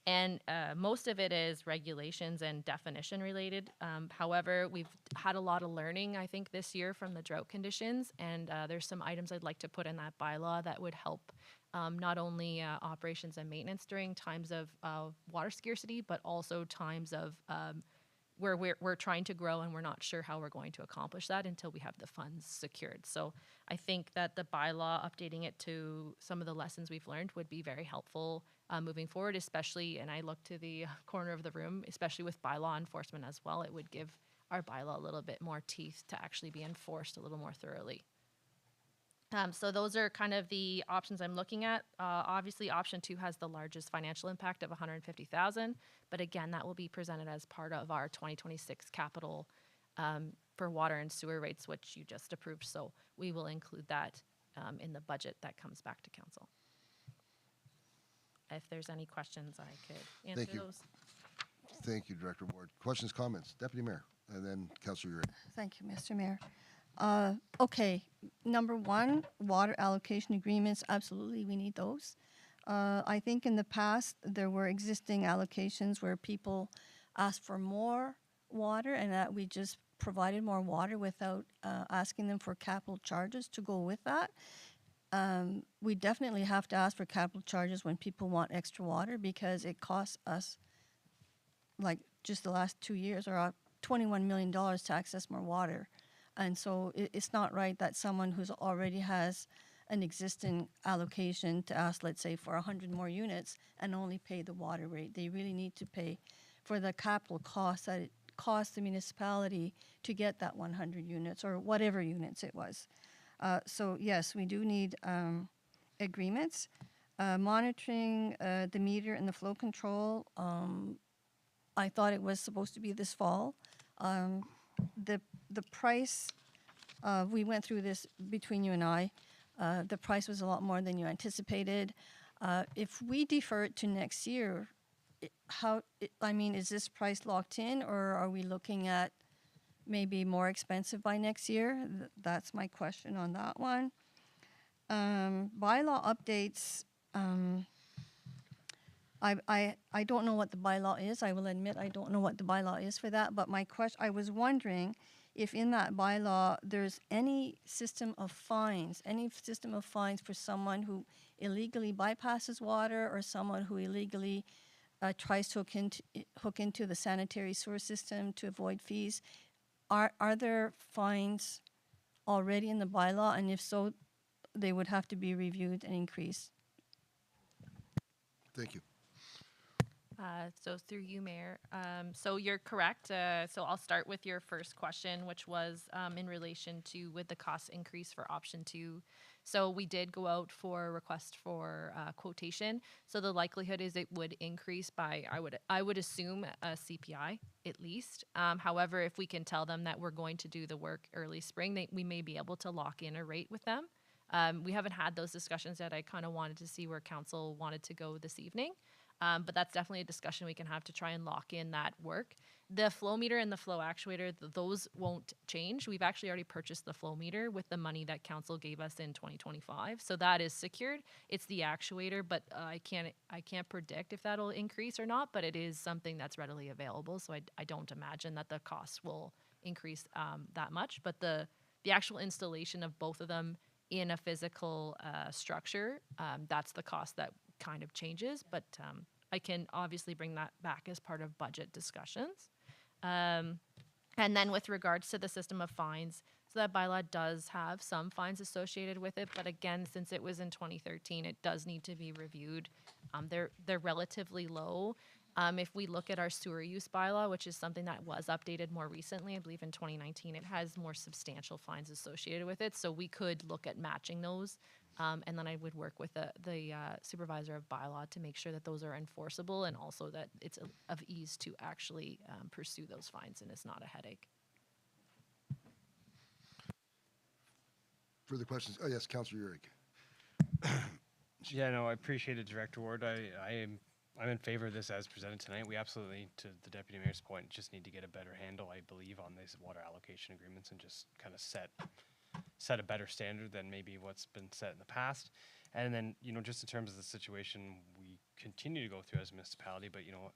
And most of it is regulations and definition related. However, we've had a lot of learning, I think, this year from the drought conditions. And there's some items I'd like to put in that bylaw that would help not only operations and maintenance during times of water scarcity, but also times of where we're trying to grow and we're not sure how we're going to accomplish that until we have the funds secured. So I think that the bylaw, updating it to some of the lessons we've learned, would be very helpful moving forward, especially, and I look to the corner of the room, especially with bylaw enforcement as well. It would give our bylaw a little bit more teeth to actually be enforced a little more thoroughly. So those are kind of the options I'm looking at. Obviously, option 2 has the largest financial impact of $150,000, but again, that will be presented as part of our 2026 capital for water and sewer rates, which you just approved. So we will include that in the budget that comes back to council. If there's any questions, I could answer Thank you. those. Thank you, Director Ward. Questions, comments? Deputy Mayor, and then Councilor Urick. Thank you, Mr. Mayor. Okay, number 1, water allocation agreements, absolutely, we need those. I think in the past, there were existing allocations where people asked for more water and that we just provided more water without asking them for capital charges to go with that. We definitely have to ask for capital charges when people want extra water because it costs us, like just the last 2 years, or $21 million to access more water. And so it's not right that someone who's already has an existing allocation to ask, let's say, for 100 more units and only pay the water rate. They really need to pay for the capital costs that it costs the municipality to get that 100 units or whatever units it was. So yes, we do need agreements. Monitoring the meter and the flow control, I thought it was supposed to be this fall. The price, we went through this between you and I, the price was a lot more than you anticipated. If we defer it to next year, is this price locked in, or are we looking at maybe more expensive by next year? That's my question on that one. Bylaw updates, I don't know what the bylaw is. I will admit I don't know what the bylaw is for that, but my question, I was wondering if in that bylaw there's any system of fines for someone who illegally bypasses water or someone who illegally tries to hook into the sanitary sewer system to avoid fees. Are there fines already in the bylaw? And if so, they would have to be reviewed and increased. Thank you. So through you, Mayor. So you're correct. So I'll start with your first question, which was in relation to with the cost increase for option 2. So we did go out for a request for quotation. So the likelihood is it would increase by, I would assume a CPI at least. However, if we can tell them that we're going to do the work early spring, we may be able to lock in a rate with them. We haven't had those discussions yet. I kind of wanted to see where council wanted to go this evening. But that's definitely a discussion we can have to try and lock in that work. The flow meter and the flow actuator, those won't change. We've actually already purchased the flow meter with the money that council gave us in 2025. So that is secured. It's the actuator, but I can't predict if that'll increase or not, but it is something that's readily available. So I don't imagine that the costs will increase that much. But the actual installation of both of them in a physical structure, that's the cost that kind of changes, but I can obviously bring that back as part of budget discussions. And then with regards to the system of fines, so that bylaw does have some fines associated with it, but again, since it was in 2013, it does need to be reviewed. They're relatively low. If we look at our sewer use bylaw, which is something that was updated more recently, I believe in 2019, it has more substantial fines associated with it. So we could look at matching those. And then I would work with the supervisor of bylaw to make sure that those are enforceable and also that it's of ease to actually pursue those fines and it's not a headache. Further questions? Oh, yes, Councillor Urick. Yeah, no, I appreciate it, Director Ward. I'm in favor of this as presented tonight. We absolutely, to the Deputy Mayor's point, just need to get a better handle, I believe, on these water allocation agreements and just kind of set a better standard than maybe what's been set in the past. And then, you know, just in terms of the situation we continue to go through as a municipality, but, you know,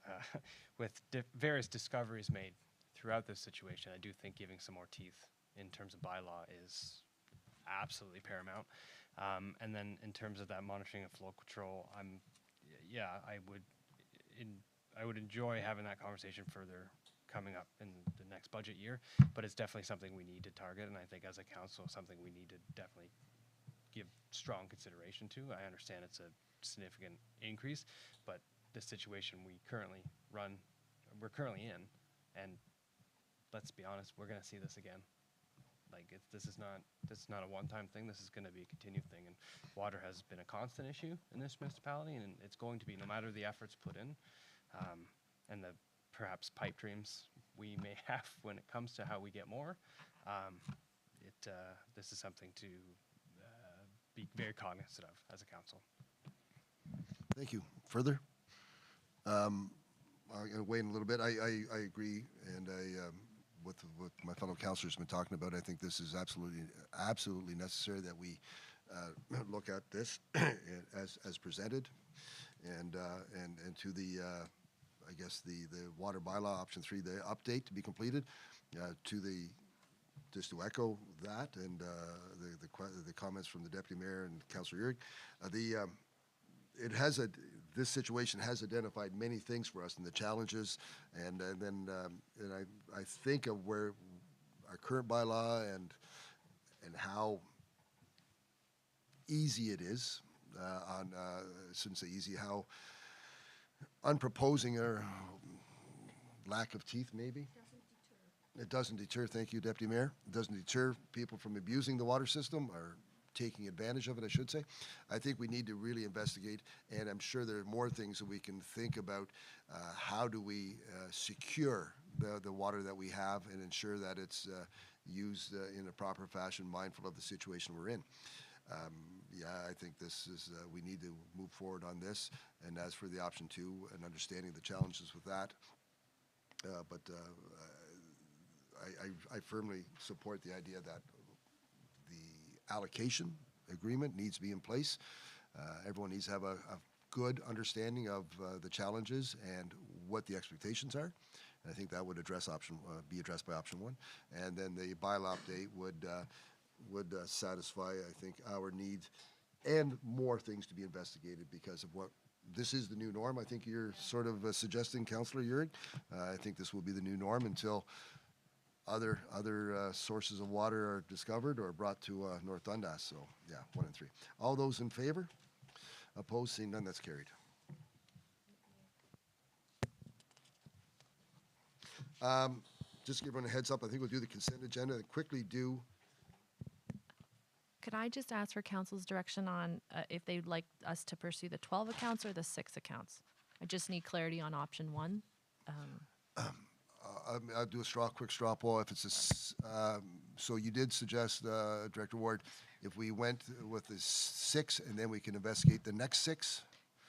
with various discoveries made throughout this situation, I do think giving some more teeth in terms of bylaw is absolutely paramount. And then in terms of that monitoring and flow control, I would enjoy having that conversation further coming up in the next budget year, but it's definitely something we need to target, and I think as a council, something we need to definitely give strong consideration to. I understand it's a significant increase, but the situation we're currently in, and let's be honest, we're gonna see this again. Like, this is not a one-time thing. This is going to be a continued thing, and water has been a constant issue in this municipality, and it's going to be no matter the efforts put in, and the perhaps pipe dreams we may have when it comes to how we get more. This is something to be very cognizant of as a council. Thank you. Further? I'm going to weigh in a little bit. I agree, and with what my fellow councillors have been talking about, I think this is absolutely necessary that we look at this as presented, and to the I guess the water bylaw option 3, the update to be completed, just to echo that and the comments from the Deputy Mayor and Councillor Urick. This situation has identified many things for us and the challenges, and I think of where our current bylaw and how easy it is I shouldn't say easy, how unproposing or lack of teeth maybe. It doesn't deter. Thank you, Deputy Mayor. It doesn't deter people from abusing the water system or taking advantage of it, I should say. I think we need to really investigate, and I'm sure there are more things that we can think about. How do we secure the water that we have and ensure that it's used in a proper fashion, mindful of the situation we're in? I think this is, we need to move forward on this. And as for the option 2 and understanding the challenges with that, I firmly support the idea that the allocation agreement needs to be in place. Everyone needs to have a good understanding of the challenges and what the expectations are. And I think that would be addressed by option 1. And then the bylaw update would satisfy, I think, our needs and more things to be investigated because of what this is the new norm. I think you're sort of suggesting, Councillor Urick. I think this will be the new norm until other sources of water are discovered or brought to North Dundas. So, yeah, 1 and 3. All those in favor? Opposed? Seeing none, that's carried. Just to give everyone a heads up, I think we'll do the consent agenda and quickly do. Could I just ask for council's direction on if they'd like us to pursue the 12 accounts or the 6 accounts? I just need clarity on option 1. I'll do a quick straw poll. If it's so you did suggest, Director Ward, if we went with the 6 and then we can investigate the next 6?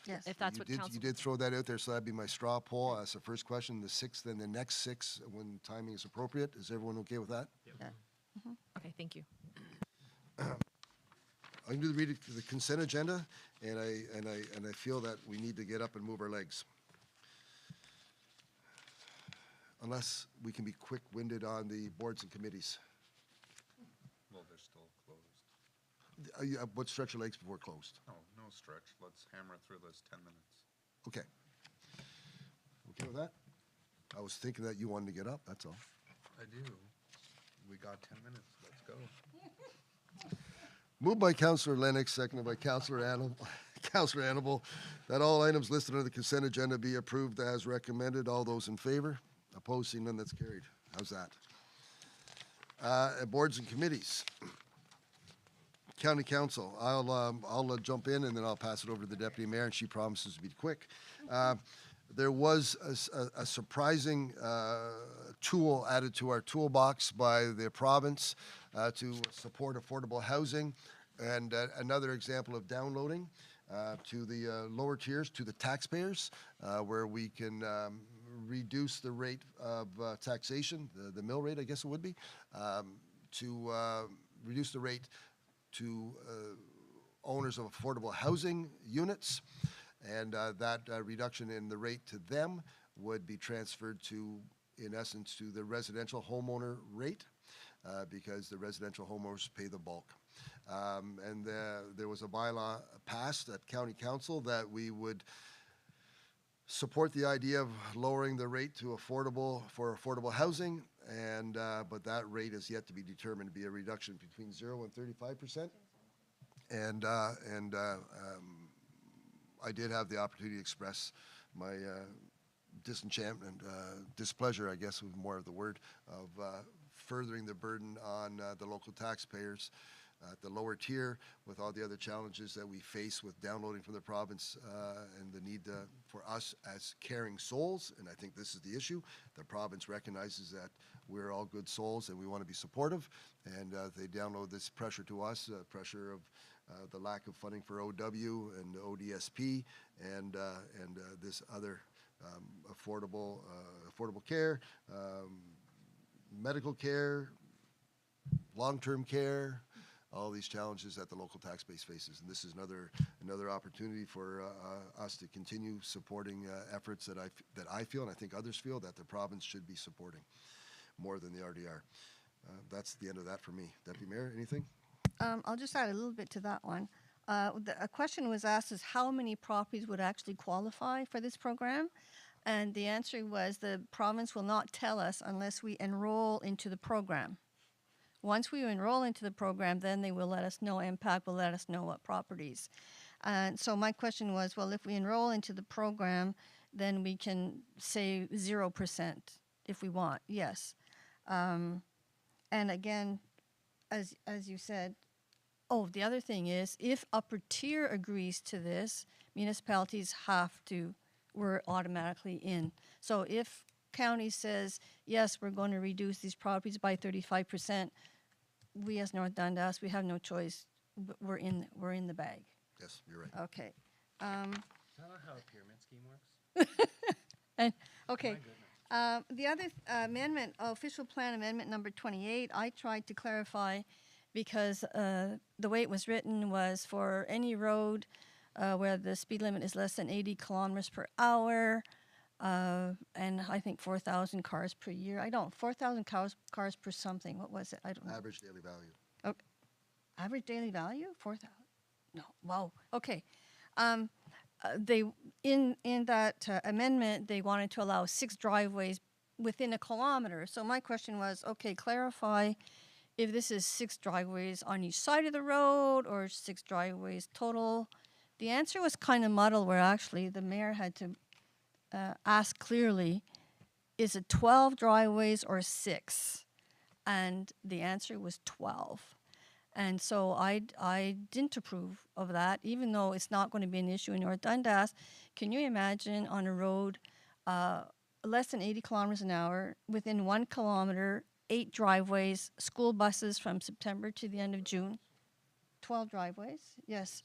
Yes. If that's what council. You did throw that out there, so that'd be my straw poll. That's the first question. The 6th, then the next 6 when timing is appropriate. Is everyone okay with that? Yeah. Okay, thank you. I'm going to read the consent agenda, and I feel that we need to get up and move our legs. Unless we can be quick-winded on the boards and committees. Well, they're still closed. What stretch your legs before closed? No stretch. Let's hammer through this 10 minutes. Okay. Okay with that? I was thinking that you wanted to get up, that's all. I do. We got 10 minutes. Let's go. Moved by Councillor Lennox, seconded by Councillor Councillor Hannibal, that all items listed on the consent agenda be approved as recommended. All those in favor? Opposed? Seeing none, that's carried. How's that? Boards and committees. County Council, I'll jump in and then I'll pass it over to the Deputy Mayor, and she promises to be quick. There was a surprising tool added to our toolbox by the province to support affordable housing, and another example of downloading to the lower tiers, to the taxpayers, where we can reduce the rate of taxation, the mill rate, I guess it would be, to reduce the rate to owners of affordable housing units, and that reduction in the rate to them would be transferred to, in essence, to the residential homeowner rate, because the residential homeowners pay the bulk. And there was a bylaw passed at County Council that we would support the idea of lowering the rate to affordable housing, and but that rate is yet to be determined to be a reduction between 0 and 35%. And I did have the opportunity to express my disenchantment, displeasure, I guess was more of the word, of furthering the burden on the local taxpayers at the lower tier, with all the other challenges that we face with downloading from the province, and the need for us as caring souls, and I think this is the issue. The province recognizes that we're all good souls and we want to be supportive, and they download this pressure to us, pressure of the lack of funding for OW and ODSP, and this other affordable care, medical care, long-term care, all these challenges that the local tax base faces. And this is another opportunity for us to continue supporting efforts that I feel, and I think others feel, that the province should be supporting more than the RDR. That's the end of that for me. Deputy Mayor, anything? I'll just add a little bit to that one. A question was asked is how many properties would actually qualify for this program? And the answer was the province will not tell us unless we enroll into the program. Once we enroll into the program, then they will let us know, MPAC will let us know what properties. And so my question was, well, if we enroll into the program, then we can say 0% if we want, yes. And again, as you said, the other thing is, if upper tier agrees to this, municipalities we're automatically in. So if county says, yes, we're going to reduce these properties by 35%, we as North Dundas, we have no choice. We're in the bag. Yes, you're right. Okay. Is that not how a pyramid scheme works? And okay. The other amendment, official plan amendment number 28, I tried to clarify because the way it was written was for any road where the speed limit is less than 80 kilometers per hour, and I think 4,000 cars per year. 4,000 cars per something. What was it? I don't know. Average daily value. Okay. Average daily value? 4,000? No. Wow. Okay. They in that amendment, they wanted to allow 6 driveways within a kilometer. So my question was, okay, clarify if this is 6 driveways on each side of the road or 6 driveways total. The answer was kind of muddled, where actually the mayor had to ask clearly, is it 12 driveways or 6? And the answer was 12. And so I didn't approve of that, even though it's not going to be an issue in North Dundas. Can you imagine on a road less than 80 kilometers an hour, within 1 kilometer, 8 driveways, school buses from September to the end of June? 12 driveways, yes.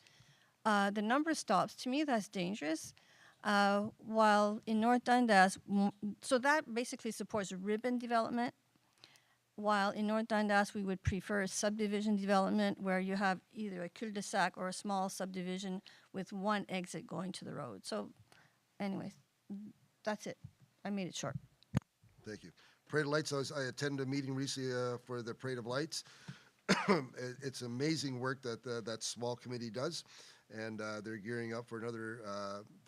The number of stops, to me, that's dangerous. While in North Dundas, so that basically supports ribbon development, while in North Dundas we would prefer subdivision development where you have either a cul-de-sac or a small subdivision with 1 exit going to the road. So anyways, that's it. I made it short. Thank you. Parade of Lights, I attended a meeting recently for the Parade of Lights. It's amazing work that that small committee does, and they're gearing up for another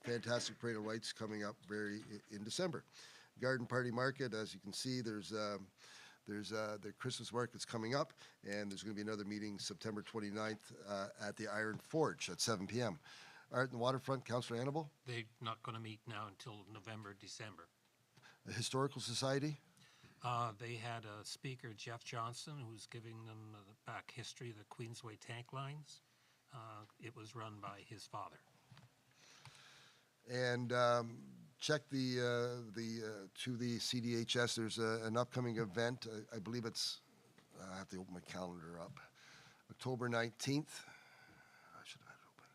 fantastic Parade of Lights coming up in December. Garden Party Market, as you can see, there's the Christmas market's coming up, and there's going to be another meeting September 29th at the Iron Forge at 7 p.m. Art and Waterfront, Councillor Annabelle. They're not going to meet now until November, December. The Historical Society. They had a speaker, Jeff Johnson, who's giving them the back history of the Queensway tank lines. It was run by his father. And check to the CDHS. There's an upcoming event. I believe it's, I have to open my calendar up. October 19th. I should have had it open.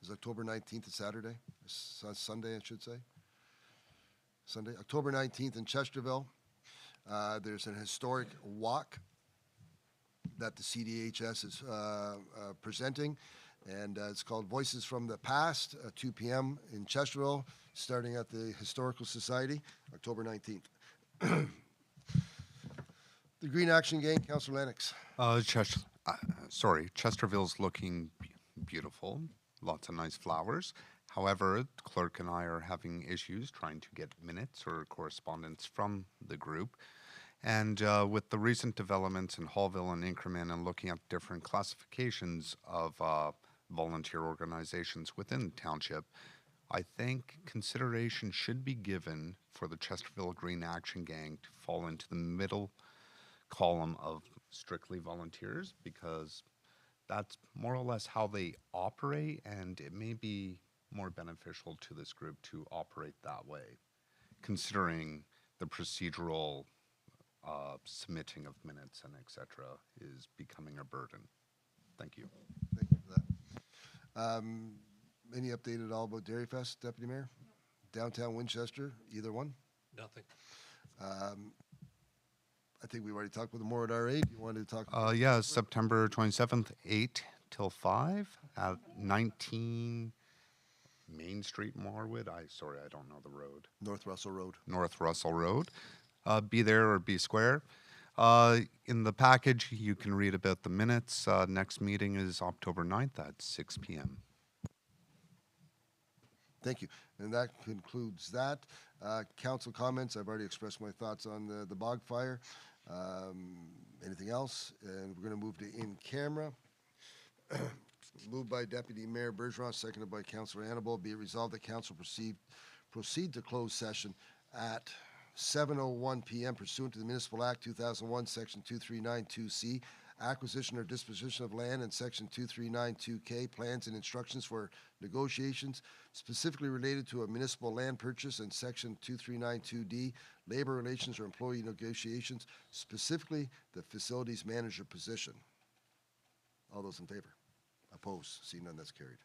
Is October 19th a Saturday? Sunday, I should say. Sunday, October 19th in Chesterville. There's an historic walk that the CDHS is presenting, and it's called Voices from the Past, 2 p.m. in Chesterville, starting at the Historical Society, October 19th. The Green Action Gang, Councillor Lennox. Chesterville's looking beautiful, lots of nice flowers. However, the clerk and I are having issues trying to get minutes or correspondence from the group. And with the recent developments in Hallville and Increment and looking at different classifications of volunteer organizations within the township, I think consideration should be given for the Chesterville Green Action Gang to fall into the middle column of strictly volunteers, because that's more or less how they operate, and it may be more beneficial to this group to operate that way, considering the procedural submitting of minutes and etc. is becoming a burden. Thank you. Thank you for that. Any update at all about Dairy Fest, Deputy Mayor? Downtown Winchester, either one? Nothing. I think we've already talked with more at our 8. You wanted to talk? Yeah, September 27th, 8 till 5 at 19 Main Street, Marwood. I don't know the road. North Russell Road. North Russell Road. Be there or be square. In the package, you can read about the minutes. Next meeting is October 9th at 6 p.m. Thank you. And that concludes that. Council comments. I've already expressed my thoughts on the bog fire. Anything else? And we're going to move to in camera. Moved by Deputy Mayor Bergeron, seconded by Councillor Annabelle. Be it resolved that council proceed to closed session at 7:01 p.m. pursuant to the Municipal Act 2001, Section 2392C, acquisition or disposition of land, and Section 2392K, plans and instructions for negotiations specifically related to a municipal land purchase, and Section 2392D, labor relations or employee negotiations, specifically the facilities manager position. All those in favor? Opposed? See none, that's carried.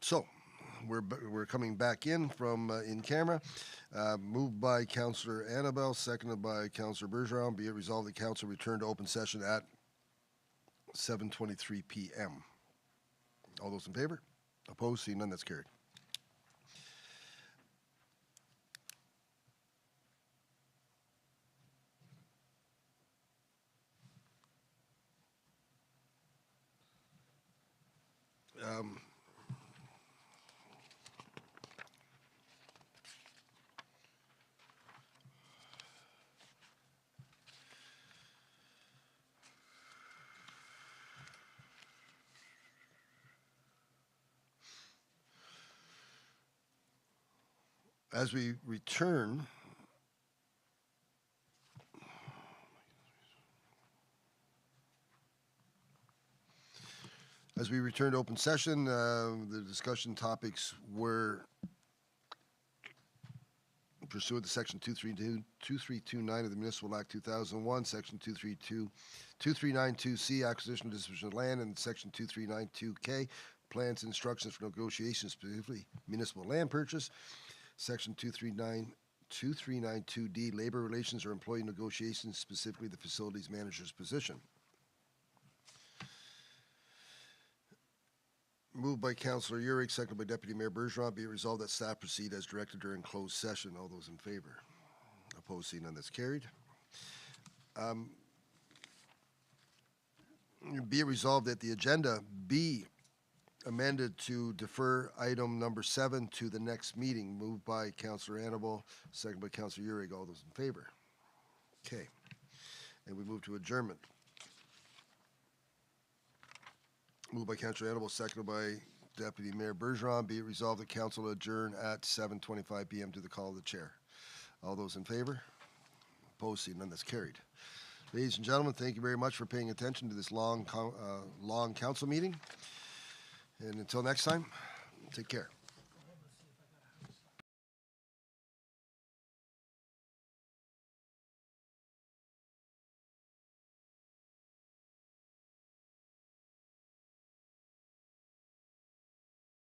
So, we're coming back in from in camera. Moved by Councillor Annabelle, seconded by Councillor Bergeron. Be it resolved that council return to open session at 7:23 p.m. All those in favor? Opposed? Seeing none, that's carried. As we return, to open session, the discussion topics were pursuant to Section 2329 of the Municipal Act 2001, Section 2392C, acquisition and disposition of land, and Section 2392K, plans and instructions for negotiations, specifically municipal land purchase, Section 2392D, labor relations or employee negotiations, specifically the facilities manager's position. Moved by Councillor Urick, seconded by Deputy Mayor Bergeron. Be it resolved that staff proceed as directed during closed session. All those in favor? Opposed? Seeing none, that's carried. Be it resolved that the agenda be amended to defer item number 7 to the next meeting. Moved by Councillor Annabelle, seconded by Councillor Urick. All those in favor? Okay. And we move to adjournment. Moved by Councillor Annabelle, seconded by Deputy Mayor Bergeron. Be it resolved that council adjourn at 7:25 p.m. to the call of the chair. All those in favor? Opposed? Seeing none, that's carried. Ladies and gentlemen, thank you very much for paying attention to this long council meeting. And until next time, take care.